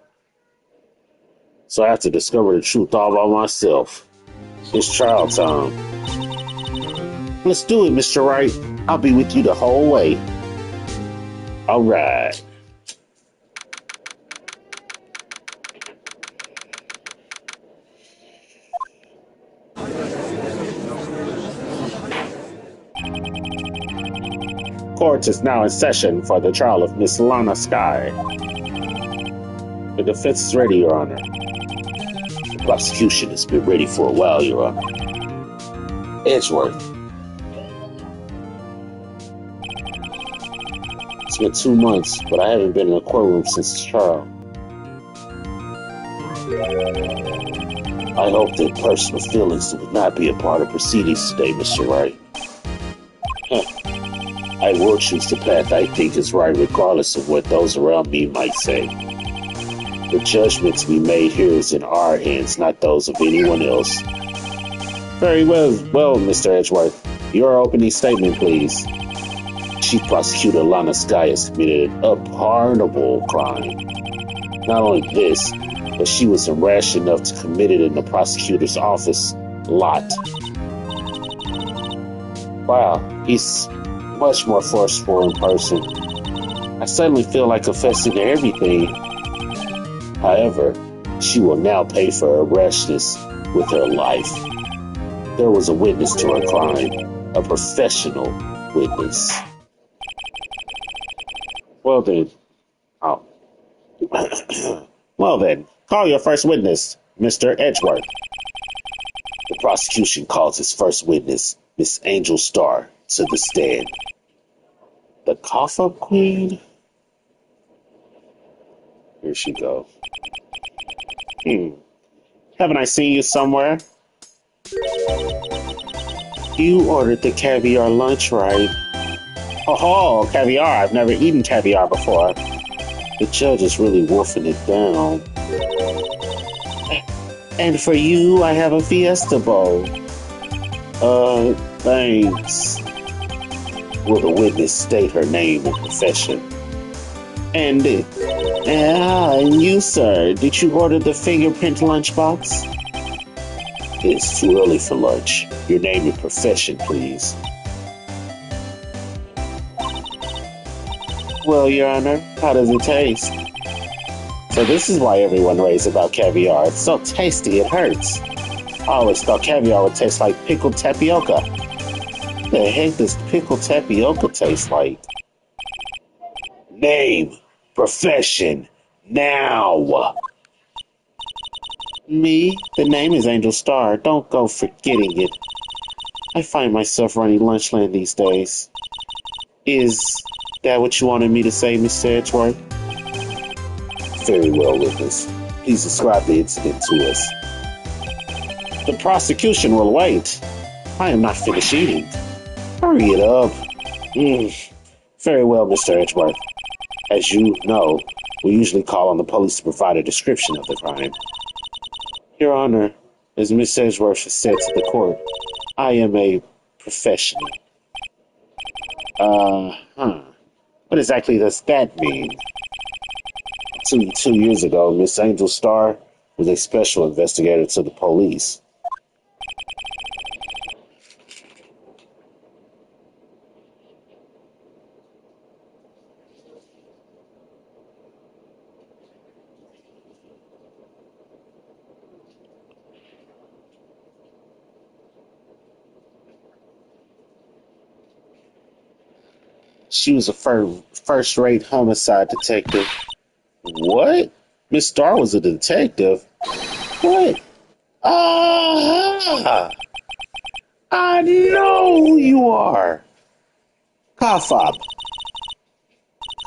So I have to discover the truth all by myself. It's trial time. Let's do it, Mr. Wright. I'll be with you the whole way. All right. Court is now in session for the trial of Miss Lana Sky. The defense is ready, Your Honor. Prosecution has been ready for a while, Your Honor. Edgeworth. It's been 2 months, but I haven't been in a courtroom since the trial. I hope that personal feelings will not be a part of proceedings today, Mr. Wright. I will choose the path I think is right regardless of what those around me might say. The judgment to be made here is in our hands, not those of anyone else. Very well, Mr. Edgeworth. Your opening statement, please. Chief Prosecutor Lana Sky has committed an unpardonable crime. Not only this, but she was rash enough to commit it in the prosecutor's office lot. Wow, he's much more forceful in person. I suddenly feel like confessing to everything. However, she will now pay for her rashness with her life. There was a witness to her crime, a professional witness. Well then, well then, call your first witness, Mr. Edgeworth. The prosecution calls its first witness, Miss Angel Star, to the stand. The cough-up queen? Here she go. Haven't I seen you somewhere? You ordered the caviar lunch, right? Oh, caviar. I've never eaten caviar before. The judge is really wolfing it down. And for you, I have a Fiesta Bowl. Thanks. Will the witness state her name and profession? And you, sir, did you order the fingerprint lunchbox? It's too early for lunch. Your name and profession, please. Well, Your Honor, how does it taste? So this is why everyone raves about caviar. It's so tasty, it hurts. I always thought caviar would taste like pickled tapioca. What the heck does pickled tapioca taste like? Name, profession, now. Me? The name is Angel Star. Don't go forgetting it. I find myself running Lunchland these days. Is that what you wanted me to say, Mr. Edgeworth? Very well, witness. Please describe the incident to us. The prosecution will wait. I am not finished eating. Hurry it up. Very well, Mr. Edgeworth. As you know, we usually call on the police to provide a description of the crime. Your Honor, as Miss Edgeworth has said to the court, I am a professional. What exactly does that mean? 2 years ago, Miss Angel Star was a special investigator to the police. She was a first-rate homicide detective. What? Miss Star was a detective? What? Ah! I know who you are. Cough up.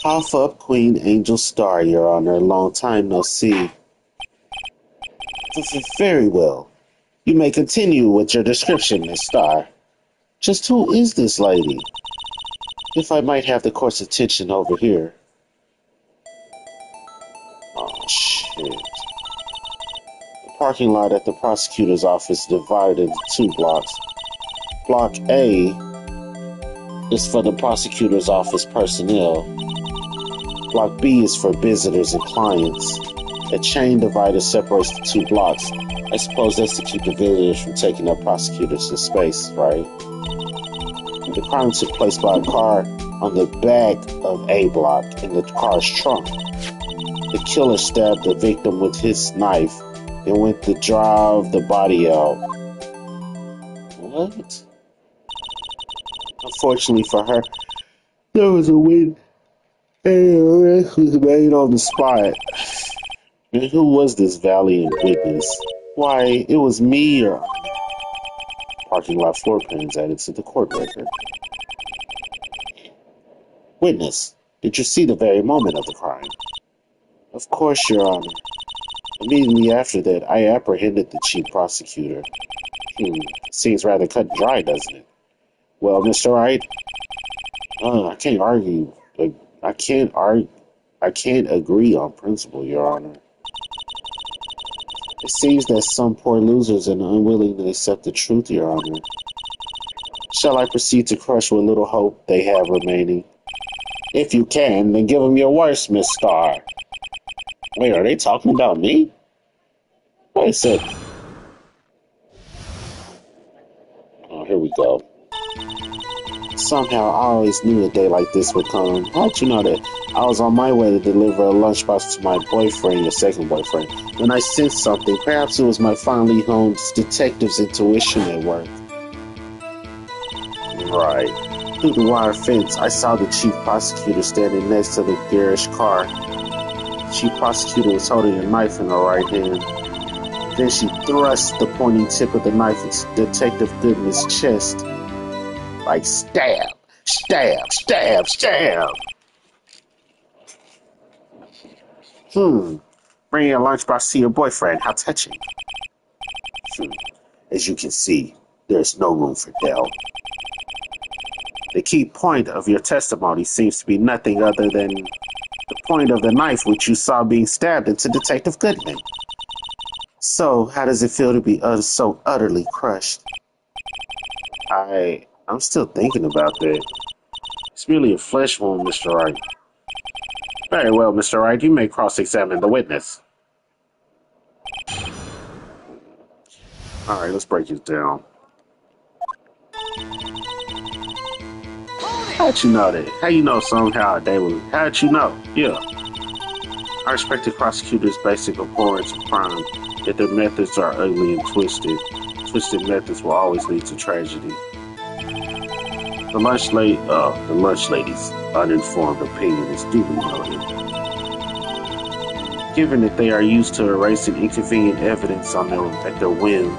Cough up, Queen Angel Star, Your Honor. Long time no see. Very well. You may continue with your description, Miss Star. Just who is this lady? If I might have the court's attention over here. Oh, shit. The parking lot at the prosecutor's office is divided into 2 blocks. Block A is for the prosecutor's office personnel. Block B is for visitors and clients. A chain divider separates the 2 blocks. I suppose that's to keep the visitors from taking up prosecutors' space, right? The crime took place by a car on the back of A block in the car's trunk. The killer stabbed the victim with his knife and went to drive the body out. What? Unfortunately for her, there was a win and arrest was made on the spot. And who was this valiant witness? Why, it was me, Your Honor. Parking lot floor plans added to the court record. Witness, did you see the very moment of the crime? Of course, Your Honor. Immediately after that, I apprehended the chief prosecutor. Seems rather cut and dry, doesn't it? Well, Mr. Wright, I can't argue. I can't argue. I can't agree on principle, Your Honor. It seems that some poor losers are unwilling to accept the truth, Your Honor. Shall I proceed to crush what little hope they have remaining? If you can, then give them your worst, Miss Starr. Wait, are they talking about me? Wait a second. Oh, here we go. Somehow I always knew a day like this would come. How'd you know that? I was on my way to deliver a lunchbox to my boyfriend, your second boyfriend, when I sensed something. Perhaps it was my finely honed detective's intuition at work. Right. Through the wire fence, I saw the chief prosecutor standing next to the garish car. The chief prosecutor was holding a knife in her right hand. Then she thrust the pointing tip of the knife into Detective Goodman's chest. Like stab, stab, stab, stab. Bringing a lunchbox to your boyfriend, how touching. As you can see, there's no room for doubt. The key point of your testimony seems to be nothing other than the point of the knife which you saw being stabbed into Detective Goodman. So, how does it feel to be so utterly crushed? I'm still thinking about that. It's merely a flesh wound, Mr. Wright. Very well, Mr. Wright, you may cross-examine the witness. Alright, let's break it down. How'd you know that? How you know somehow they will? How'd you know? Yeah. Our respected prosecutors' basic abhorrence of crime, that their methods are ugly and twisted. Twisted methods will always lead to tragedy. The lunch lady's uninformed opinion is duly noted. Given that they are used to erasing inconvenient evidence at their whim,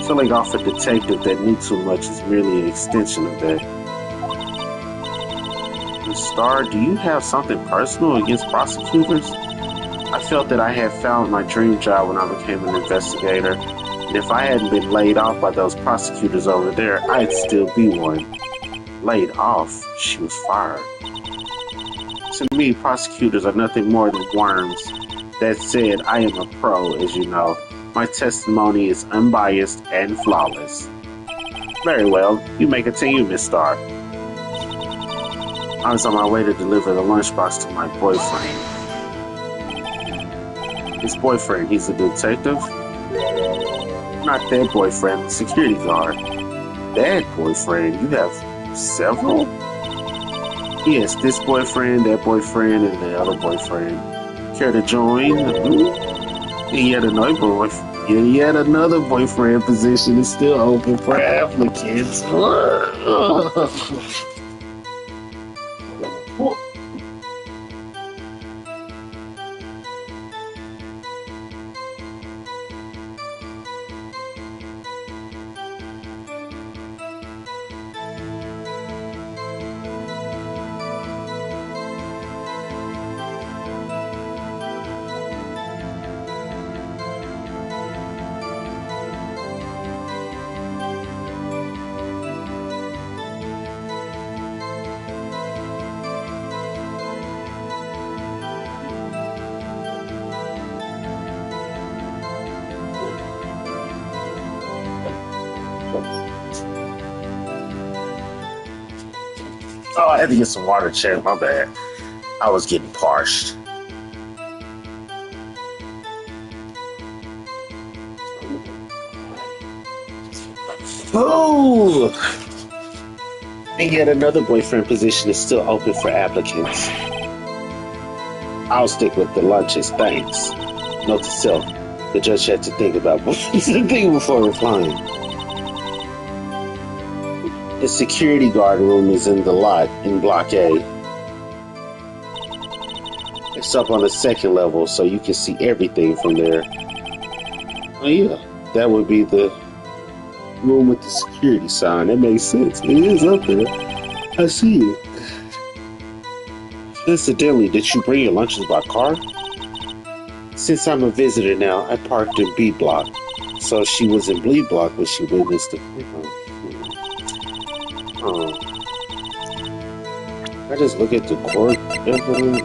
killing off a detective that knew too much is merely an extension of that. Ms. Starr, do you have something personal against prosecutors? I felt that I had found my dream job when I became an investigator. And if I hadn't been laid off by those prosecutors over there, I'd still be one. Laid off? She was fired. To me, prosecutors are nothing more than worms. That said, I am a pro, as you know. My testimony is unbiased and flawless. Very well. You may continue, Miss Starr. I was on my way to deliver the lunchbox to my boyfriend. His boyfriend, he's a detective? Not that boyfriend, security guard. That boyfriend? You have several? Yes, this boyfriend, that boyfriend, and the other boyfriend. Care to join? Yet another boyfriend position is still open for applicants. Oh, I had to get some water checked. My bad. I was getting parched. Oh! And yet another boyfriend position is still open for applicants. I'll stick with the lunches, thanks. Note to self, the judge had to think before replying. The security guard room is in the lot in Block A. It's up on the second level, so you can see everything from there. Oh yeah, that would be the room with the security sign. That makes sense. It is up there. I see it. Incidentally, did you bring your lunches by car? Since I'm a visitor now, I parked in B block. So she was in B block when she witnessed the. Oh, I just look at the court evidence.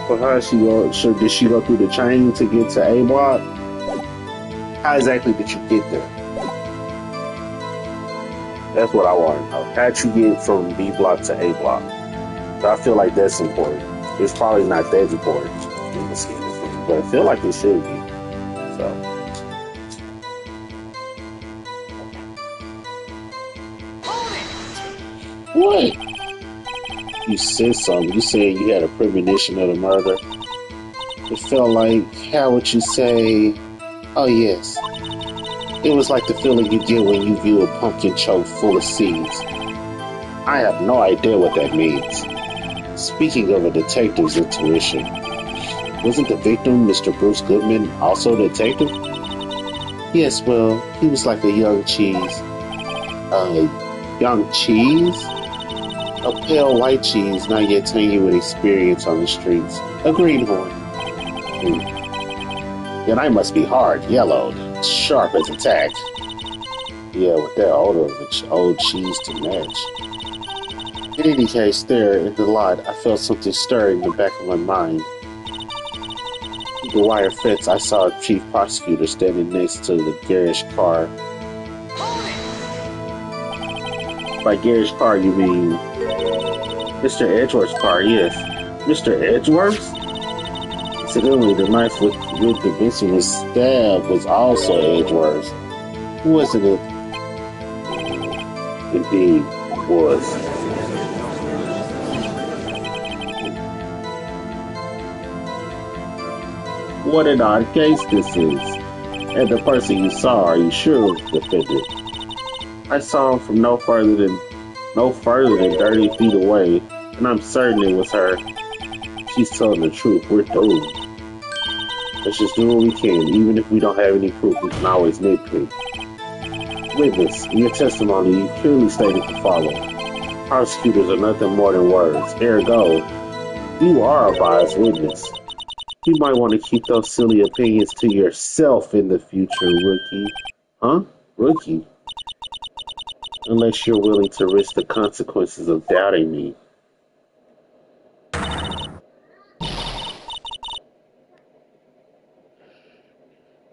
For her, she go. So did she go through the chain to get to A block? How exactly did you get there? That's what I want to know. How'd you get from B block to A block? I feel like that's important. It's probably not that important in the scheme of things, but I feel like it should be. So. What? You said something. You said you had a premonition of the murder. It felt like, how would you say? Oh, yes. It was like the feeling you get when you view a pumpkin choke full of seeds. I have no idea what that means. Speaking of a detective's intuition, wasn't the victim, Mr. Bruce Goodman, also a detective? Yes, well, he was like a young cheese. Young cheese? A pale white cheese, not yet tangy with experience on the streets. A greenhorn. Then I must be hard, yellowed, sharp as a tack. Yeah, with that odor of old cheese to match. In any case, there, in the lot, I felt something stirring in the back of my mind. Through the wire fence, I saw a chief prosecutor standing next to the garage car. By garage car, you mean Mr. Edgeworth's car, yes. Mr. Edgeworth's? Incidentally, the knife with the Vincent was stabbed was also Edgeworth's. Wasn't it? Indeed, was. What an odd case this is. And the person you saw, are you sure, defendant? I saw him from no further than 30 feet away, and I'm certain it was her. She's telling the truth. We're through. Let's just do what we can. Even if we don't have any proof, we can always nitpick. Witness, in your testimony, you clearly stated the following. Prosecutors are nothing more than words. Ergo, you are a biased witness. You might want to keep those silly opinions to yourself in the future, rookie. Huh? Rookie? Unless you're willing to risk the consequences of doubting me.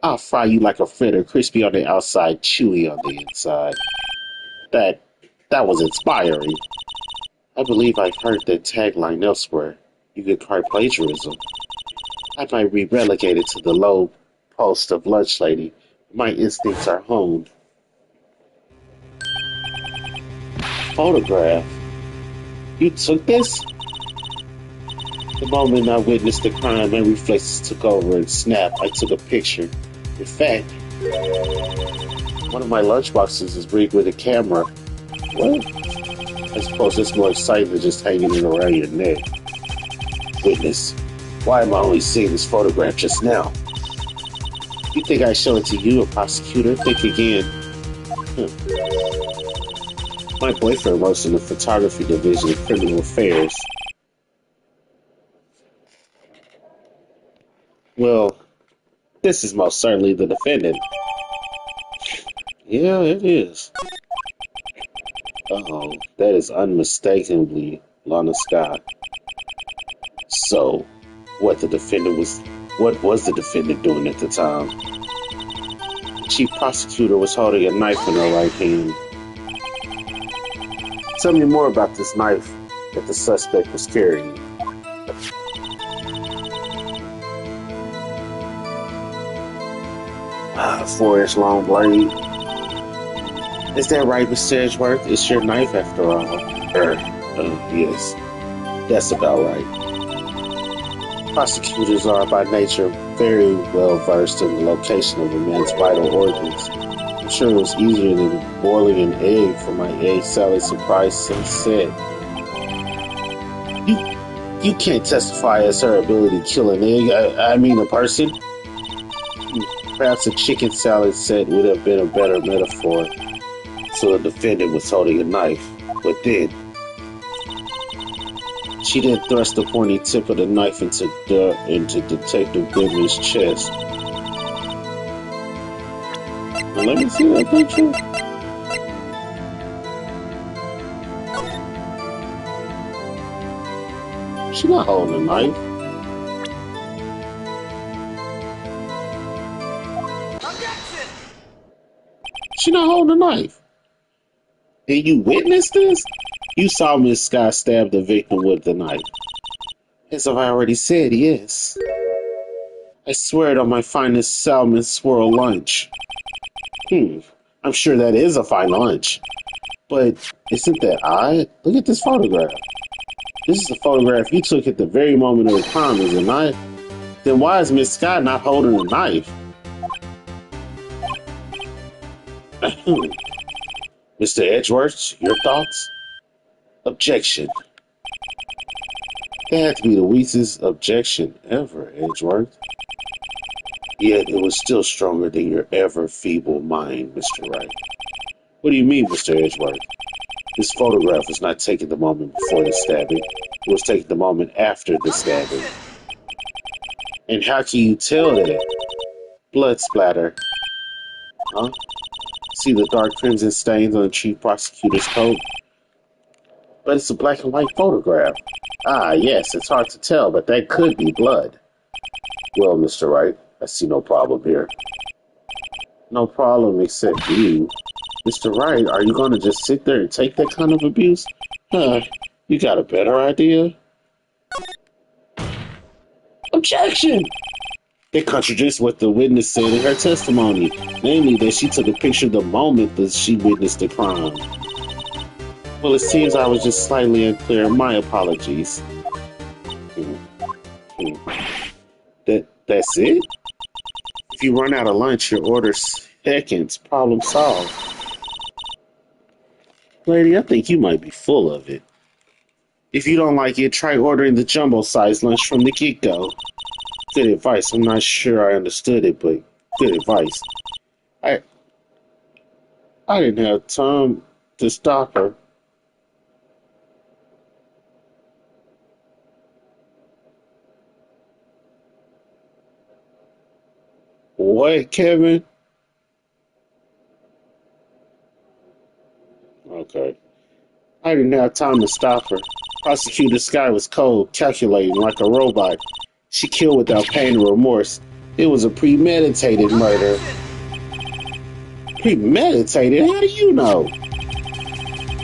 I'll fry you like a fritter, crispy on the outside, chewy on the inside. That was inspiring. I believe I've heard that tagline elsewhere. You could try plagiarism. I might be relegated to the low post of lunch lady. My instincts are honed. Photograph? You took this? The moment I witnessed the crime, my reflexes took over and snap. I took a picture. In fact, one of my lunchboxes is rigged with a camera. What? I suppose it's more exciting than just hanging it around your neck. Witness, why am I only seeing this photograph just now? You think I show it to you, a prosecutor? Think again. My boyfriend works in the photography division of criminal affairs. Well, this is most certainly the defendant. Yeah, it is. Uh-oh, that is unmistakably Lana Scott. So, what was the defendant doing at the time? The chief prosecutor was holding a knife in her right hand. Tell me more about this knife that the suspect was carrying. A 4-inch long blade. Is that right, Mr. Edgeworth? It's your knife after all. Yes. That's about right. Prosecutors are by nature very well versed in the location of a man's vital organs. I'm sure it was easier than boiling an egg for my egg salad surprise sunset. You You can't testify as her ability to kill an egg. I mean a person. Perhaps a chicken salad set would have been a better metaphor. So the defendant was holding a knife. But then, she then thrust the pointy tip of the knife into Detective Goodman's chest. Now let me see that picture. She's not holding a knife. She's not holding a knife. And you witnessed this? You saw Miss Scott stab the victim with the knife. As I've already said, yes. I swear it on my finest salmon swirl lunch. I'm sure that is a fine lunch. But isn't that odd? Look at this photograph. This is a photograph you took at the very moment of the crime, is it not? Then why is Miss Scott not holding a knife? Mr. Edgeworth, your thoughts? Objection. That had to be the weakest objection ever, Edgeworth. Yet it was still stronger than your ever feeble mind, Mr. Wright. What do you mean, Mr. Edgeworth? This photograph was not taken the moment before the stabbing. It was taken the moment after the stabbing. And how can you tell that? Blood splatter. Huh? See the dark crimson stains on the chief prosecutor's coat? But it's a black and white photograph. Ah, yes, it's hard to tell, but that could be blood. Well, Mr. Wright, I see no problem here. No problem except you. Mr. Wright, are you going to just sit there and take that kind of abuse? You got a better idea? Objection! That contradicts what the witness said in her testimony, namely that she took a picture the moment that she witnessed the crime. Well, it seems I was just slightly unclear. My apologies. That's it? If you run out of lunch, your order seconds. Problem solved. Lady, I think you might be full of it. If you don't like it, try ordering the jumbo-sized lunch from the get-go. Good advice. I'm not sure I understood it, but good advice. I didn't have time to stop her. What, Kevin? Okay. I didn't have time to stop her. Prosecutor Sky was cold, calculating like a robot. She killed without pain or remorse. It was a premeditated murder. Premeditated? How do you know?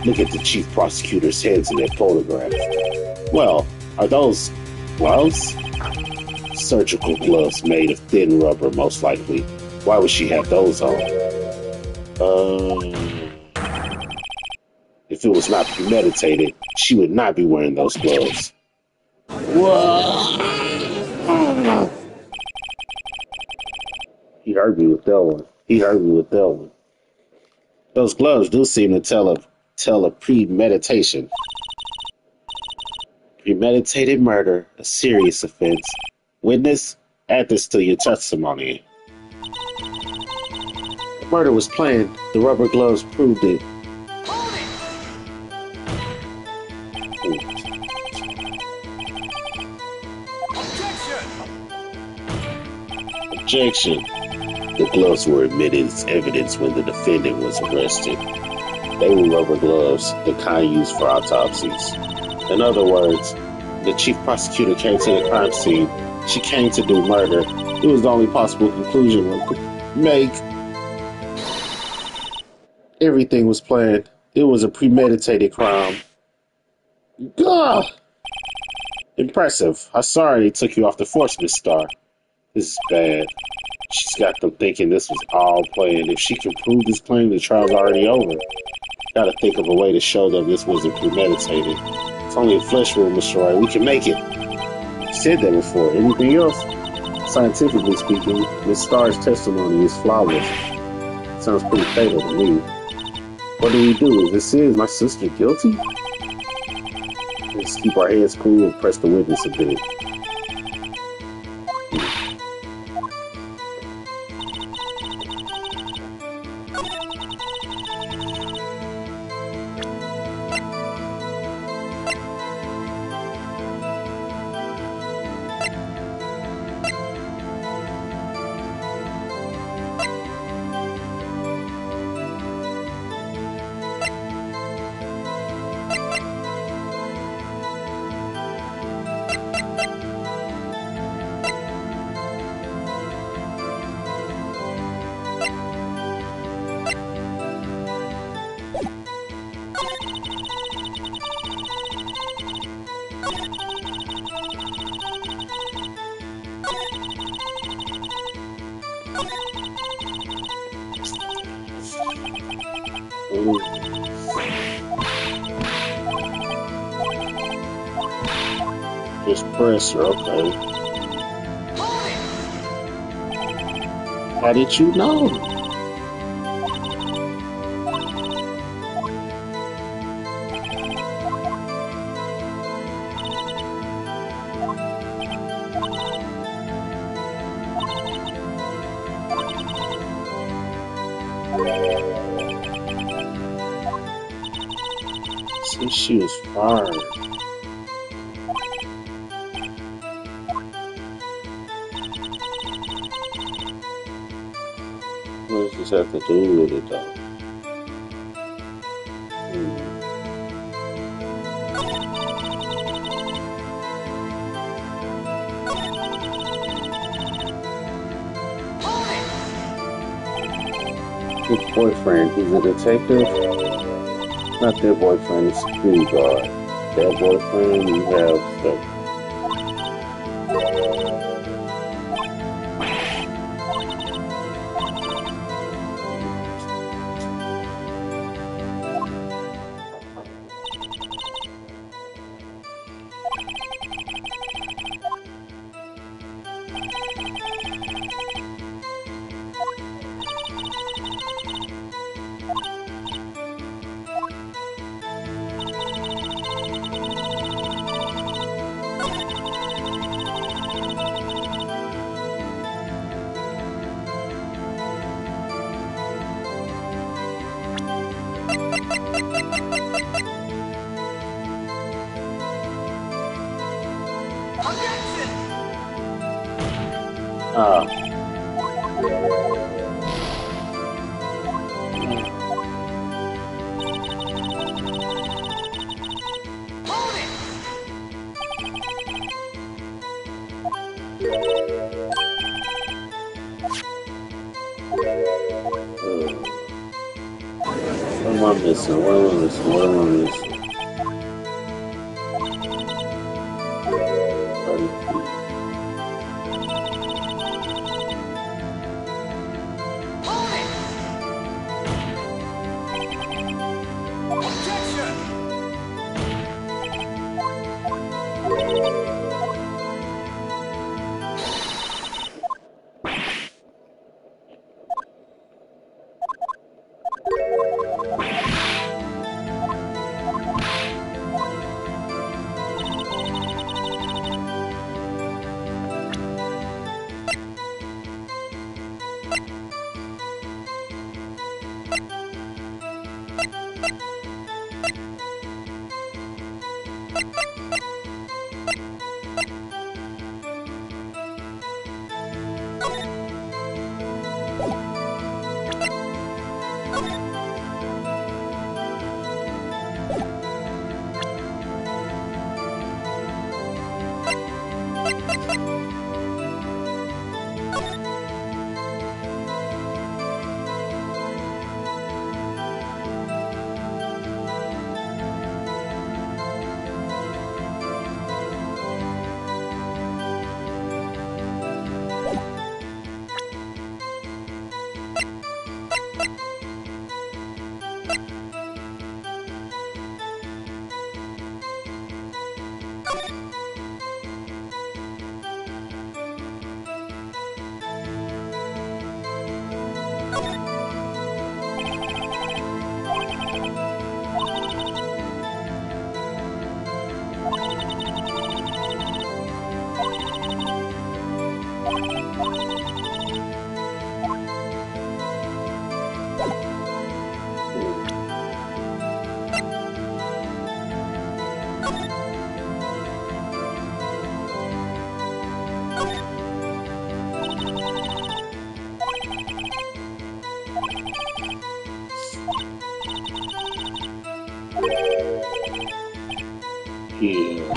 Look at the chief prosecutor's hands in that photograph. Well, are those gloves? Surgical gloves made of thin rubber, most likely. Why would she have those on? If it was not premeditated, she would not be wearing those gloves. Whoa! He heard me with that one. Those gloves do seem to tell a premeditation. Premeditated murder, a serious offense. Witness, add this to your testimony. The murder was planned. The rubber gloves proved it. Objection. The gloves were admitted as evidence when the defendant was arrested. They were rubber gloves, the kind used for autopsies. In other words, the chief prosecutor came to the crime scene. She came to do murder. It was the only possible conclusion one could make. Everything was planned. It was a premeditated crime. Gah! Impressive. I'm sorry they took you off the force, Miss Starr. This is bad. She's got them thinking this was all planned. If she can prove this claim, the trial's already over. Gotta think of a way to show them this wasn't premeditated. It's only a flesh wound, Mr. Wright. We can make it. You said that before. Anything else? Scientifically speaking, Miss Starr's testimony is flawless. Sounds pretty fatal to me. What do we do? Is my sister guilty? Just keep our heads cool and press the witness a bit. Just press her, okay. How did you know? See, she was fired. What does this have to do with it, though? Which boyfriend? He's a detective? Not their boyfriend, it's security guard. Their boyfriend, you have the... What am I missing? What am I missing? What am I missing? 30 feet. Yeah.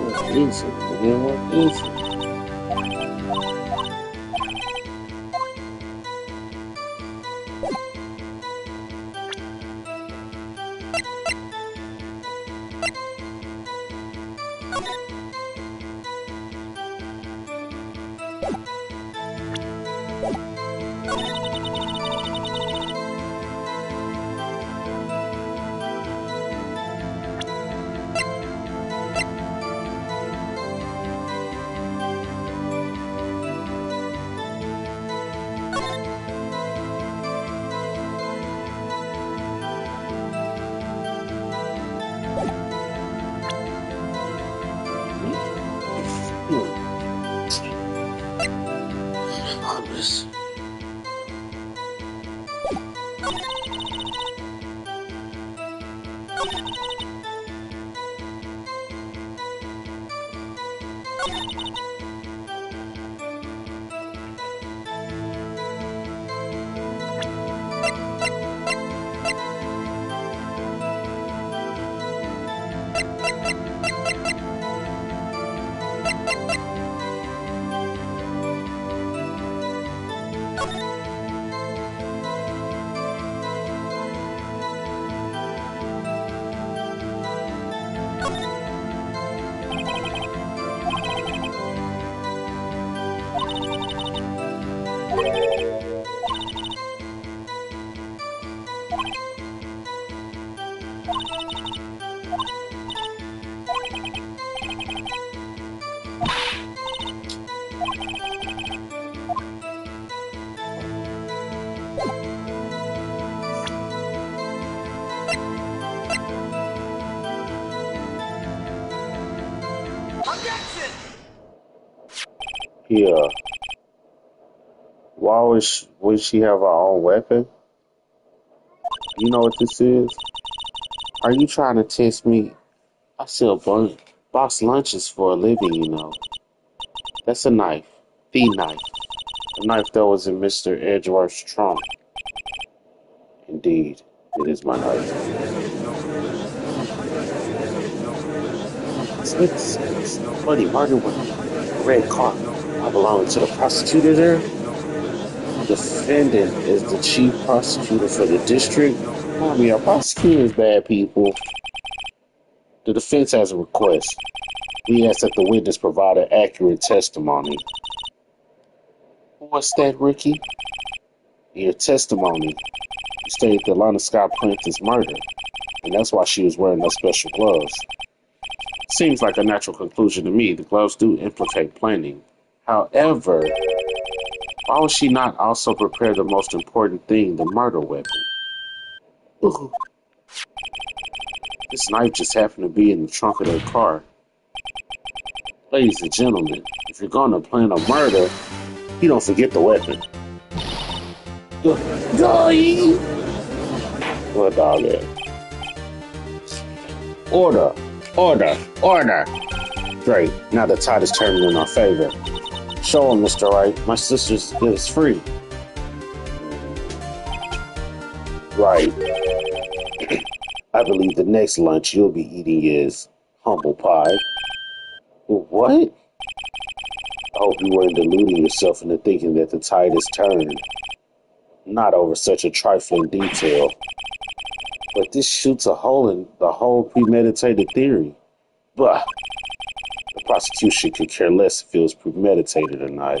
What is it, man? What is it? Promise. Yeah. Why would she have her own weapon? You know what this is? Are you trying to test me? I sell box lunches for a living, you know. That's a knife. The knife. The knife that was in Mr. Edgeworth's trunk. Indeed, it is my knife. It's bloody murder with a red car. I belong to the prosecutor there. Defendant is the chief prosecutor for the district. I mean, our prosecutors bad people. The defense has a request. We ask that the witness provide an accurate testimony. What's that, Ricky? In your testimony, you stated that Lana Scott planned this murder, and that's why she was wearing those special gloves. Seems like a natural conclusion to me. The gloves do implicate planning. However, why would she not also prepare the most important thing, the murder weapon? Ooh. This knife just happened to be in the trunk of their car. Ladies and gentlemen, if you're gonna plan a murder, you don't forget the weapon. Go! What dog is? Order! Order! Order! Great, now the tide is turning in our favor. Show him, Mr. Wright. My sister's is free. Right. I believe the next lunch you'll be eating is humble pie. What? I hope you weren't deluding yourself into thinking that the tide has turned. Not over such a trifling detail. But this shoots a hole in the whole premeditated theory. Bah! The prosecution could care less if it was premeditated or not.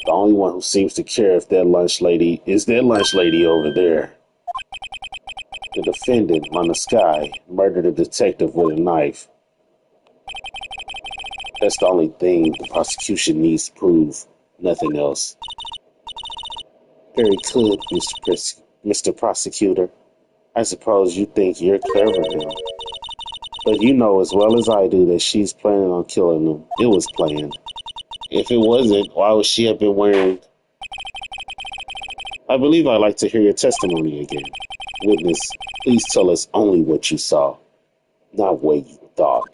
The only one who seems to care if that lunch lady is that lunch lady over there. The defendant, Manaskai, murdered a detective with a knife. That's the only thing the prosecution needs to prove. Nothing else. Very good, Mr. Prosecutor. I suppose you think you're clever now. But you know as well as I do that she's planning on killing him. It was planned. If it wasn't, why would she have been wearing... I believe I'd like to hear your testimony again. Witness, please tell us only what you saw, not what you thought.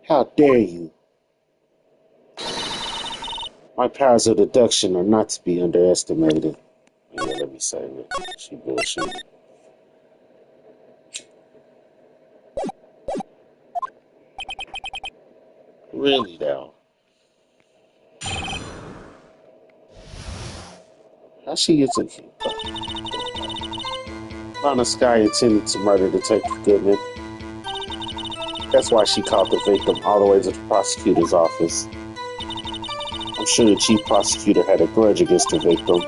How dare you? My powers of deduction are not to be underestimated. Yeah, let me say it. She bullshit. Really, though? How she gets a... Lana Sky intended to murder Detective Goodman. That's why she caught the victim all the way to the prosecutor's office. I'm sure the chief prosecutor had a grudge against the victim.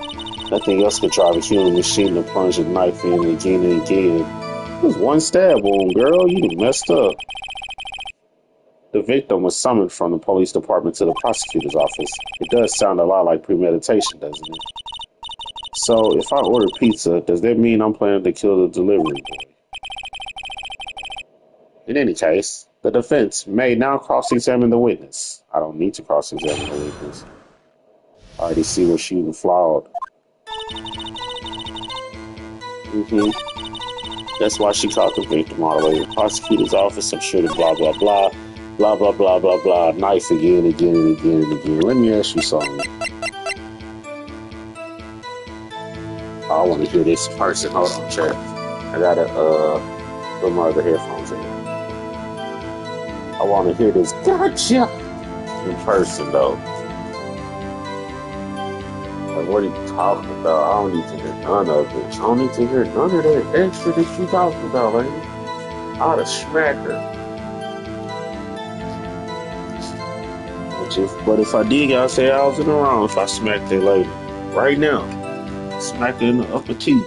Nothing else could drive a human machine to plunge a knife in again and again. It was one stab wound, girl. You done messed up. The victim was summoned from the police department to the prosecutor's office. It does sound a lot like premeditation, doesn't it? So, if I order pizza, does that mean I'm planning to kill the delivery boy? In any case, the defense may now cross-examine the witness. I don't need to cross-examine the witness. I already see where she was flawed. That's why she caught the victim all the way to the prosecutor's office. I'm sure the blah, blah, blah, blah, blah, blah, blah, blah, knife again, again, and again, and again. Let me ask you something. I want to hear this person. Hold on, chat. I gotta put my other headphones in. I want to hear this gotcha in person, though. Like, what are you talking about? I don't need to hear none of it. I don't need to hear none of that extra that you talking about, lady. I'd have smacked her. But if I did, I'd say I was in the wrong if I smacked that lady. Right now. Smack her in the upper teeth.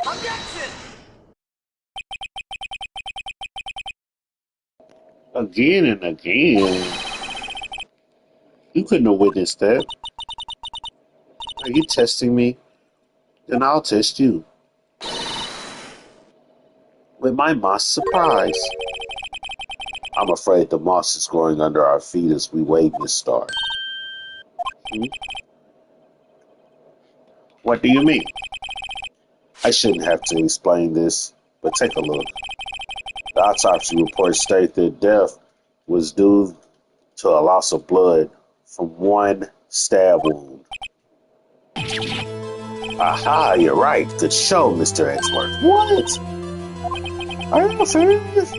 Objection! Again and again. You couldn't have witnessed that. Are you testing me? Then I'll test you. With my most surprise. I'm afraid the moss is growing under our feet as we wave Miss Star. Hmm? What do you mean? I shouldn't have to explain this, but take a look. The autopsy report stated that death was due to a loss of blood from one stab wound. Aha, you're right. Good show, Mr. Expert. What? Are you serious?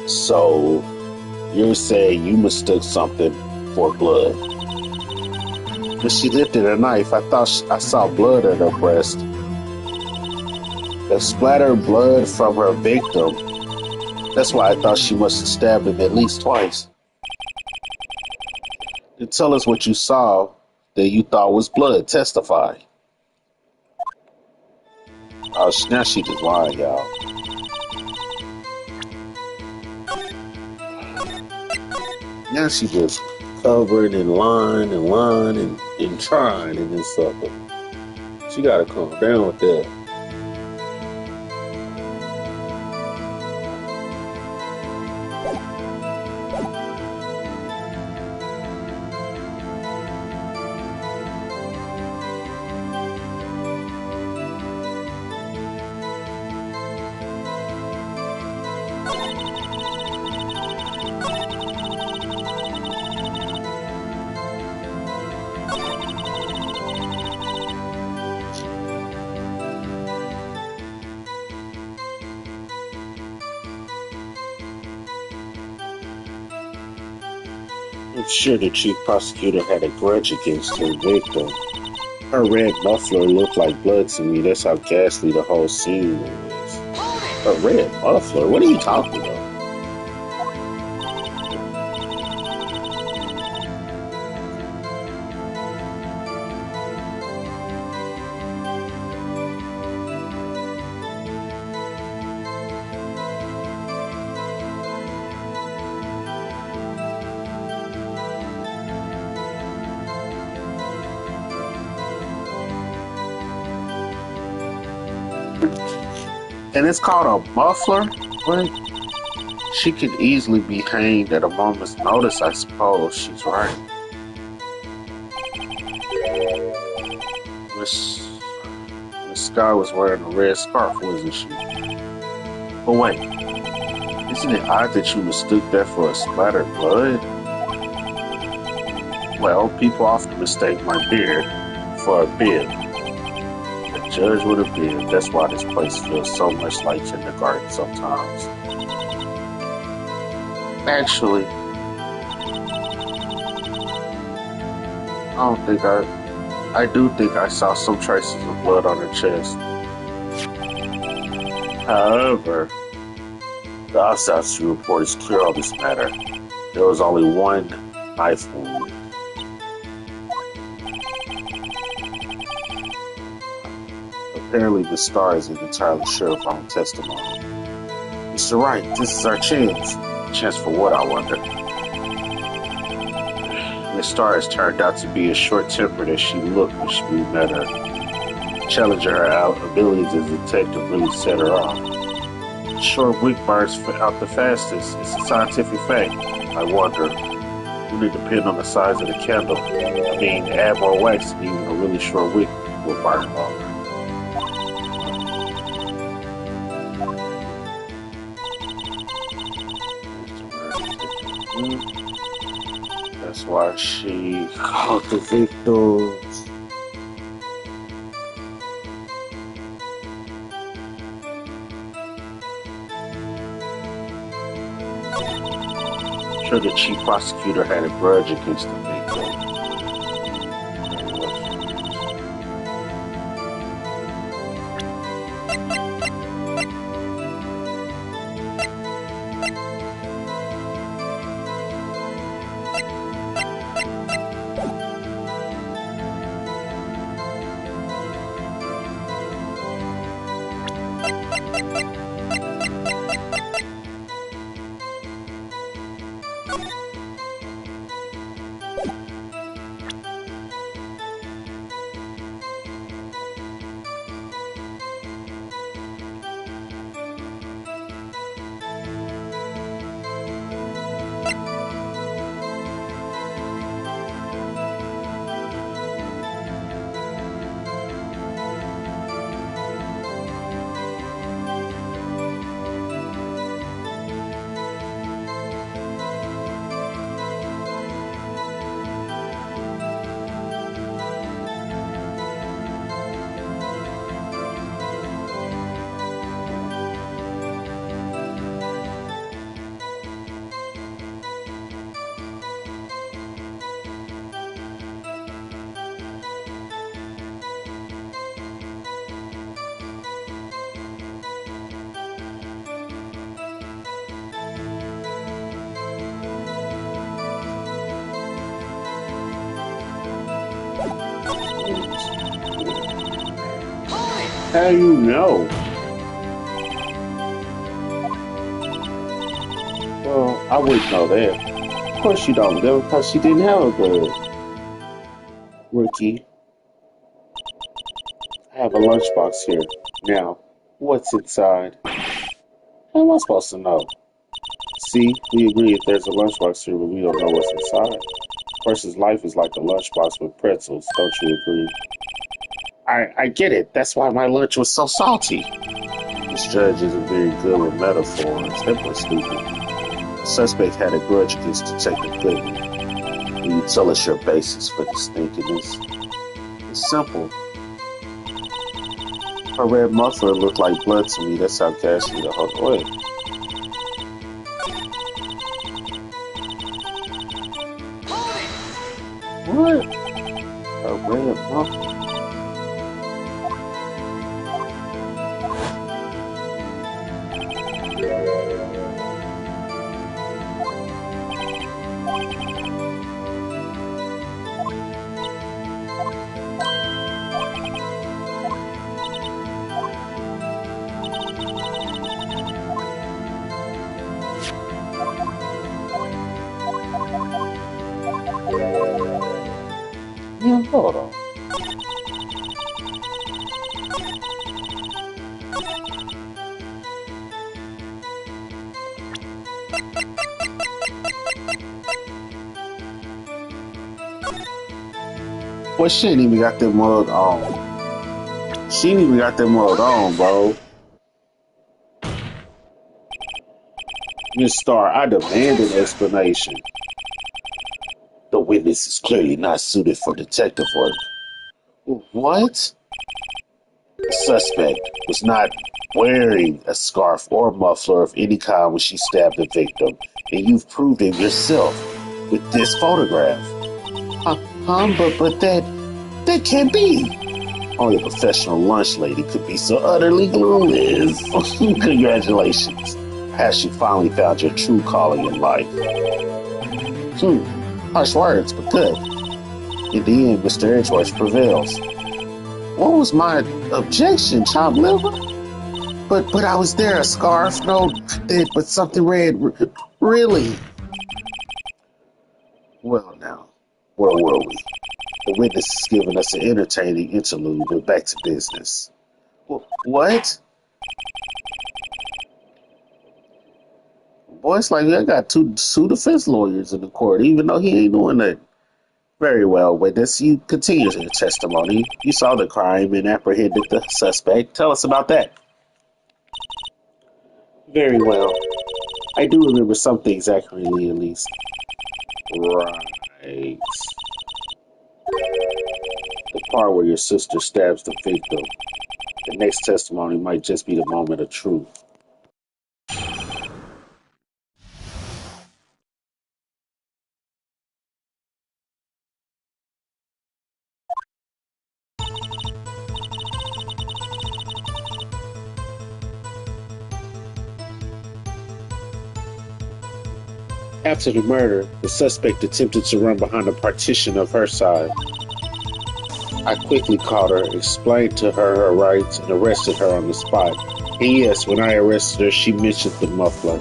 So, you're saying you mistook something for blood? When she lifted a knife, I thought I saw blood at her breast. The splattered blood from her victim. That's why I thought she must have stabbed him at least twice. Then tell us what you saw that you thought was blood. Testify. Oh, now she just lying, y'all. Now she just covered in line and trying and this sucker. She gotta calm down with that. I'm sure the chief prosecutor had a grudge against her victim. Her red muffler looked like blood to me. That's how ghastly the whole scene was. Her red muffler? What are you talking about? And it's called a muffler? What? She could easily be hanged at a moment's notice, I suppose. She's right. Miss Sky was wearing a red scarf, wasn't she? But wait, isn't it odd that you mistook that for a splattered blood? Well, people often mistake my beard for a bib. A judge with a bib. That's why this place feels so much like kindergarten sometimes. Actually, I do think I saw some traces of blood on her chest. However, the autopsy report is clear on this matter. There was only one knife wound. Apparently, the Star isn't entirely sure of her own testimony. Mr. Wright, this is our chance. Chance for what, I wonder? Miss Star has turned out to be as short-tempered as she looked when we met her. Challenging her abilities as a detective really set her off. Short wick burns out the fastest. It's a scientific fact. I wonder, will it depend on the size of the candle? I mean, add more wax and even a really short wick will burn longer. That's why she caught the victims. Sure, the chief prosecutor had a grudge against the victim. How do you know? Well, I wouldn't know that. Of course you don't, though, because she didn't have a good rookie. I have a lunchbox here. Now, what's inside? How am I supposed to know? See, we agree if there's a lunchbox here, but we don't know what's inside. A person's life is like a lunchbox with pretzels, don't you agree? I get it. That's why my lunch was so salty. This judge isn't very good with metaphors. That was stupid. The suspect had a grudge against Detective Goodman. Will you tell us your basis for this stinkiness? It's simple. Her red muffler looked like blood to me. That's how Cassie the whole way. What? A red muffler? Yeah, hold on. Well, she ain't even got that mug on. She ain't even got that mug on, bro. Miss Starr, I demand an explanation. The witness is clearly not suited for detective work. What? The suspect was not wearing a scarf or muffler of any kind when she stabbed the victim, and you've proved it yourself with this photograph. But that can't be. Only a professional lunch lady could be so utterly clueless. Congratulations. Perhaps you finally found your true calling in life. Harsh words, but good. In the end, Mr. Edgeworth prevails. What was my objection, chopped liver? But I was there, a scarf, no, but something red, really. Well now, where were we? The witness is giving us an entertaining interlude, but back to business. What? Boy, it's like I got two defense lawyers in the court, even though he ain't doing that very well. Witness, you continue your testimony. You saw the crime and apprehended the suspect. Tell us about that. Very well. I do remember some things accurately, at least. Right. The part where your sister stabs the victim. The next testimony might just be the moment of truth. After the murder, the suspect attempted to run behind a partition of her side. I quickly caught her, explained to her her rights, and arrested her on the spot. And yes, when I arrested her, she mentioned the muffler.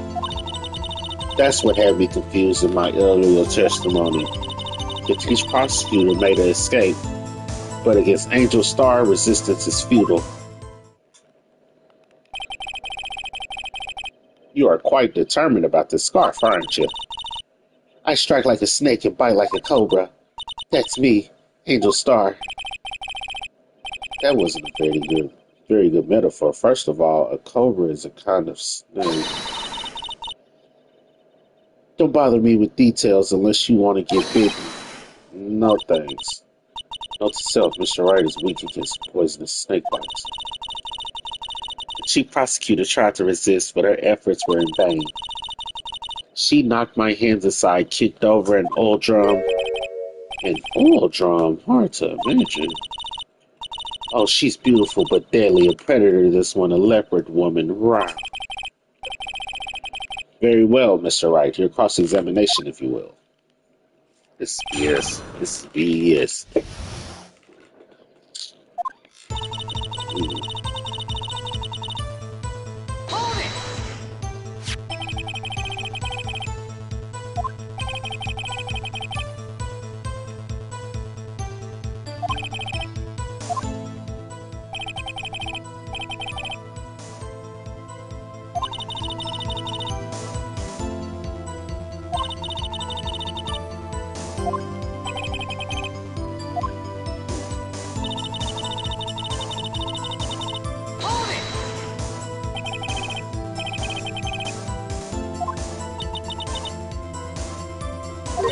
That's what had me confused in my earlier testimony. The chief prosecutor made an escape, but against Angel Star, resistance is futile. You are quite determined about this scarf, aren't you? I strike like a snake and bite like a cobra. That's me, Angel Star. That wasn't a very good metaphor. First of all, a cobra is a kind of snake. Don't bother me with details unless you want to get bitten. No thanks. Note to self, Mr. Wright is weak against poisonous snake bites. The chief prosecutor tried to resist, but her efforts were in vain. She knocked my hands aside, kicked over an oil drum. An oil drum? Hard to imagine. Oh, she's beautiful but deadly. A predator, this one, a leopard woman. Rah. Very well, Mr. Wright. Your cross-examination, if you will. This BS. This BS.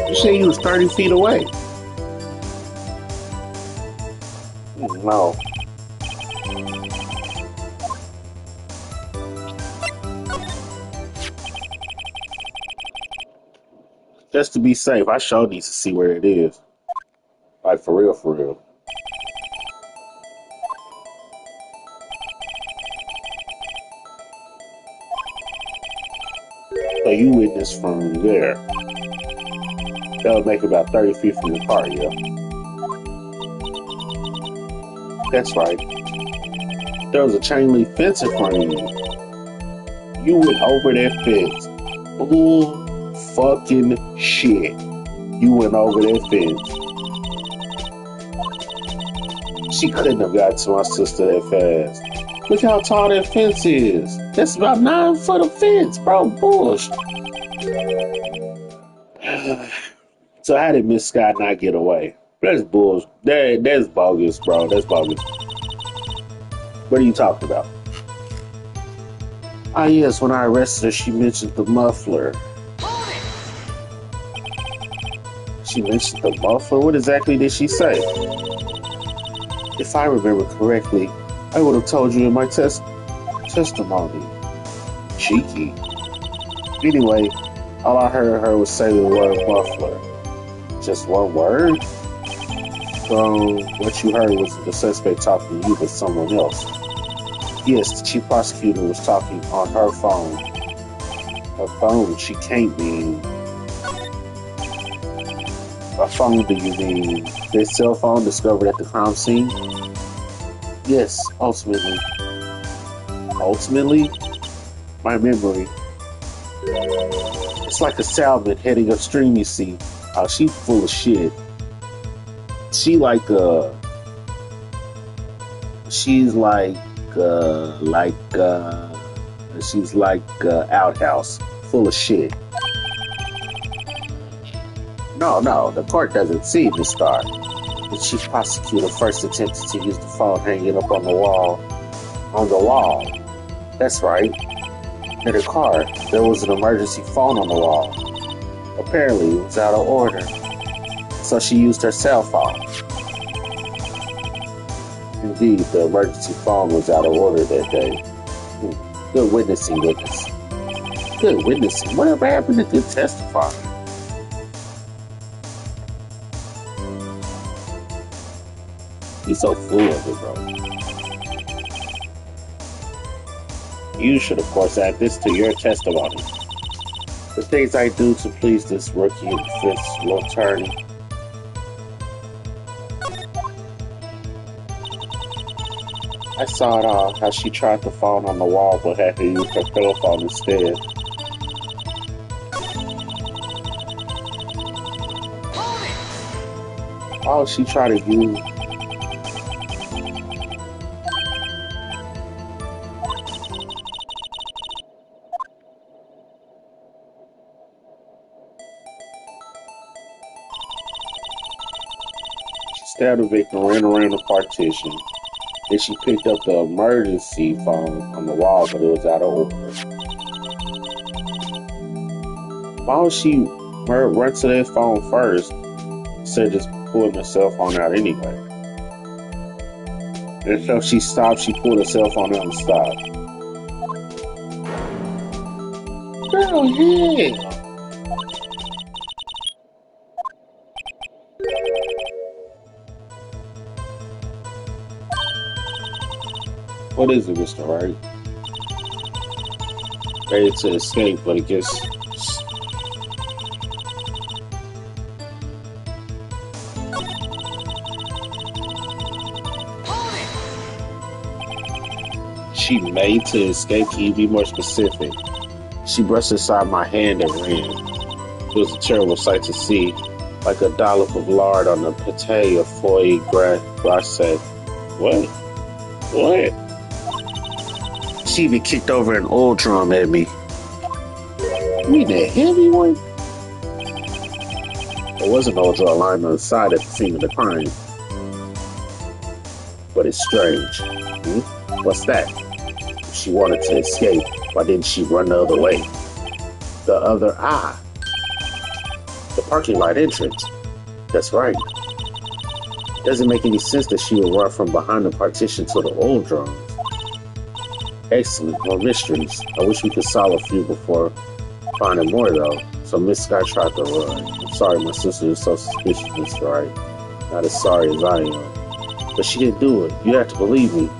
You say he was 30 feet away? No. Just to be safe, I sure need to see where it is. Like, for real, for real. So you witnessed from there. That would make about 30 feet from the car, yeah. That's right. There was a chain link fence in front of you. You went over that fence. Bull fucking shit. You went over that fence. She couldn't have got to my sister that fast. Look how tall that fence is. That's about 9 foot of fence, bro. Bullshit. So how did Miss Scott not get away? That's bullshit. That's bogus, bro. That's bogus. What are you talking about? Ah, yes, when I arrested her, she mentioned the muffler. She mentioned the muffler? What exactly did she say? If I remember correctly, I would have told you in my testimony. Cheeky. Anyway, all I heard her was say the word muffler. Just one word? From what you heard was the suspect talking to you but someone else. Yes, the chief prosecutor was talking on her phone. Her phone, she can't mean. What phone do you mean? Their cell phone discovered at the crime scene? Yes, ultimately. Ultimately? My memory. It's like a salmon heading upstream, you see. Oh, she full of shit. She's like outhouse, full of shit. No, the court doesn't see Miss Star. The chief prosecutor first attempted to use the phone hanging up on the wall. On the wall. That's right. In the car, there was an emergency phone on the wall. Apparently, it was out of order, so she used her cell phone. Indeed, the emergency phone was out of order that day. Good witnessing, witness. Good witnessing. Whatever happened to good testifying? He's so full of it, bro. You should, of course, add this to your testimony. The things I do to please this rookie and fiscal attorney. I saw it all, how she tried the phone on the wall but had to use her telephone instead. Oh, she tried to use... She stabbed the victim, ran around the partition. Then she picked up the emergency phone on the wall, but it was out of order. Why would she run to that phone first instead of just pulling her cell phone out anyway? And so she stopped, she pulled her cell phone out and stopped. Girl, yeah. What is it, Mr. Wright? Ready to escape, but it gets... She made to escape. Can you be more specific? She brushed aside my hand and ran. It was a terrible sight to see, like a dollop of lard on a pate of foie gras. What? What? She even kicked over an oil drum at me. You mean that heavy one? There was an oil drum lying on the side at the scene of the crime. But it's strange. What's that? If she wanted to escape, why didn't she run the other way? The other eye. The parking lot entrance. That's right. Doesn't make any sense that she would run from behind the partition to the oil drums. Excellent, more mysteries. I wish we could solve a few before finding more, though. So Miss Sky tried to run. I'm sorry my sister is so suspicious, Mr. Wright. Not as sorry as I am. But she didn't do it. You have to believe me.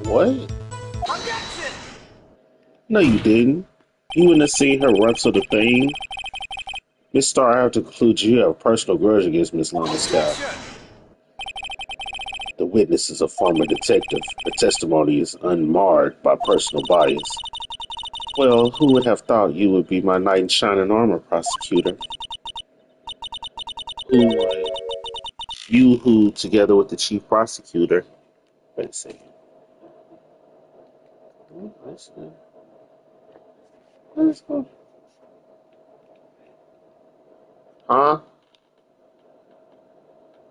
What? Objection! No, you didn't. You wouldn't have seen her run to the thing. Miss Starr, I have to conclude you have a personal grudge against Miss Longestaffe. The witness is a former detective. Her testimony is unmarred by personal bias. Well, who would have thought you would be my knight in shining armor, prosecutor? Who would? You who, together with the chief prosecutor, wait a second. Huh?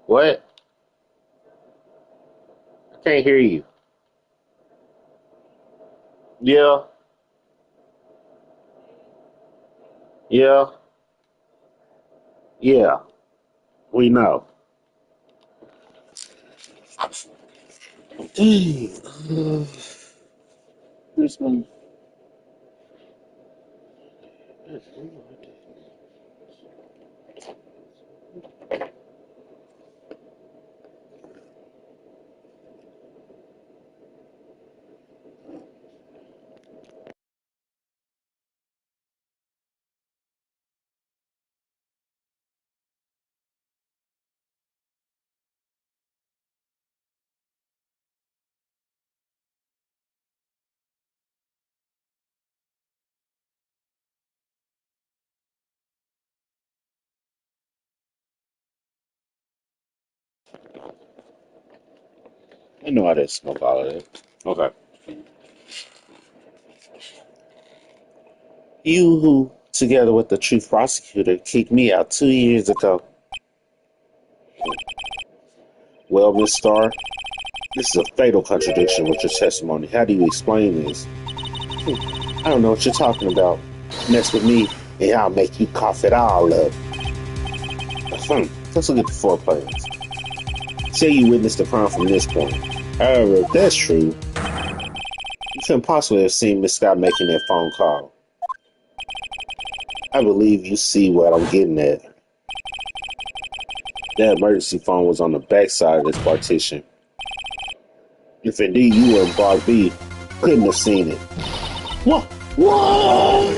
What? I can't hear you. Yeah, yeah, yeah. We know. Dang. This one. I know how to smoke all of it. Okay. You who, together with the chief prosecutor, kicked me out 2 years ago. Well, Miss Starr, this is a fatal contradiction with your testimony. How do you explain this? I don't know what you're talking about. Mess with me, and I'll make you cough it all up. Let's look at the four plans. Say you witnessed the crime from this point. However, if that's true, you couldn't possibly have seen Miss Scott making that phone call. I believe you see what I'm getting at. That emergency phone was on the back side of this partition. If indeed you were in Block B, couldn't have seen it. What? What?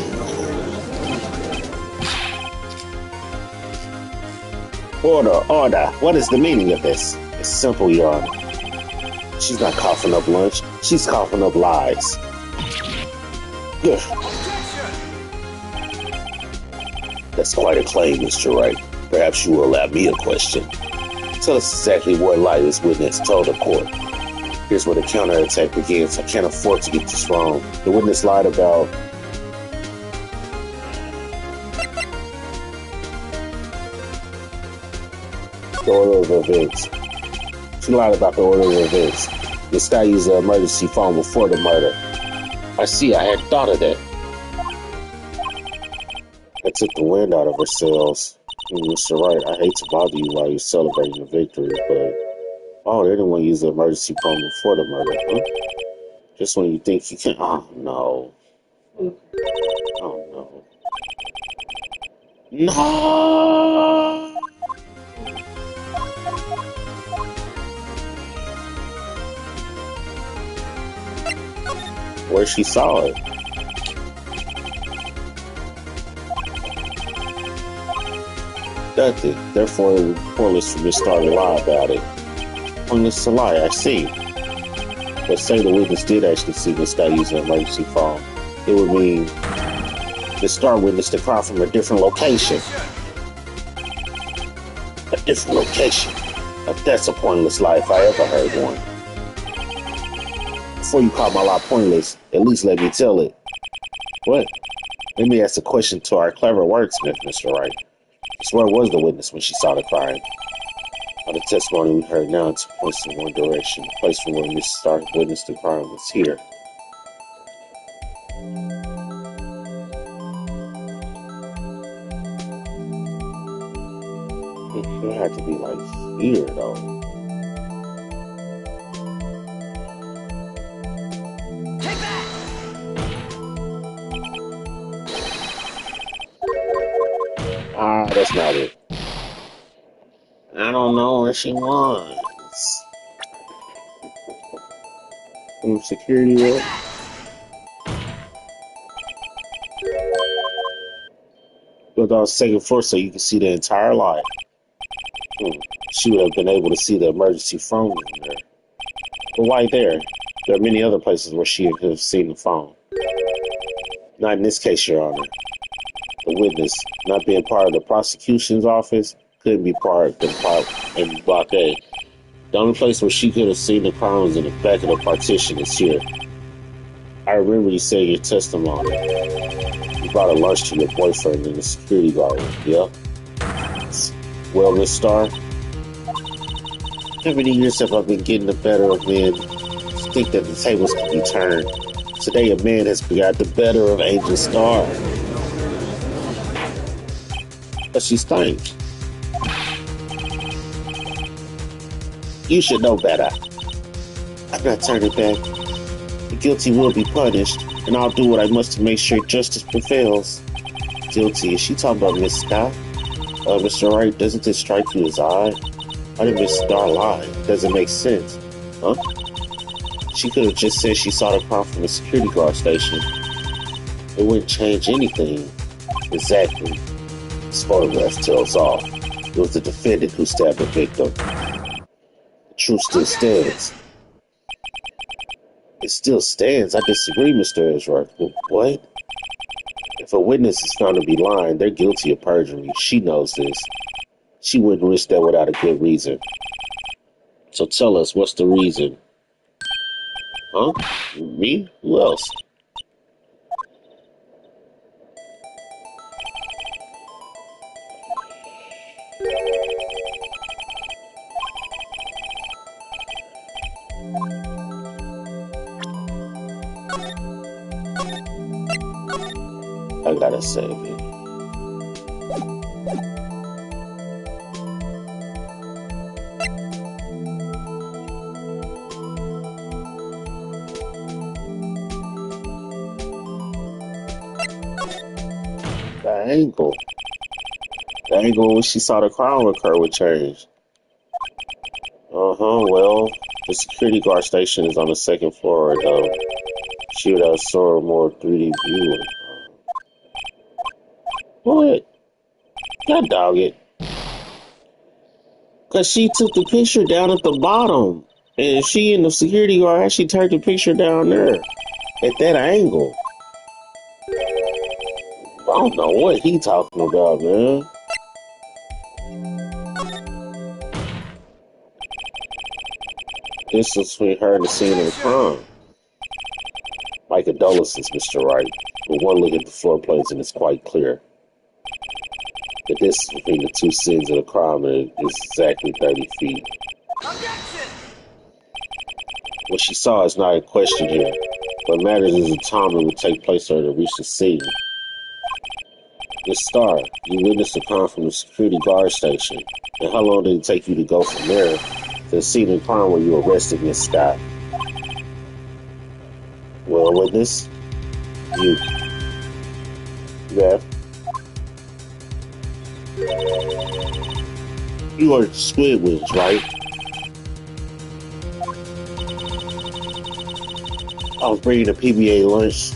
Order. What is the meaning of this? It's simple, Your Honor. She's not coughing up lunch. She's coughing up lies. Ugh. That's quite a claim, Mr. Wright. Perhaps you will allow me a question. Tell us exactly what lie this witness told the court. Here's where the counterattack begins. I can't afford to get this wrong. The witness lied about the order of events. She lied about the order of events. Miss Scott used the emergency phone before the murder. I see, I hadn't thought of that. That took the wind out of her sails. Mr. Wright, I hate to bother you while you're celebrating the victory, but they didn't want to use the emergency phone before the murder, huh? Just when you think you can. Oh, no. Oh, no. No! Where she saw it. Nothing. Therefore, it was pointless for Miss Starr to lie about it. Pointless to lie, I see. But say the witness did actually see Miss Scott using an emergency phone. It would mean Miss Starr witnessed the crime from a different location. A different location. Now, that's a pointless lie if I ever heard one. Before you call my lie pointless, at least let me tell it. What? Let me ask a question to our clever wordsmith, Mr. Wright. Where was the witness when she saw the crime? All the testimony we heard now points in one direction. The place from where Miss Starr witnessed the crime was here. It had to be like here, though. Take that! That's not it. I don't know where she was. Security room. Go down the second floor so you can see the entire line. She would have been able to see the emergency phone in there. But why there? There are many other places where she could have seen the phone. Not in this case, Your Honor. The witness, not being part of the prosecution's office, couldn't be parked in Block A. The only place where she could have seen the crime was in the back of the partition is here. I remember you saying your testimony. You brought a lunch to your boyfriend and the security guard. Yeah? Well, Miss Starr, how many years have I been getting the better of men to think that the tables can be turned? Today a man has got the better of Angel Starr. But she stinks. You should know better. I'm not turning back. The guilty will be punished, and I'll do what I must to make sure justice prevails. Guilty? Is she talking about Miss Scott? Mr. Wright, doesn't this strike you as odd? Why did Miss Scott lie? Doesn't make sense. Huh? She could have just said she saw the crime from the security guard station. It wouldn't change anything. Exactly. This photograph tells all. It was the defendant who stabbed the victim. The truth still stands. It still stands. I disagree, Mr. Ezra. What? If a witness is found to be lying, they're guilty of perjury. She knows this. She wouldn't risk that without a good reason. So tell us, what's the reason? Huh? Me? Who else? I gotta save it. The angle. The angle when she saw the crime occur would change. Well, the security guard station is on the second floor, though. She would have saw a more 3D view. What? God dog it. Because she took the picture down at the bottom. And she and the security guard actually turned the picture down there. At that angle. I don't know what he talking about, man. This is between her and the scene of the crime. My condolences, Mr. Wright. But one look at the floor plans and it's quite clear. The distance between the two scenes of the crime is exactly 30 feet. Objection! What she saw is not in question here. What matters is the time it would take place for her to reach the scene. Miss Starr, you witnessed the crime from the security guard station. And how long did it take you to go from there to the scene of the crime where you arrested Miss Scott? Well, witness? You. Yeah. You are Squidward, right? I was bringing a PBA lunch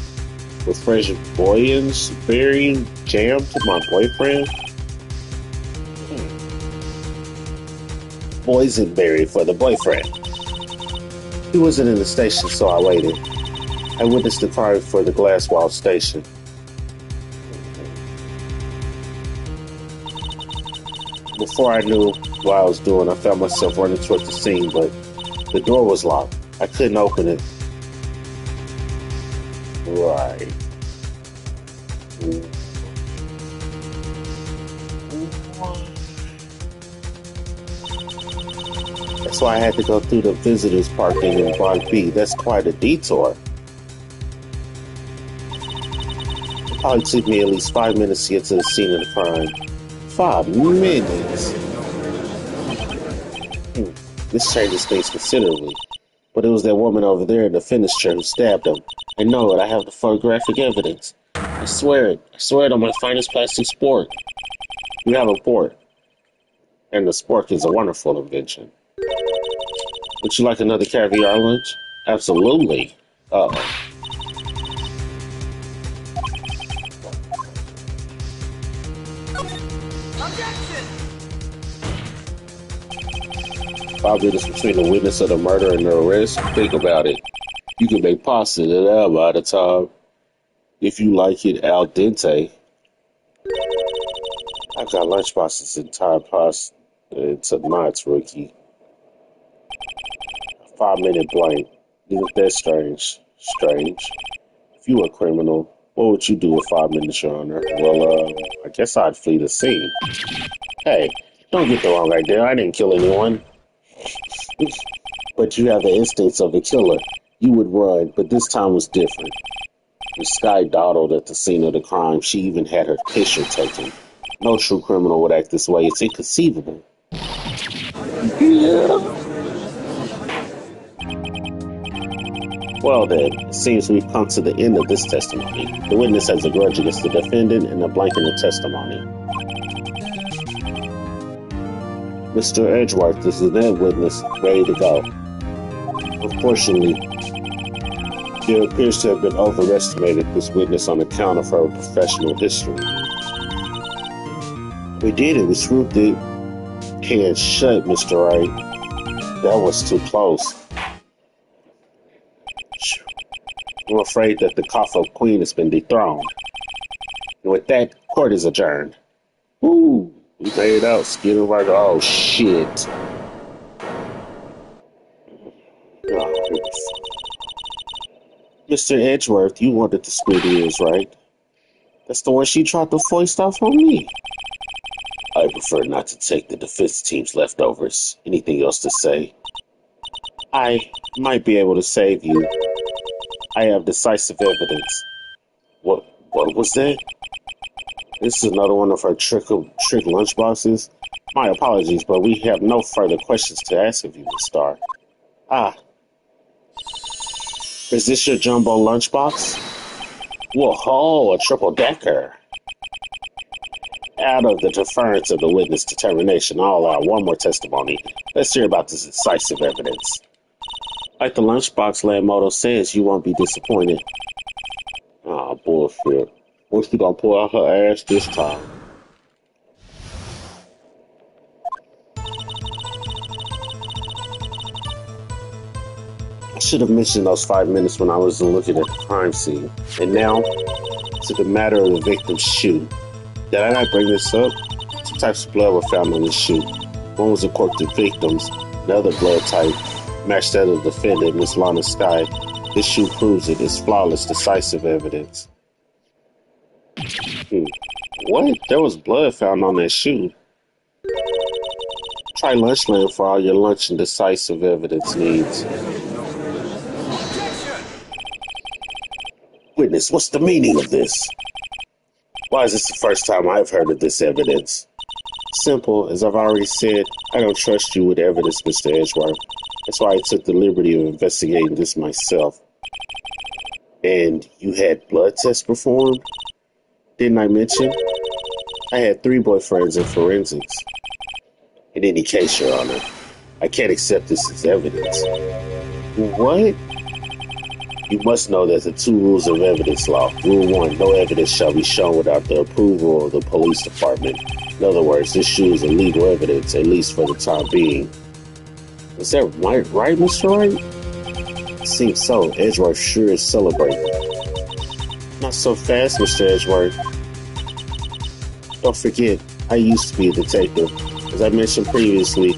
with fresh boysenberry jam to my boyfriend. Boysenberry for the boyfriend. He wasn't in the station, so I waited. I witnessed the car for the glass wall station. Before I knew what I was doing, I found myself running toward the scene, but the door was locked. I couldn't open it. Right. That's why I had to go through the visitors parking in Block B. That's quite a detour. It probably took me at least 5 minutes to get to the scene of the crime. 5 minutes. This changes things considerably. But it was that woman over there in the fitness chair who stabbed him. I know it. I have the photographic evidence. I swear it. I swear it on my finest plastic spork. You have a port. And the spork is a wonderful invention. Would you like another caviar lunch? Absolutely. Uh-oh. Objection! 5 minutes between the witness of the murder and the arrest. Think about it. You can make pasta in an hour by the time, if you like it al dente. I've got lunchboxes and Tide Pods to knots, rookie. A 5-minute blank. Isn't that strange? Strange. If you were a criminal, what would you do with 5 minutes, Your Honor? Well, I guess I'd flee the scene. Hey, don't get the wrong idea. I didn't kill anyone. But you have the instincts of a killer. You would run, but this time was different. The sky dawdled at the scene of the crime. She even had her picture taken. No true criminal would act this way. It's inconceivable. Yeah. Well then, it seems we've come to the end of this testimony. The witness has a grudge against the defendant and a blank in the testimony. Mr. Edgeworth is the dead witness, ready to go. Unfortunately, there appears to have been overestimated this witness on account of her professional history. We did it. We screwed the hand shut, Mr. Wright. That was too close. I'm afraid that the Kafo Queen has been dethroned. And with that, court is adjourned. Ooh, we made it out. Skin of our... Oh, shit. Oh, Mr. Edgeworth, you wanted to split ears, right? That's the one she tried to foist off on me. I prefer not to take the defense team's leftovers. Anything else to say? I might be able to save you. I have decisive evidence. What was that? This is another one of her trick lunchboxes. My apologies, but we have no further questions to ask of you, Miss Stark. Ah. Is this your jumbo lunchbox? Whoa, a triple-decker. Out of the deference of the witness determination, I'll allow one more testimony. Let's hear about this decisive evidence. Like the lunchbox land motto says, you won't be disappointed. Ah, bullshit. What's she gonna pull out her ass this time? I should have mentioned those 5 minutes when I was looking at the crime scene. And now, to the matter of the victim's shoe. Did I not bring this up? Two types of blood were found on the shoe. One was a corrupted victim's, the other blood type matched that of the defendant, Miss Lana Sky. This shoe proves it. It's flawless, decisive evidence. What? There was blood found on that shoe. Try Lunchland for all your lunch and decisive evidence needs. Witness, what's the meaning of this? Why is this the first time I've heard of this evidence? Simple, as I've already said, I don't trust you with evidence, Mr. Edgeworth. That's why I took the liberty of investigating this myself. And you had blood tests performed? Didn't I mention? I had 3 boyfriends in forensics. In any case, Your Honor, I can't accept this as evidence. What? You must know that the 2 rules of evidence law. Rule 1, no evidence shall be shown without the approval of the police department. In other words, this shoe is illegal evidence, at least for the time being. Is that right, Mr. Wright? It seems so. Edgeworth sure is celebrating. Not so fast, Mr. Edgeworth. Don't forget, I used to be a detective. As I mentioned previously,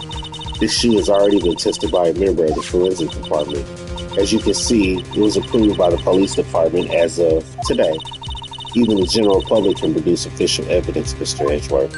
this shoe has already been tested by a member of the forensic department. As you can see, it was approved by the police department as of today. Even the general public can produce official evidence, Mr. Edgeworth.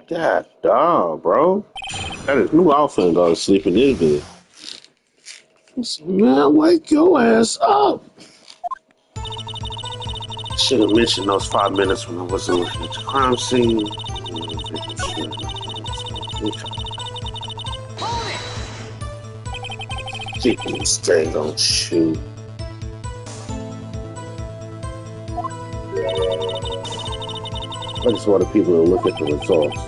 God damn, bro. That is new outfit go to sleep in this bed. Man, wake your ass up. Should have mentioned those 5 minutes when I wasn't looking at the crime scene. Keeping this thing on shoe. I just wanted people to look at the results.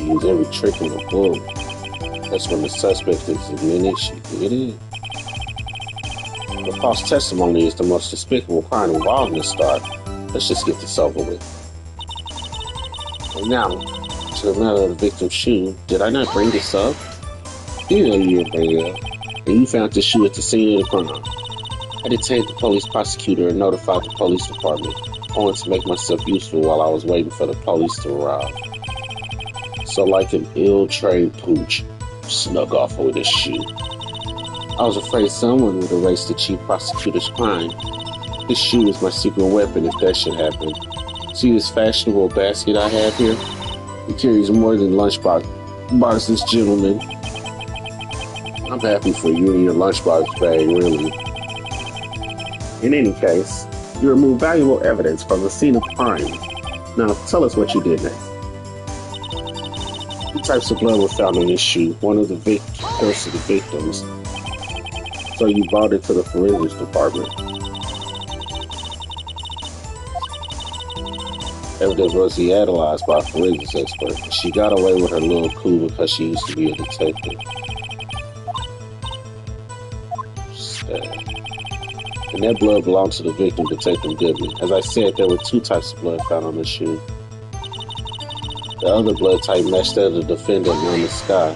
to use every trick in the book. That's when the suspect is admitted she did it. The false testimony is the most despicable crime involved in this story. Let's just get this over with. And now, to the matter of the victim's shoe. Did I not bring this up? You know you didn't bring it up. And you found the shoe at the scene of the crime. I detained the police prosecutor and notified the police department. I wanted to make myself useful while I was waiting for the police to arrive. So like an ill-trained pooch, snuck off with his shoe. I was afraid someone would erase the chief prosecutor's crime. This shoe is my secret weapon if that should happen. See this fashionable basket I have here? It carries more than lunchbox boxes, gentlemen. I'm happy for you and your lunchbox bag, really. In any case, you removed valuable evidence from the scene of crime. Now, tell us what you did next. Two types of blood were found on this shoe, one of the course of the victims. So you brought it to the forensics department. Evidence was analyzed by a forensics expert. She got away with her little coup because she used to be a detective. And that blood belonged to the victim, Detective Goodman. As I said, there were two types of blood found on the shoe. The other blood type matched that of the defendant on the sky.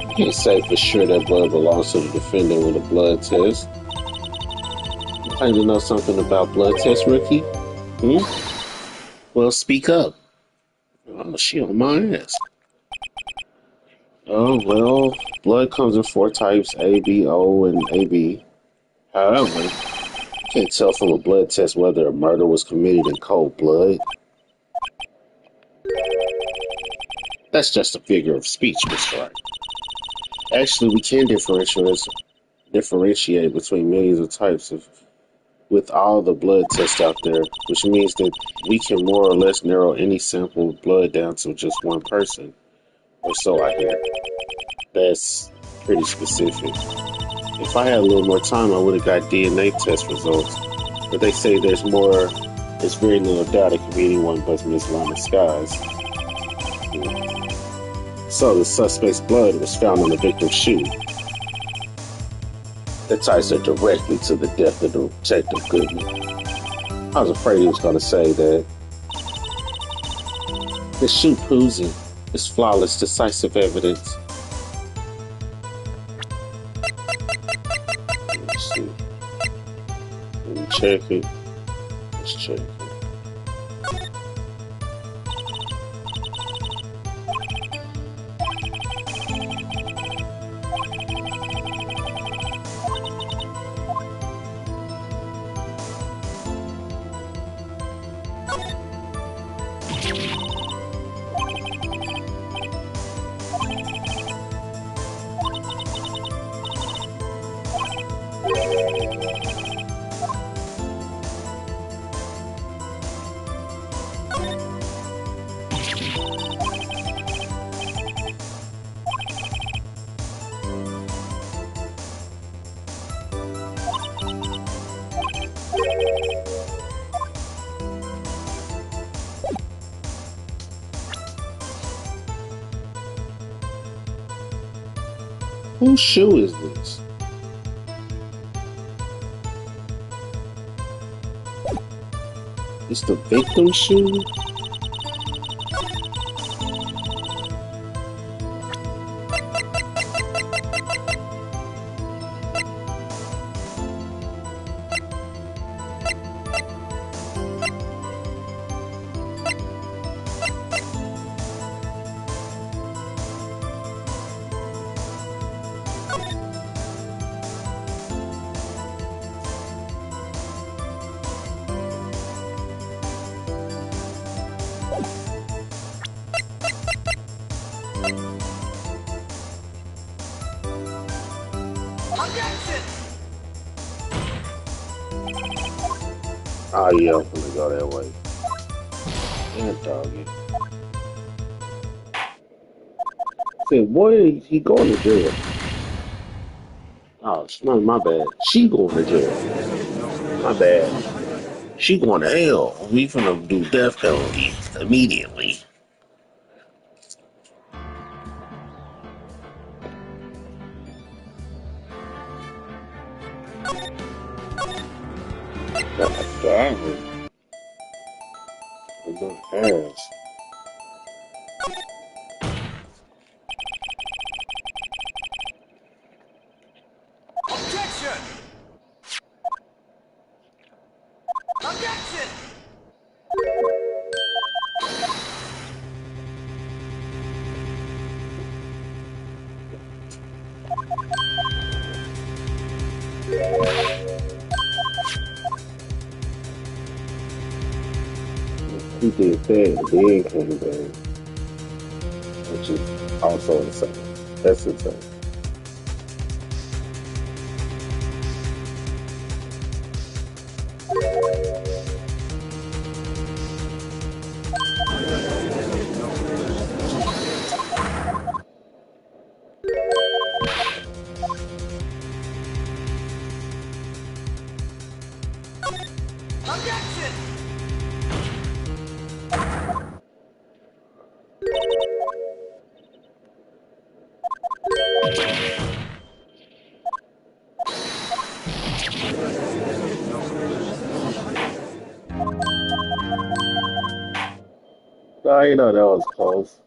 You can't say for sure that blood belongs to the defendant with a blood test. You claim to know something about blood tests, rookie? Well, speak up. Oh, she on my ass. Oh, well, blood comes in 4 types, A, B, O, and AB. However, you can't tell from a blood test whether a murder was committed in cold blood. That's just a figure of speech, Mr. Wright. Actually, we can differentiate between millions of types with all the blood tests out there, which means that we can more or less narrow any sample of blood down to just one person. Or so I hear. That's pretty specific. If I had a little more time, I would have got DNA test results. But they say there's very little doubt it could be anyone but Miss Lana Skies. So the suspect's blood was found on the victim's shoe. That ties her directly to the death of Detective Goodman. I was afraid he was going to say that. The shoe proves it. It's flawless, decisive evidence. Let's see. Let me check it. Let's check it. Whose shoe is this? It's the victim's shoe? Oh yeah, I'm gonna go that way. And doggy. Said, boy, he going to jail. Oh, it's not my bad. She going to jail. My bad. She going to hell. We finna do death penalty immediately. God damn. My ass. Objection! Objection! He did that and then came back, which is also insane. That's insane. Objection! Nah, you know that was close.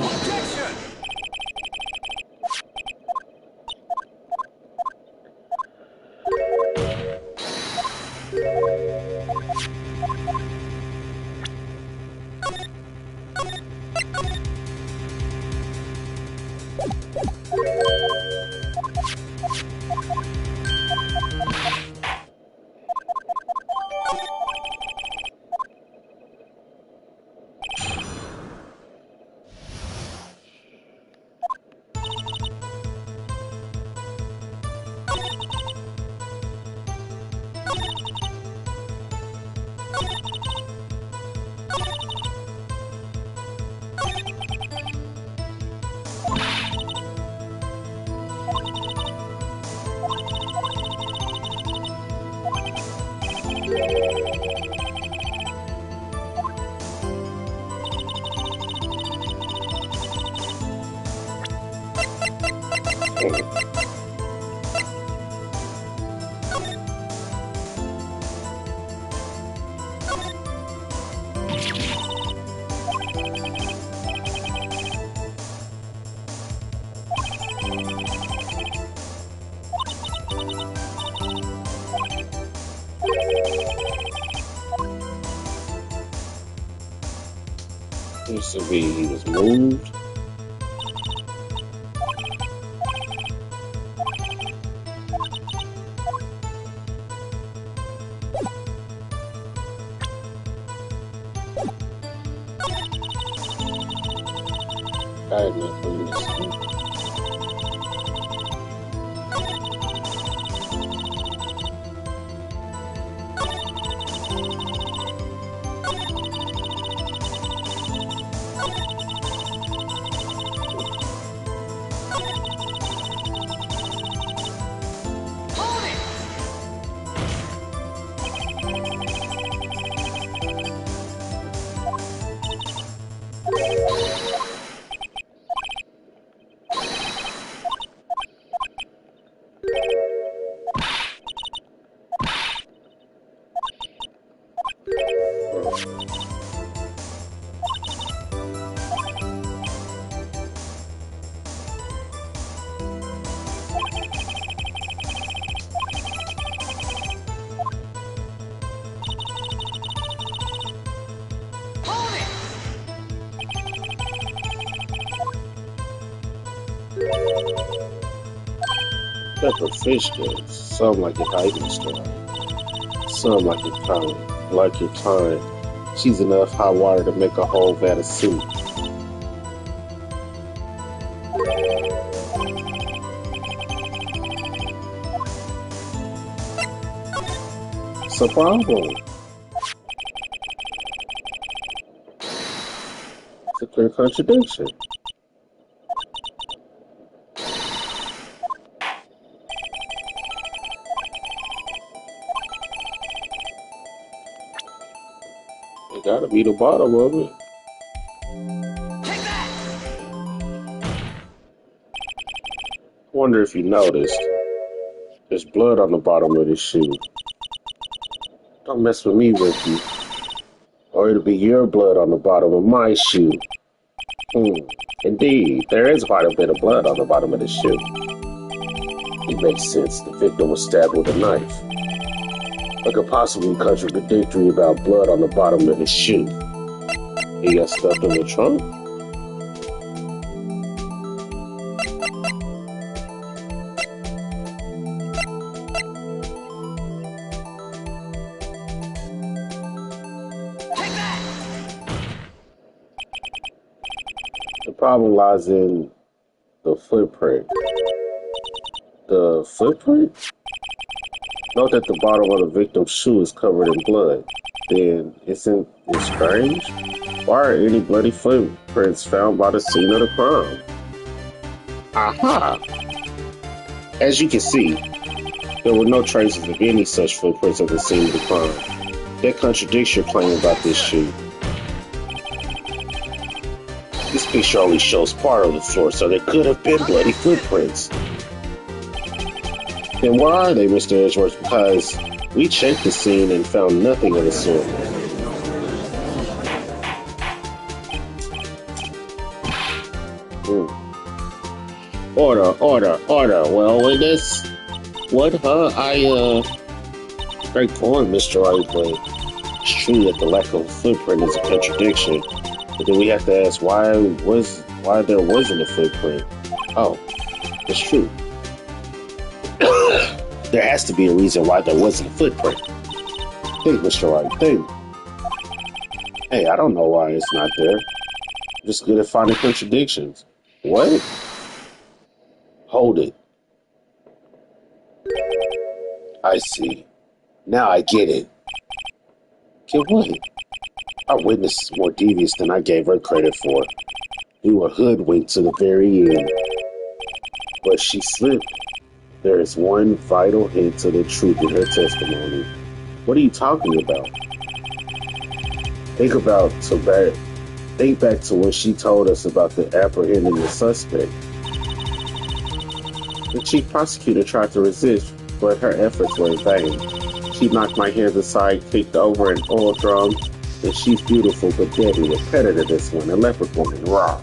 Objection! Used to be he was moved. I had enough for you to see. Hold it! Pepper fish guts. Some like it hiding style. Some like it kind. Like your kind. She's enough hot water to make a whole vat of soup. It's a problem. It's a clear contradiction. It gotta be the bottom of it. Take that! Wonder if you noticed. There's blood on the bottom of this shoe. Don't mess with me, Ricky. Or it'll be your blood on the bottom of my shoe. Indeed, there is quite a bit of blood on the bottom of the shoe. It makes sense. The victim was stabbed with a knife. What could possibly be contradictory about blood on the bottom of his shoe? He got stuffed in the trunk? Take that! The problem lies in the footprint. The footprint? Note that the bottom of the victim's shoe is covered in blood. Then, isn't it strange? Why are any bloody footprints found by the scene of the crime? Aha! As you can see, there were no traces of any such footprints at the scene of the crime. That contradicts your claim about this shoe. This picture only shows part of the floor, so there could have been bloody footprints. Then where are they, Mr. Edgeworth? Because we checked the scene and found nothing of the sort. Order. Well, witness, great going, Mr. Wright, but it's true that the lack of a footprint is a contradiction. But then we have to ask why there wasn't a footprint. Oh, it's true. There has to be a reason why there wasn't a footprint. Think, Mr. Wright, think. Hey, I don't know why it's not there. I'm just good at finding contradictions. What? Hold it. I see. Now I get it. Get what? Our witness is more devious than I gave her credit for. We were hoodwinked to the very end. But she slipped. There is one vital hint to the truth in her testimony. What are you talking about? Think back to when she told us about the apprehending the suspect. The chief prosecutor tried to resist, but her efforts were in vain. She knocked my hands aside, kicked over an oil drum, and she's beautiful but deadly, a predator this one, a leopard woman, raw.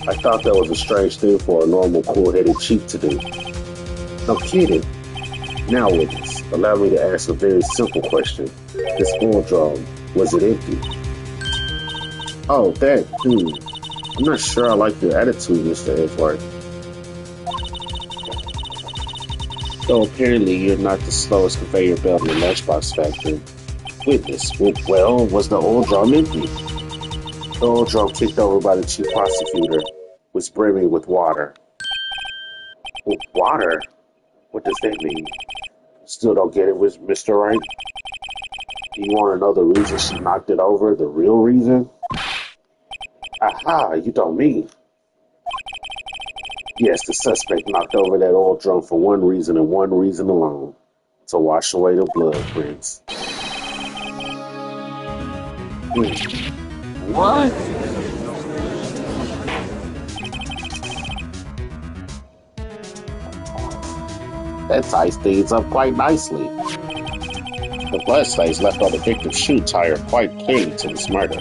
I thought that was a strange thing for a normal, cool-headed chief to do. No kidding. Now, witness, allow me to ask a very simple question. This oil drum, was it empty? Oh, that, I'm not sure I like your attitude, Mr. Edgeworth. Though apparently you're not the slowest conveyor belt in the matchbox factory. Witness, well, was the oil drum empty? The oil drum kicked over by the chief prosecutor was brimming with water. With water? What does that mean? Still don't get it, Mr. Wright? You want to know the reason she knocked it over? The real reason? Aha, you don't mean. Yes, the suspect knocked over that oil drum for one reason and one reason alone. To wash away the blood prints. What? That ties things up quite nicely. The blood stains left on the victim's shoe tie her quite clearly to this murder.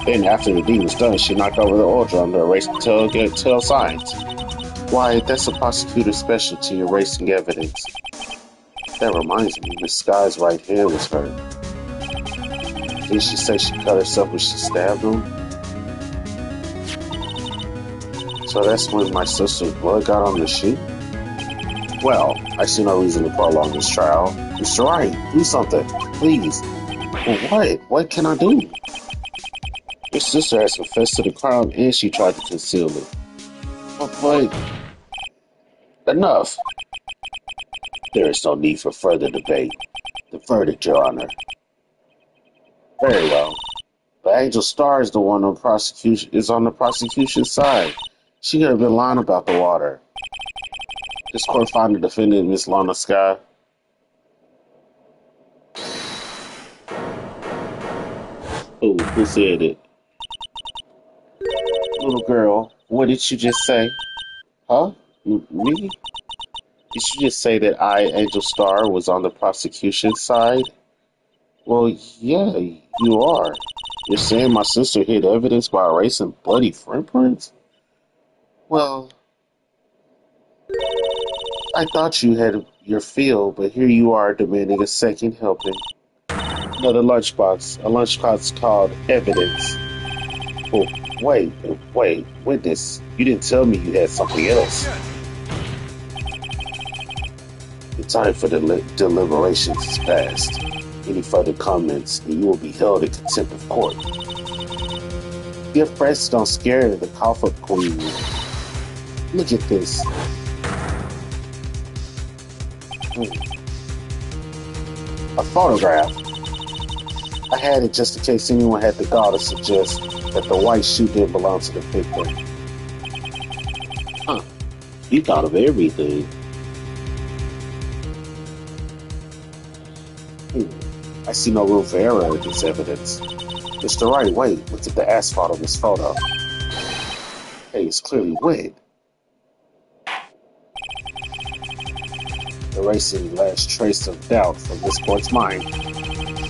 Then, after the deed was done, she knocked over the oil drum to erase the telltale signs. Why, that's a prosecutor's specialty, erasing evidence. That reminds me, Miss Sky's right hand was hurt. Didn't she say she cut herself when she stabbed him? So that's when my sister's blood got on the sheet? Well, I see no reason to prolong this trial. Mr. Wright, do something, please. Well, what? What can I do? Your sister has confessed to the crime and she tried to conceal it. But enough. There is no need for further debate. The verdict, Your Honor. Very well. But Angel Star is the one on the prosecution's side. She could have been lying about the water. This court found the defendant, Miss Lana Sky. Who said it? Little girl, what did you just say? Huh? Me? Did you just say that I, Angel Star, was on the prosecution's side? Well, yeah, you are. You're saying my sister hid evidence by erasing bloody footprints? Well, I thought you had your fill, but here you are demanding a second helping. Another lunchbox, a lunchbox called evidence. Oh, wait, witness, you didn't tell me you had something else. The time for the deliberations is past. Any further comments, and you will be held in contempt of court. Your press don't scare the cough-up queen. Look at this. A photograph. I had it just in case anyone had the gall to suggest that the white shoe didn't belong to the victim. Huh. You thought of everything. I see no room for error in this evidence. Mr. Wright, wait, look at the asphalt on this photo. Hey, it's clearly wet. Erasing the last trace of doubt from this court's mind.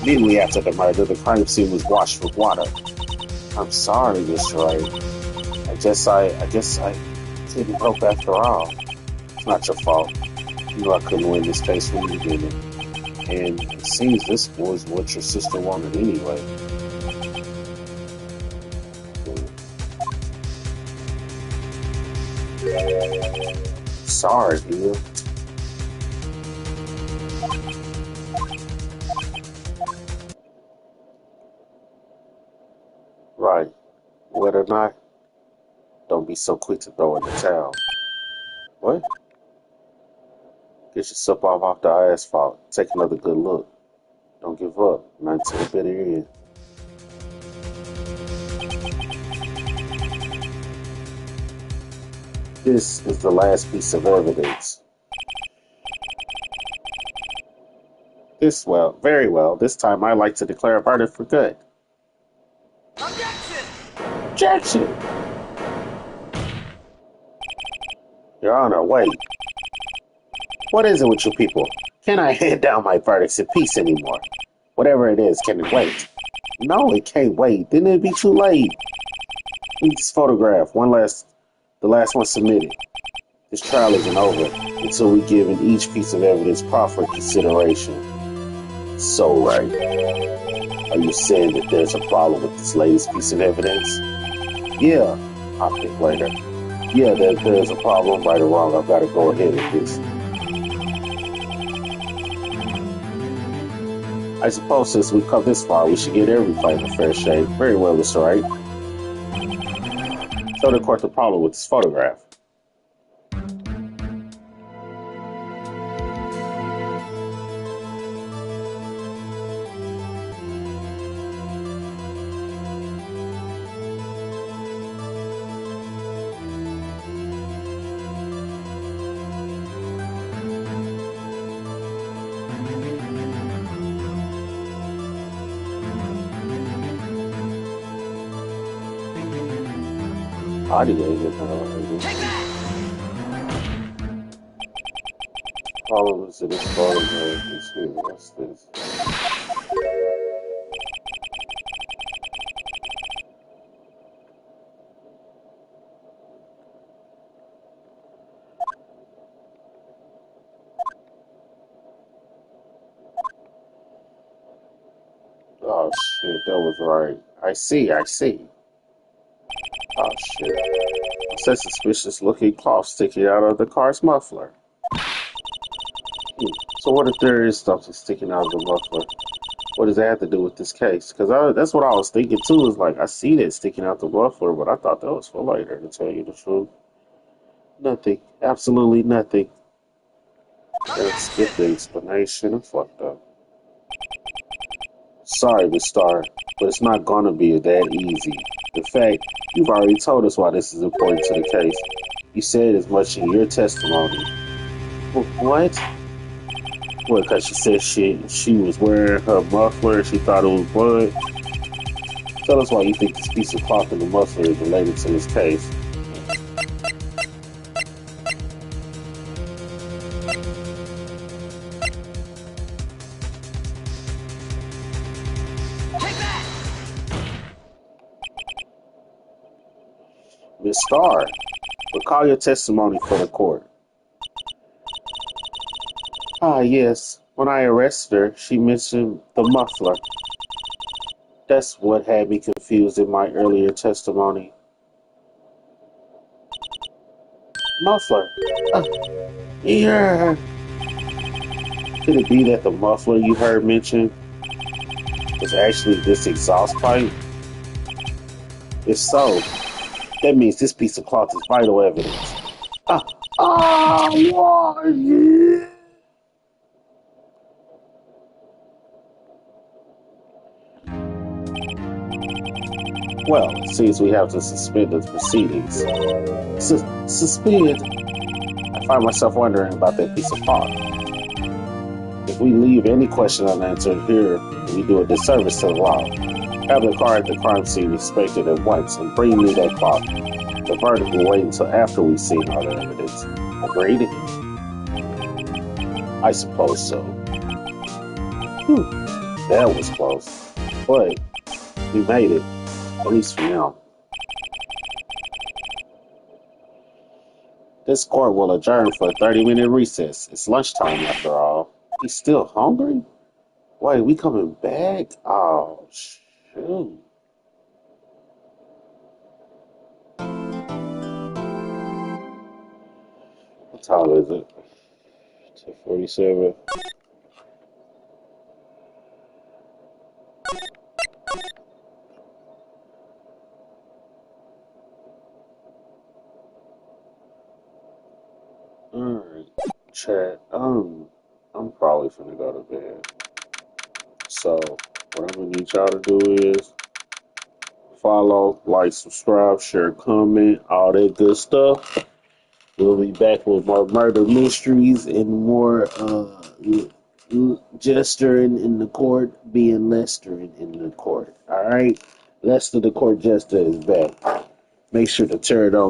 Immediately after the murder, the crime scene was washed with water. I'm sorry, Mr. Wright. I guess I couldn't help after all. It's not your fault. You know I couldn't win this case from the beginning. And it seems this was what your sister wanted anyway. Sorry, dear. Right. Whether or not, don't be so quick to throw in the towel. What? Get yourself off the asphalt. Take another good look. Don't give up. Not until the bitter end. This is the last piece of evidence. Very well. This time I'd like to declare a verdict for good. Objection! Objection! Your Honor, wait. What is it with you people? Can't I hand down my verdicts in peace anymore? Whatever it is, can it wait? No, it can't wait. Then it'd be too late. Read this photograph. The last one submitted. This trial isn't over until we give in each piece of evidence proper consideration. So right. Are you saying that there's a problem with this latest piece of evidence? Yeah, I'll think later. Yeah, there's a problem, right or wrong. I've got to go ahead with this. I suppose since we've come this far, we should get every fight a fair shake. Very well, Mr. Wright. Show the court the problem with this photograph. Take that! Problems in this photograph is here. What's this? Oh shit, that was right. I see. Oh shit. What's that suspicious looking cloth sticking out of the car's muffler? So what if there is something sticking out of the muffler? What does that have to do with this case? Because that's what I was thinking too. Is like I see that sticking out the muffler, but I thought that was for later. To tell you the truth, nothing, absolutely nothing. Let's skip the explanation. I'm fucked up. Sorry, Miss Star, but it's not gonna be that easy. In fact, you've already told us why this is important to the case. You said as much in your testimony. What? Well, because she said she was wearing her muffler and she thought it was blood. Tell us why you think this piece of cloth in the muffler is related to this case. Miss Starr, recall your testimony for the court. Ah, yes. When I arrested her, she mentioned the muffler. That's what had me confused in my earlier testimony. Muffler. Uh, yeah. Could it be that the muffler you heard mentioned was actually this exhaust pipe? If so, that means this piece of cloth is vital evidence. Ah, yeah. Well, it seems we have to suspend the proceedings. Suspend? I find myself wondering about that piece of cloth. If we leave any question unanswered here, we do a disservice to the law. Have the car at the crime scene inspected at once and bring me that cloth. The verdict will wait until after we've seen all the evidence. Agreed? I suppose so. That was close. But we made it, at least for now. This court will adjourn for a 30-minute recess. It's lunchtime after all. He's still hungry? Wait, we coming back? Oh, shoot. What time is it? 2:47. Alright, chat. I'm probably finna go to bed. So, what I'm gonna need y'all to do is follow, like, subscribe, share, comment, all that good stuff. We'll be back with more murder mysteries and more Jester in the court being Lester in the court. All right, Lester the court Jester is back. Make sure to turn it on.